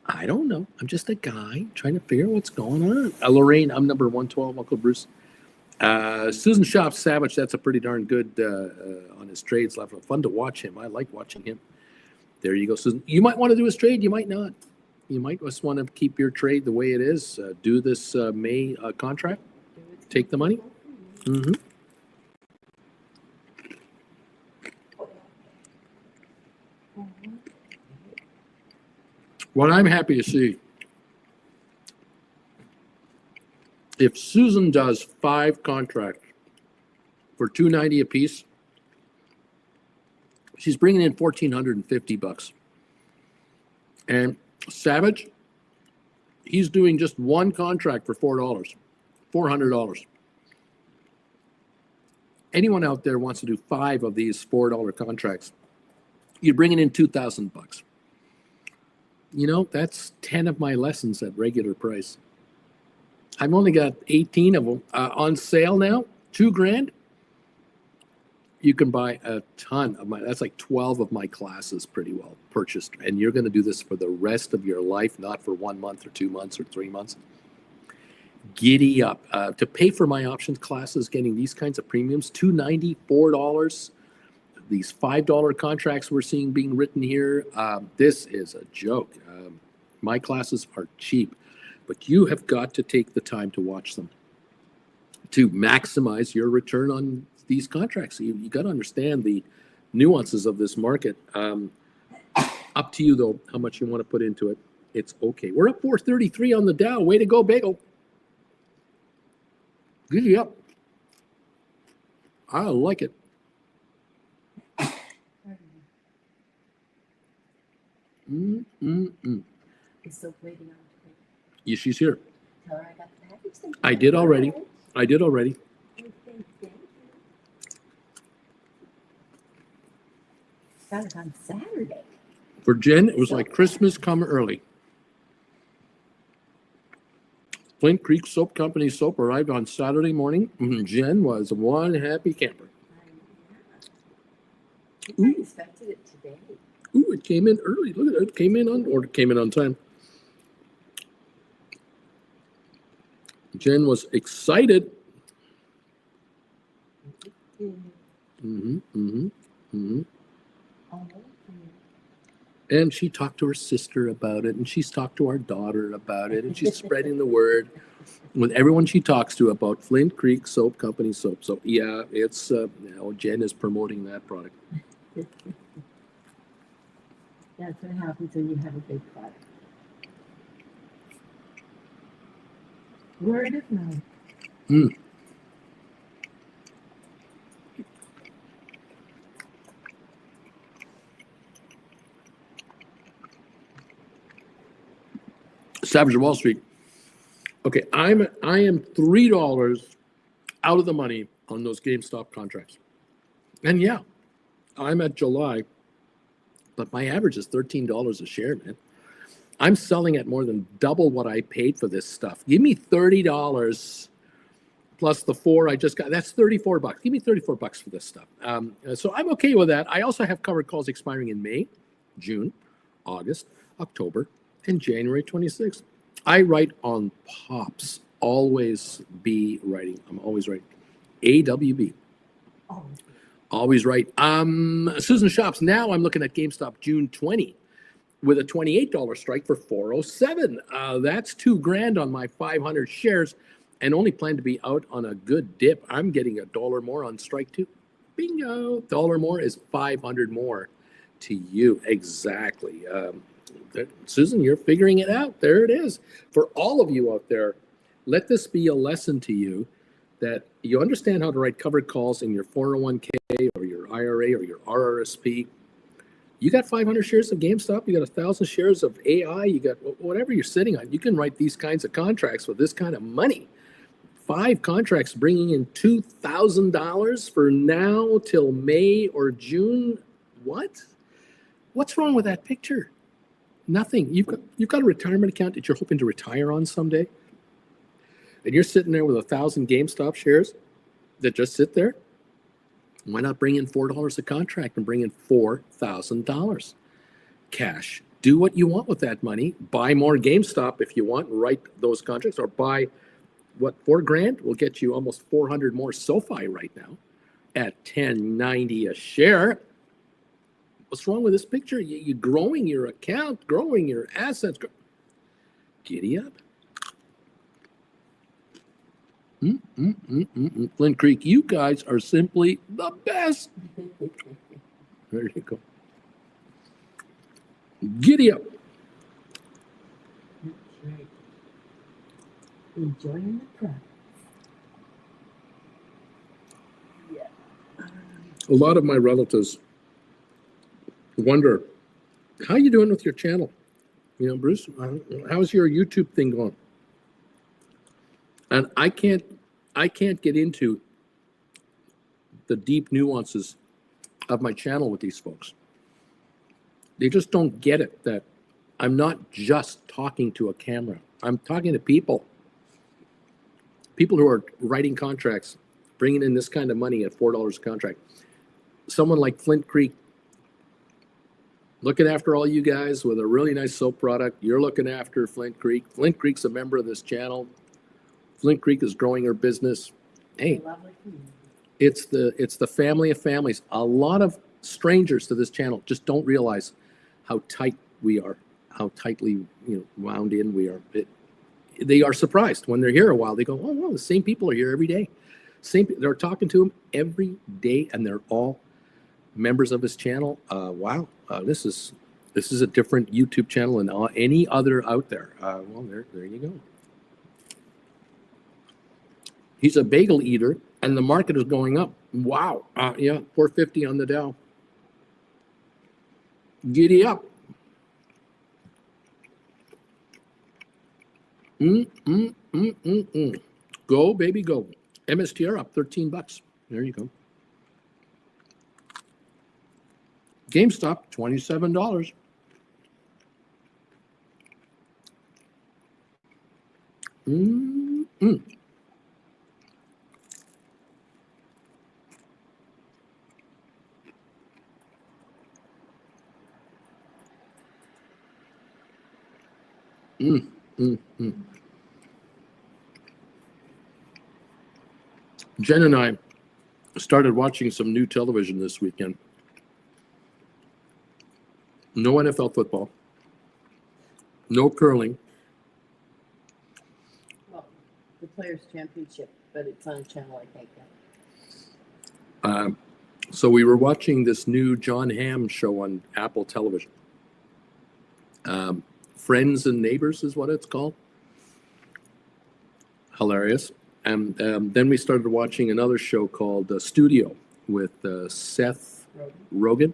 I don't know. I'm just a guy trying to figure out what's going on. Lorraine, I'm number 112, Uncle Bruce. Susan Shop Savage, that's a pretty darn good on his trades level. Fun to watch him. I like watching him. There you go, Susan. You might want to do his trade. You might not. You might just want to keep your trade the way it is. Do this May contract. Take the money. Mm-hmm. What I'm happy to see, if Susan does 5 contracts for $290 a piece, she's bringing in $1,450. And Savage, he's doing just 1 contract for $400. Anyone out there wants to do 5 of these $4 contracts, you're bringing in $2,000. You know, that's 10 of my lessons at regular price. I've only got 18 of them on sale now, $2,000. You can buy a ton of that's like 12 of my classes pretty well purchased. And you're going to do this for the rest of your life, not for 1 month or 2 months or 3 months. Giddy up. To pay for my options classes, getting these kinds of premiums, $290, $4. These $5 contracts we're seeing being written here, this is a joke. My classes are cheap, but you have got to take the time to watch them to maximize your return on these contracts. You got to understand the nuances of this market. Up to you, though, how much you want to put into it. It's okay. We're up 433 on the Dow. Way to go, Bagel. Giddy up. I like it. Is Soap waiting on today? Yeah, she's here. Tell her I got the package. I did already. Got it on Saturday. For Jen, it was like Christmas come early. Flint Creek Soap Company soap arrived on Saturday morning. Jen was one happy camper. I expected it today. Ooh, it came in early. Look at it. It came in on time. Jen was excited. And she talked to her sister about it, and she's talked to our daughter about it, and she's spreading the word with everyone she talks to about Flint Creek Soap Company soap. So yeah, it's Jen is promoting that product. That's what happens when you have a big product. Word of mouth. Savage of Wall Street. Okay, I am $3 out of the money on those GameStop contracts. And yeah, I'm at July, but my average is $13 a share, man. I'm selling at more than double what I paid for this stuff. Give me $30 plus the 4 I just got. That's $34. Give me $34 for this stuff. So I'm okay with that. I also have covered calls expiring in May, June, August, October, and January 26th. I write on pops. Always be writing. I'm always writing. AWB. Always right. Susan Shops. Now I'm looking at GameStop June 20 with a $28 strike for 407. That's $2,000 on my 500 shares, and only plan to be out on a good dip. I'm getting $1 more on strike 2. Bingo. $1 more is 500 more to you. Exactly. Susan, you're figuring it out. There it is. For all of you out there, let this be a lesson to you that you understand how to write covered calls in your 401k or your IRA or your RRSP. You got 500 shares of GameStop, you got 1,000 shares of AI, you got whatever you're sitting on. You can write these kinds of contracts with this kind of money. 5 contracts bringing in $2,000 for now till May or June. What? What's wrong with that picture? Nothing. You've got a retirement account that you're hoping to retire on someday, and you're sitting there with 1,000 GameStop shares that just sit there. Why not bring in $4 a contract and bring in $4,000 cash? Do what you want with that money. Buy more GameStop if you want, write those contracts, or buy what, $4,000 will get you almost 400 more SoFi right now at $10.90 a share. What's wrong with this picture? You're growing your account, growing your assets. Giddy up. Flint Creek, you guys are simply the best. There you go. Giddy up. That's right. Enjoying the process. Yeah. A lot of my relatives wonder, how you doing with your channel? You know, Bruce, how's your YouTube thing going? And I can't get into the deep nuances of my channel with these folks. They just don't get it, that I'm not just talking to a camera. I'm talking to people who are writing contracts, bringing in this kind of money at $4 a contract. Someone like Flint Creek, looking after all you guys with a really nice soap product. You're looking after Flint Creek. Flint Creek's a member of this channel. Flint Creek is growing her business. Hey, it's the family of families. A lot of strangers to this channel just don't realize how tight we are, how tightly wound in we are. They are surprised when they're here a while. They go, "Oh, well, the same people are here every day. They're talking to them every day, and they're all members of this channel." Wow, this is a different YouTube channel than any other out there. Well, there you go. He's a bagel eater, and the market is going up. Wow. Yeah, 450 on the Dow. Giddy up. Go, baby, go. MSTR up $13. There you go. GameStop, $27. Jen and I started watching some new television this weekend. No NFL football, no curling. Well, the Players' Championship, but it's on a channel I can't get. So we were watching this new John Hamm show on Apple Television. Friends and Neighbors is what it's called. Hilarious. And then we started watching another show called Studio with Seth Rogen.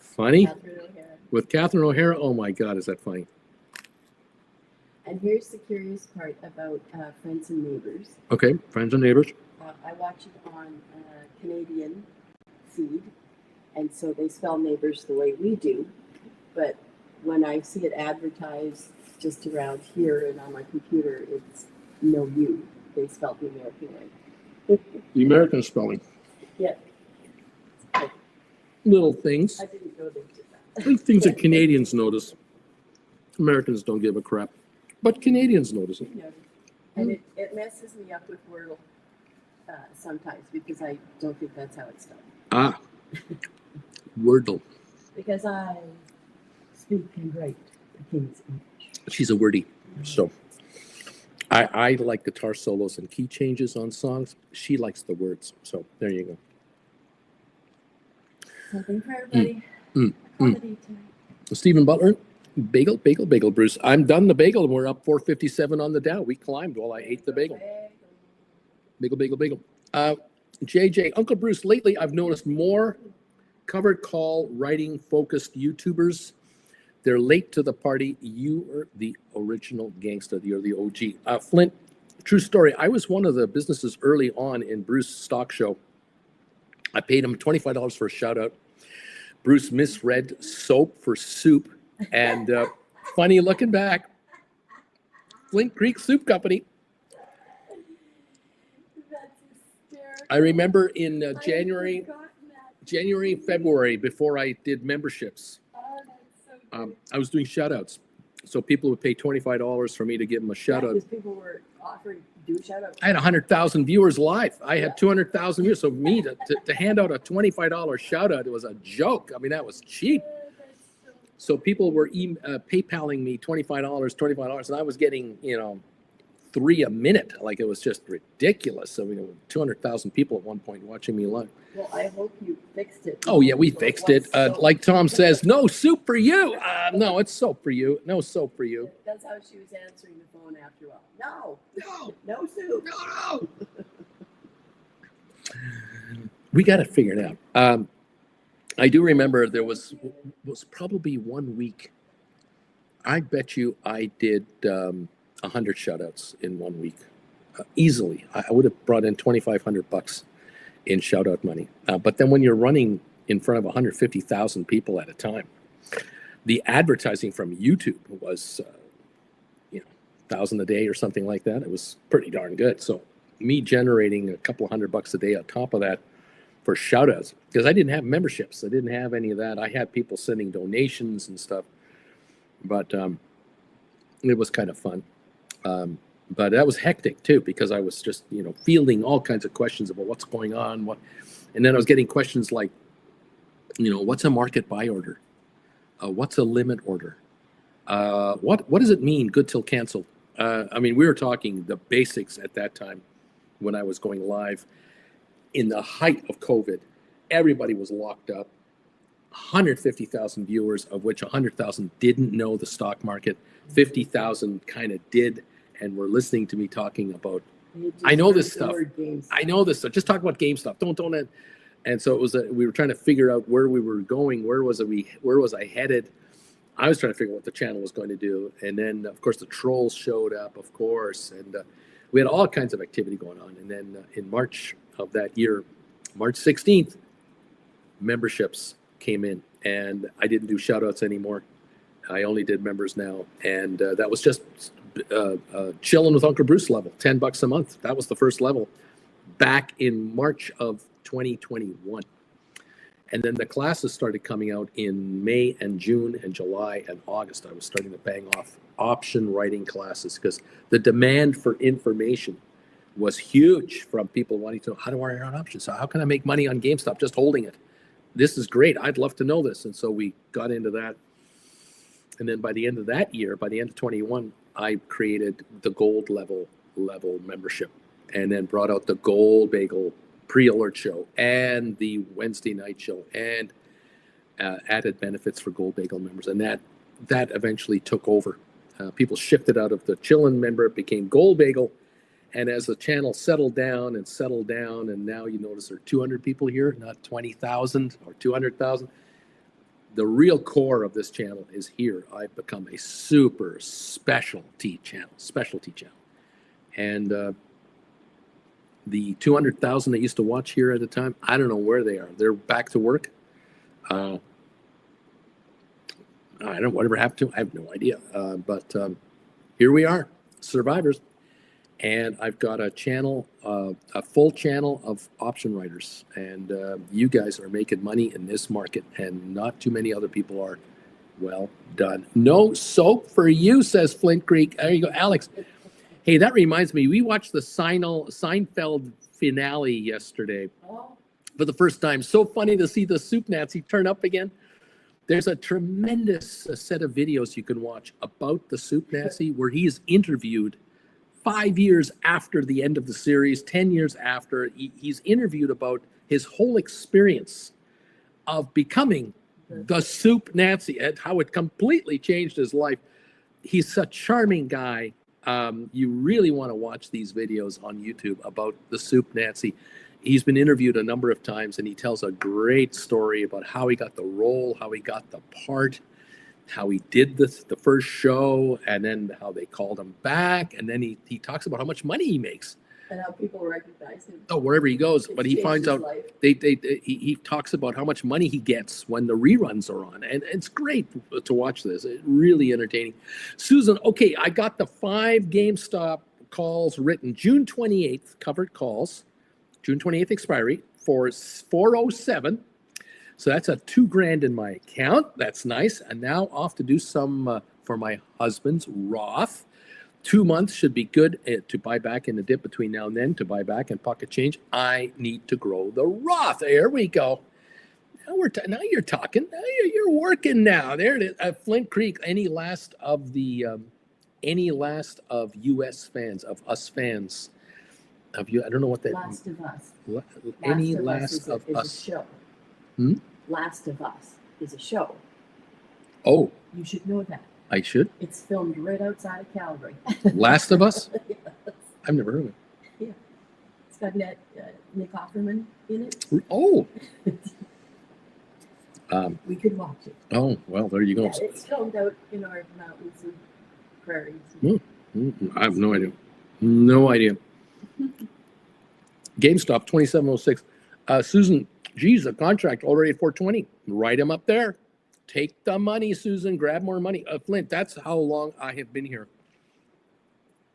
Funny. With Catherine O'Hara. Oh my God, is that funny? And here's the curious part about Friends and Neighbors. Okay, Friends and Neighbors. I watch it on Canadian feed, and so they spell neighbors the way we do. But when I see it advertised just around here and on my computer, it's no U. They spell the American way. The American spelling. Yeah. Little things. I didn't go into that. Things that Canadians notice. Americans don't give a crap. But Canadians notice it. Yeah. And it messes me up with Wordle sometimes because I don't think that's how it's spelled. Wordle. Because I speak and write the King's English. She's a wordy. So I like guitar solos and key changes on songs. She likes the words. So there you go. Something for everybody. Comedy tonight. Stephen Butler, bagel, Bruce. I'm done the bagel, and we're up 457 on the Dow. We climbed while I ate the bagel. Bagel. JJ, Uncle Bruce, lately I've noticed more covered call writing focused YouTubers. They're late to the party. You are the original gangster. You're the OG. Flint, true story. I was one of the businesses early on in Bruce's stock show. I paid him $25 for a shout out. Bruce misread soap for soup And funny looking back, Flint Creek Soup Company. That's hysterical. I remember in I had January, forgotten that. January, February, before I did memberships, Oh, that's so good. I was doing shout outs. So people would pay $25 for me to give them a shout out. Because people were offering to do shout outs. I had 100,000 viewers live. I had 200,000 viewers. So me to hand out a $25 shout out, it was a joke. I mean, that was cheap. So people were PayPaling me $25, and I was getting, 3 a minute. Like, it was just ridiculous. So, 200,000 people at one point watching me live. Well, I hope you fixed it. Oh, yeah, we So fixed it. was so- Like Tom says, no soup for you. No, it's soap for you. No soap for you. That's how she was answering the phone after a while. No, No, no soup. no. We got it figured out. I do remember there was probably 1 week. I bet you I did 100 shout-outs in 1 week. Easily. I would have brought in $2,500 in shout-out money. But then when you're running in front of 150,000 people at a time, the advertising from YouTube was, 1,000 a day or something like that. It was pretty darn good. So me generating a couple of $100 a day on top of that for shout-outs, because I didn't have memberships. I didn't have any of that. I had people sending donations and stuff. But it was kind of fun. But that was hectic too, because I was just, fielding all kinds of questions about what's going on, and then I was getting questions like, what's a market buy order? What's a limit order? What does it mean, good till canceled? We were talking the basics at that time when I was going live. In the height of COVID, everybody was locked up. 150,000 viewers, of which 100,000 didn't know the stock market. 50,000 kind of did and were listening to me talking about, I know this stuff. I know this stuff. Just talk about GameStop. Don't. And so it was. We were trying to figure out where we were going. Where was I headed? I was trying to figure out what the channel was going to do. And then, of course, the trolls showed up, of course, and we had all kinds of activity going on. And then in March of that year, March 16th, memberships came in, and I didn't do shout outs anymore. I only did members now. And that was just chilling with Uncle Bruce level, $10 a month. That was the first level back in March of 2021. And then the classes started coming out in May and June and July and August. I was starting to bang off option writing classes because the demand for information was huge from people wanting to know, how do I earn options? So how can I make money on GameStop just holding it? This is great. I'd love to know this. And so we got into that. And then by the end of that year, by the end of 21, I created the gold level membership, and then brought out the Gold Bagel pre-alert show and the Wednesday night show, and added benefits for Gold Bagel members. And that eventually took over. People shifted out of the Chillin' member, it became Gold Bagel. And as the channel settled down, and now you notice there are 200 people here, not 20,000 or 200,000. The real core of this channel is here. I've become a super specialty channel. And the 200,000 that used to watch here at the time, I don't know where they are. They're back to work. I don't know whatever happened to them. I have no idea. But here we are, survivors. And I've got a channel, a full channel of option writers. And you guys are making money in this market, and not too many other people are. Well done. No soap for you, says Flint Creek. There you go, Alex. Hey, that reminds me, we watched the Seinfeld finale yesterday for the first time. So funny to see the Soup Nazi turn up again. There's a tremendous set of videos you can watch about the Soup Nazi where he is interviewed 5 years after the end of the series, 10 years after. He's interviewed about his whole experience of becoming the Soup Nazi and how it completely changed his life. He's a charming guy. You really want to watch these videos on YouTube about the Soup Nazi. He's been interviewed a number of times, and he tells a great story about how he got the role, how he got the part, how he did the first show, and then how they called him back. And then he talks about how much money he makes. And how people recognize him. Oh, wherever he goes, It's but he changed finds his out life. he talks about how much money he gets when the reruns are on, and it's great to watch this. It's really entertaining. Susan, okay, I got the 5 GameStop calls written June 28th, covered calls, June 28th expiry for 407. So that's a $2,000 in my account. That's nice. And now off to do some for my husband's Roth. 2 months should be good to buy back in the dip between now and then, to buy back and pocket change. I need to grow the Roth. There we go. Now now you're talking. Now you're working now. There it is. Flint Creek. Any last of U.S. fans, of us fans, of you? I don't know what that. Last of Us. Any Last of Us is us? a show. Hmm? Last of Us is a show. Oh, You should know that. I should. It's filmed right outside of Calgary. Last of Us. Yes. I've never heard of it. It's got Nick Offerman in it. Oh. We could watch it. Oh, well, there you go. Yeah, it's filmed out in our mountains and prairies. I have no idea. No idea. GameStop 2706. Susan, geez, a contract already at 420. Write him up there. Take the money, Susan. Grab more money. Flint, that's how long I have been here.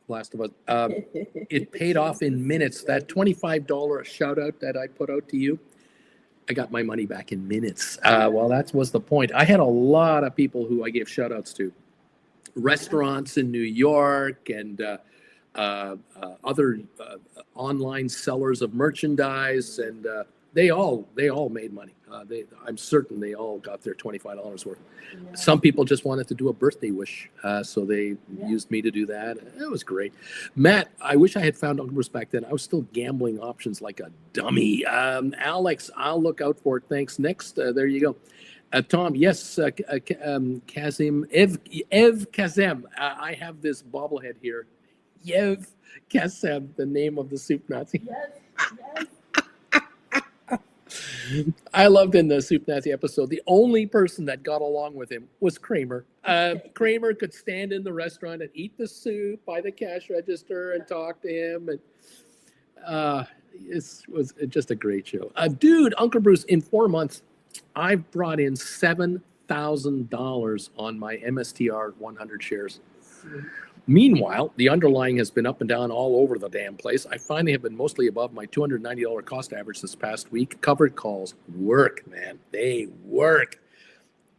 Last of Us. It paid off in minutes. That $25 shout out that I put out to you, I got my money back in minutes. Well, that was the point. I had a lot of people who I gave shout outs to. Restaurants in New York and other online sellers of merchandise, and they all made money. I'm certain they all got their $25 worth. Yeah. Some people just wanted to do a birthday wish, so they used me to do that. It was great. Matt, I wish I had found Uncle's back then. I was still gambling options like a dummy. Alex, I'll look out for it. Thanks. Next, there you go. Tom, yes, Kazim, Ev Kazem. I have this bobblehead here. Yev Kazem, the name of the soup Nazi. Yes, yes. I loved in the Soup Nazi episode, the only person that got along with him was Kramer. Kramer could stand in the restaurant and eat the soup by the cash register and talk to him. And it was just a great show. Dude, Uncle Bruce, in 4 months, I've brought in $7,000 on my MSTR 100 shares. Meanwhile, the underlying has been up and down all over the damn place. I finally have been mostly above my $290 cost average this past week. Covered calls work, man. They work.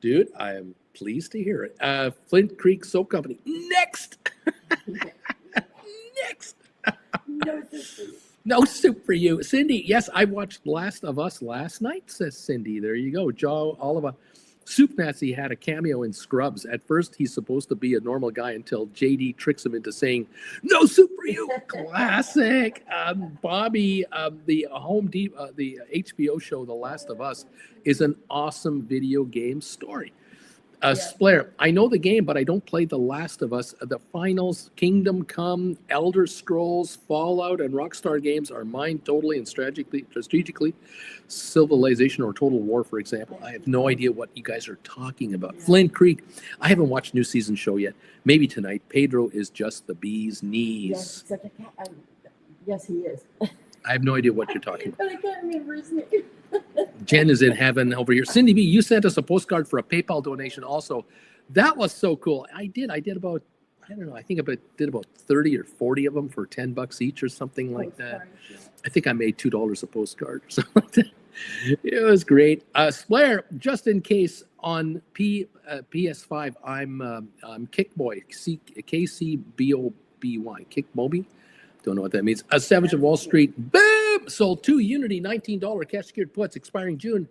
Dude, I am pleased to hear it. Flint Creek Soap Company. Next. Next. No, this is- No soup for you. Cindy, yes, I watched Last of Us last night, says Cindy. There you go. Joe Oliver. Soup Nazi had a cameo in Scrubs. At first, he's supposed to be a normal guy until JD tricks him into saying, "No soup for you." Classic. Bobby, the the HBO show, The Last of Us, is an awesome video game story. Splair, I know the game, but I don't play The Last of Us. The finals, Kingdom Come, Elder Scrolls, Fallout, and Rockstar games are mine totally and strategically. Civilization or Total War, for example. I have no idea what you guys are talking about. Yeah. Flint Creek, I haven't watched new season show yet. Maybe tonight. Pedro is just the bee's knees. Yes, such a cat. Yes, he is. I have no idea what you're talking about. But I can't remember his name. Jen is in heaven over here. Cindy B, you sent us a postcard for a PayPal donation also. That was so cool. I did about, I don't know, I think I did about 30 or 40 of them for $10 each or something like that. I think I made $2 a postcard or something like that. It was great. Splair, just in case on PS5, I'm Kickboy, KCBOBY, Kickmoby. Don't know what that means. A Savage of Wall Street, boom! Sold 2 Unity $19 cash secured puts expiring June.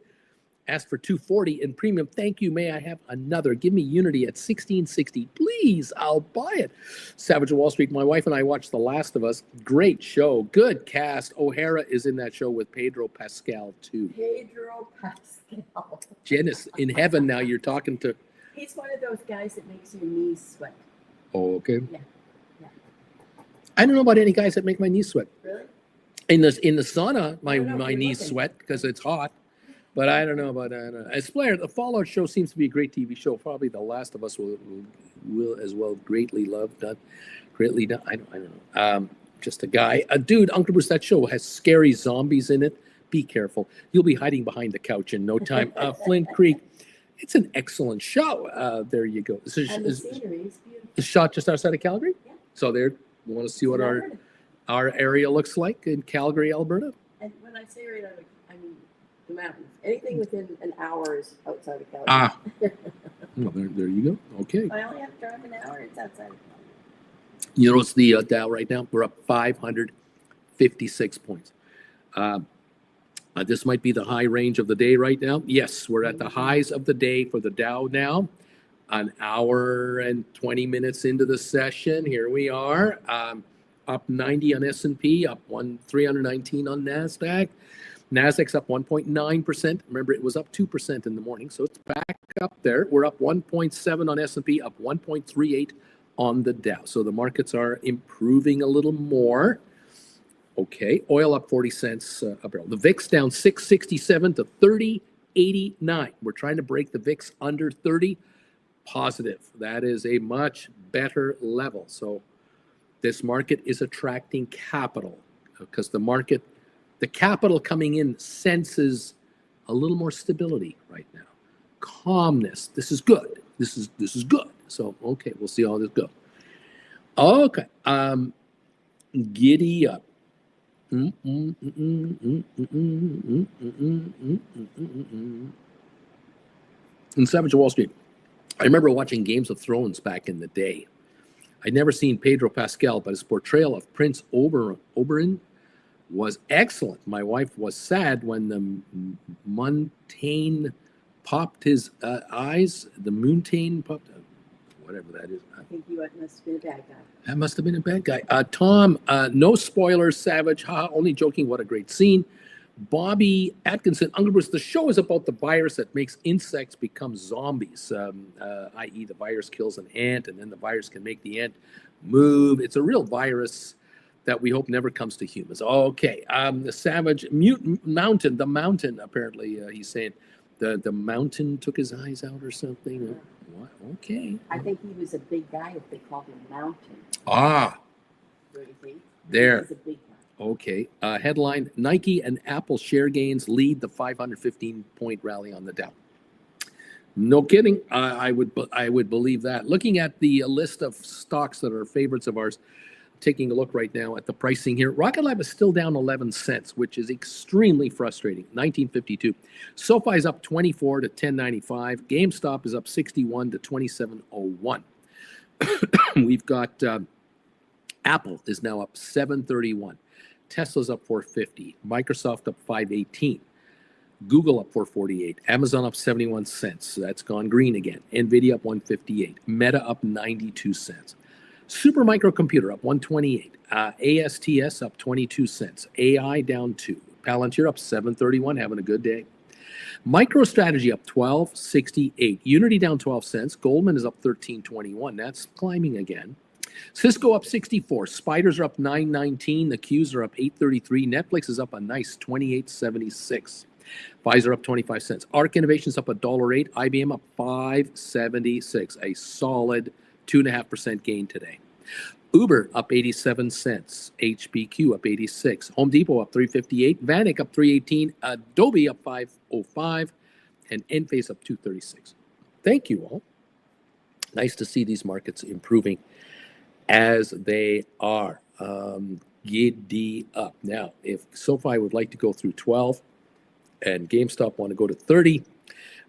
Asked for $240 in premium. Thank you. May I have another? Give me Unity at $16.60, please. I'll buy it. Savage of Wall Street. My wife and I watched The Last of Us. Great show. Good cast. O'Hara is in that show with Pedro Pascal too. Pedro Pascal. Jen is in heaven now. You're talking to. He's one of those guys that makes your knees sweat. Oh, okay. Yeah. I don't know about any guys that make my knees sweat. Really? In the sauna, my No, you're knees looking. sweat because it's hot. But I don't know about that. As Blair, the Fallout show seems to be a great TV show. Probably The Last of Us will as well. Greatly loved, done, greatly done. I don't know. Just a guy. Dude, Uncle Bruce, that show has scary zombies in it. Be careful. You'll be hiding behind the couch in no time. Flint Creek, it's an excellent show. There you go. This And the scenery is beautiful. is shot just outside of Calgary? Yeah. So there, you want to see what our area looks like in Calgary, Alberta? And when I say right, I mean the mountains. Anything within an hour is outside of Calgary. Ah. Well, there you go. Okay. I only have to drive an hour. It's outside of Calgary. You notice the Dow right now? We're up 556 points. This might be the high range of the day right now. Yes, we're at the highs of the day for the Dow now. An hour and 20 minutes into the session. Here we are. Up 90 on S&P, up 319 on NASDAQ. NASDAQ's up 1.9%. Remember, it was up 2% in the morning, so it's back up there. We're up 1.7 on S&P, up 1.38 on the Dow. So the markets are improving a little more. Okay, oil up 40 cents a barrel. The VIX down 667 to 30.89. We're trying to break the VIX under 30. Positive. That is a much better level. So this market is attracting capital because the capital coming in senses a little more stability right now. Calmness. This is good. This is good. So, okay, we'll see how this goes. Okay. Giddy up. In Savage Wall Street, I remember watching Games of Thrones back in the day. I'd never seen Pedro Pascal, but his portrayal of Prince Oberyn was excellent. My wife was sad when the Montaigne popped his eyes. The Montaigne popped, whatever that is. I think you must have been a bad guy. That must have been a bad guy. Tom, no spoilers, Savage. Ha, only joking. What a great scene. Bobby Atkinson, Uncle Bruce, the show is about the virus that makes insects become zombies, i.e. the virus kills an ant and then the virus can make the ant move. It's a real virus that we hope never comes to humans. Okay, the Savage, Mountain, the mountain, apparently, he's saying the mountain took his eyes out or something. What? Okay. I think he was a big guy if they called him Mountain. Ah. What do you think? There. He was a big guy. Okay. Headline, Nike and Apple share gains lead the 515-point rally on the Dow. No kidding. I would believe that. Looking at the list of stocks that are favorites of ours, taking a look right now at the pricing here. Rocket Lab is still down 11 cents, which is extremely frustrating. 1952. SoFi is up 24 to 10.95. GameStop is up 61 to 27.01. We've got Apple is now up 7.31. Tesla's up 4.50. Microsoft up 5.18. Google up 4.48. Amazon up 71 cents. That's gone green again. Nvidia up 1.58. Meta up 92 cents. Super Microcomputer up 128. ASTS up 22 cents. AI down 2. Palantir up 7.31, having a good day. MicroStrategy up 12.68. Unity down 12 cents. Goldman is up 13.21. That's climbing again. Cisco up 64. Spiders are up 9.19. The Qs are up 8.33. Netflix is up a nice 28.76. Pfizer up 25 cents. ARC Innovations up $1.08. IBM up 5.76. A solid 2.5% gain today. Uber up 87 cents. HBQ up 86. Home Depot up 3.58. Vanik up 3.18. Adobe up 5.05. And Enphase up 2.36. Thank you all. Nice to see these markets improving as they are. Giddy up. Now, if SoFi would like to go through 12 and GameStop want to go to 30,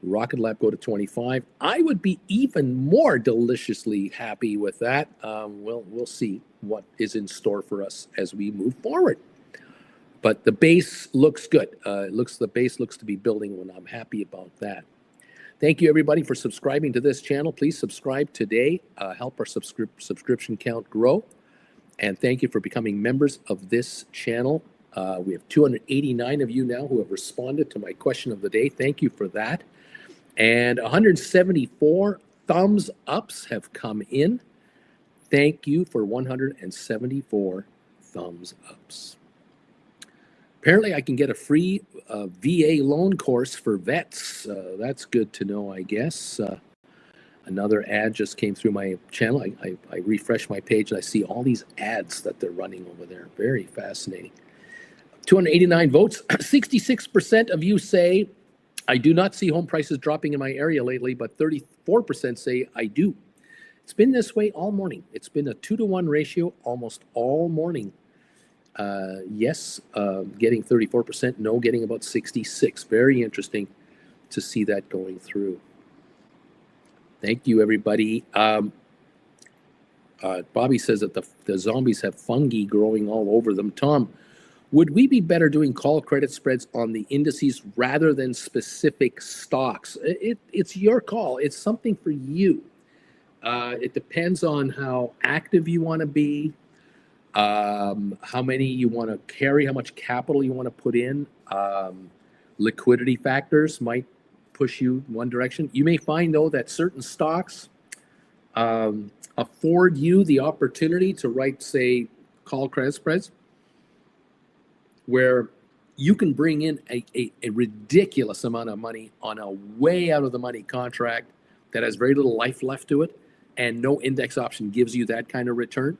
Rocket Lab go to 25, I would be even more deliciously happy with that. We'll see what is in store for us as we move forward. But the base looks good. The base looks to be building, and I'm happy about that. Thank you, everybody, for subscribing to this channel. Please subscribe today. Help our subscription count grow. And thank you for becoming members of this channel. We have 289 of you now who have responded to my question of the day. Thank you for that. And 174 thumbs ups have come in. Thank you for 174 thumbs ups. Apparently, I can get a free VA loan course for vets. That's good to know, I guess. Another ad just came through my channel. I refresh my page and I see all these ads that they're running over there. Very fascinating. 289 votes. 66% of you say, I do not see home prices dropping in my area lately, but 34% say I do. It's been this way all morning. It's been a 2-to-1 ratio almost all morning. Yes, getting 34%, no, getting about 66. Very interesting to see that going through. Thank you, everybody. Bobby says that the zombies have fungi growing all over them. Tom, would we be better doing call credit spreads on the indices rather than specific stocks? It's your call. It's something for you. It depends on how active you want to be, how many you want to carry, how much capital you want to put in. Liquidity factors might push you one direction. You may find, though, that certain stocks afford you the opportunity to write, say, call credit spreads, where you can bring in a ridiculous amount of money on a way out of the money contract that has very little life left to it, and no index option gives you that kind of return.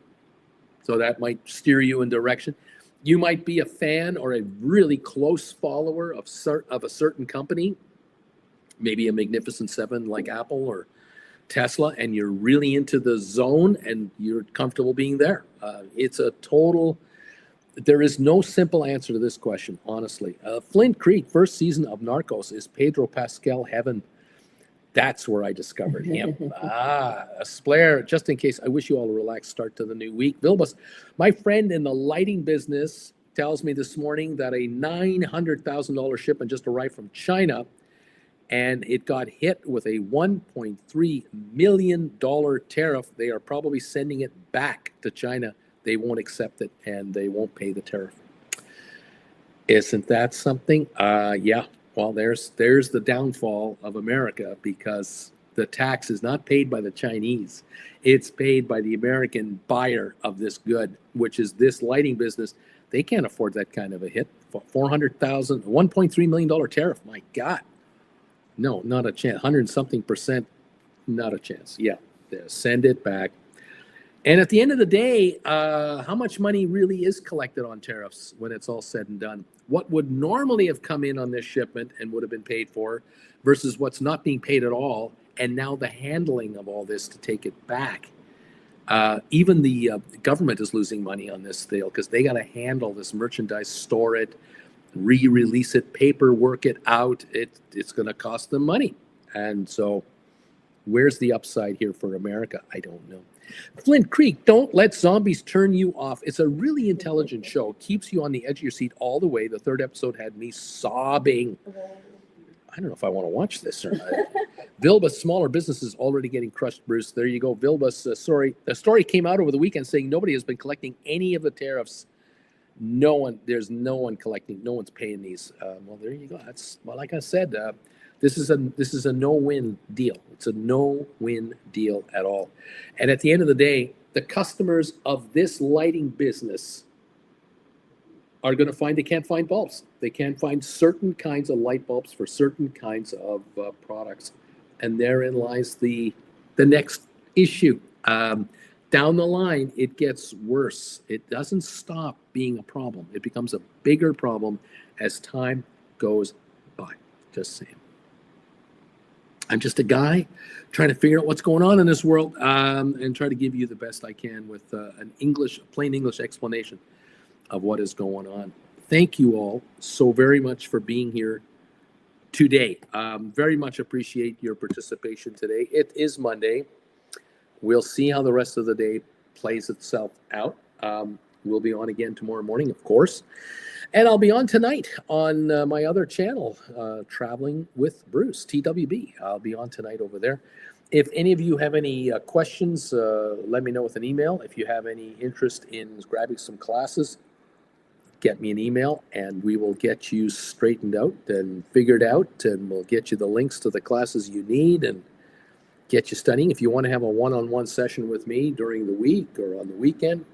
So that might steer you in direction. You might be a fan or a really close follower of a certain company, maybe a Magnificent Seven like Apple or Tesla, and you're really into the zone and you're comfortable being there. There is no simple answer to this question, honestly. Flint Creek, first season of Narcos, is Pedro Pascal heaven? That's where I discovered him. Splair, just in case, I wish you all a relaxed start to the new week. Vilbus, my friend in the lighting business tells me this morning that a $900,000 shipment just arrived from China, and it got hit with a $1.3 million tariff. They are probably sending it back to China. They won't accept it, and they won't pay the tariff. Isn't that something? Yeah. Well, there's the downfall of America, because the tax is not paid by the Chinese. It's paid by the American buyer of this good, which is this lighting business. They can't afford that kind of a hit. $400,000, $1.3 million tariff. My God. No, not a chance. 100-something%, not a chance. Yeah, send it back. And at the end of the day, how much money really is collected on tariffs when it's all said and done? What would normally have come in on this shipment and would have been paid for versus what's not being paid at all, and now the handling of all this to take it back. Even the government is losing money on this deal because they got to handle this merchandise, store it, re-release it, paperwork it out. It's going to cost them money. And so where's the upside here for America? I don't know. Flint Creek, don't let zombies turn you off. It's a really intelligent show. Keeps you on the edge of your seat all the way. The third episode had me sobbing. I don't know if I want to watch this or not. Vilbus, smaller businesses already getting crushed, Bruce. There you go. Vilbus, sorry. The story came out over the weekend saying nobody has been collecting any of the tariffs. There's no one collecting. No one's paying these. Well, there you go. Like I said, this is a no-win deal. It's a no-win deal at all. And at the end of the day, the customers of this lighting business are going to find they can't find bulbs. They can't find certain kinds of light bulbs for certain kinds of products. And therein lies the next issue. Down the line, it gets worse. It doesn't stop being a problem. It becomes a bigger problem as time goes by. Just saying. I'm just a guy trying to figure out what's going on in this world and try to give you the best I can with plain English explanation of what is going on. Thank you all so very much for being here today. Very much appreciate your participation today. It is Monday. We'll see how the rest of the day plays itself out. We'll be on again tomorrow morning, of course. And I'll be on tonight on my other channel, Traveling with Bruce, TWB. I'll be on tonight over there. If any of you have any questions, let me know with an email. If you have any interest in grabbing some classes, get me an email and we will get you straightened out and figured out, and we'll get you the links to the classes you need and get you studying. If you want to have a one-on-one session with me during the week or on the weekend,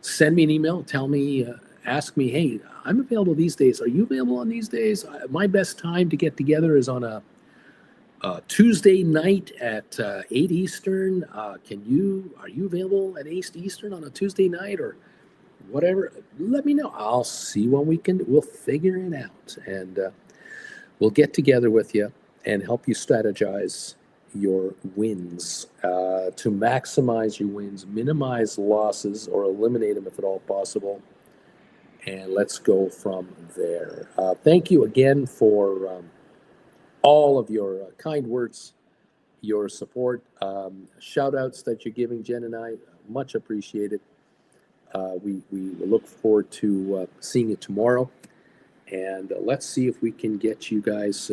send me an email. Tell me, ask me, hey, I'm available these days. Are you available on these days? My best time to get together is on a Tuesday night at 8 Eastern. Are you available at 8 Eastern on a Tuesday night or whatever? Let me know. I'll see when we can. We'll figure it out, and we'll get together with you and help you strategize your wins to maximize your wins, minimize losses, or eliminate them if at all possible. And let's go from there. Thank you again for all of your kind words, your support, shout outs that you're giving Jen and I, much appreciated. We look forward to seeing you tomorrow. And let's see if we can get you guys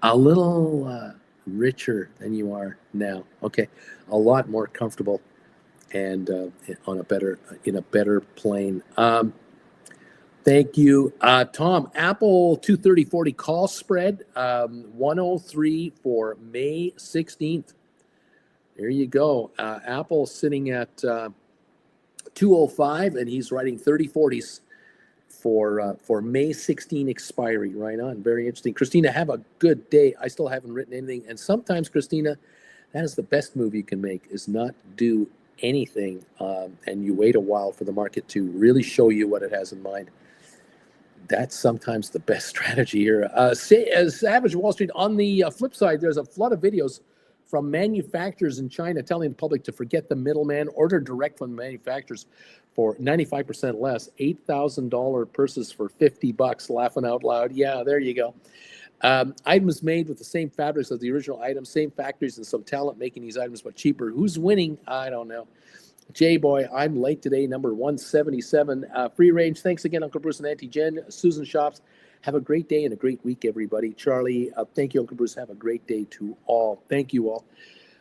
a little richer than you are now. Okay, a lot more comfortable and in a better plane. Thank you, Tom. Apple 230/40 call spread 103 for May 16th. There you go. Apple sitting at 205, and he's writing 30/40s for May 16 expiry. Right on. Very interesting. Christina, have a good day. I still haven't written anything. And sometimes, Christina, that is the best move you can make, is not do anything. And you wait a while for the market to really show you what it has in mind. That's sometimes the best strategy here. Savage Wall Street. On the flip side, there's a flood of videos from manufacturers in China telling the public to forget the middleman, order direct from the manufacturers for 95% less, $8,000 purses for $50, laughing out loud. Yeah, there you go. Items made with the same fabrics as the original items, same factories and some talent making these items, but cheaper. Who's winning? I don't know. J-Boy, I'm late today, number 177. Free range. Thanks again, Uncle Bruce and Auntie Jen. Susan Shops, have a great day and a great week, everybody. Charlie, thank you, Uncle Bruce. Have a great day to all. Thank you all.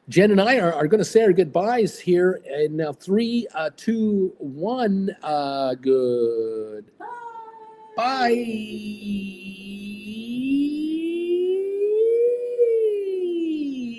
Jen and I are going to say our goodbyes here in now 3, 2, 1. Good. Bye.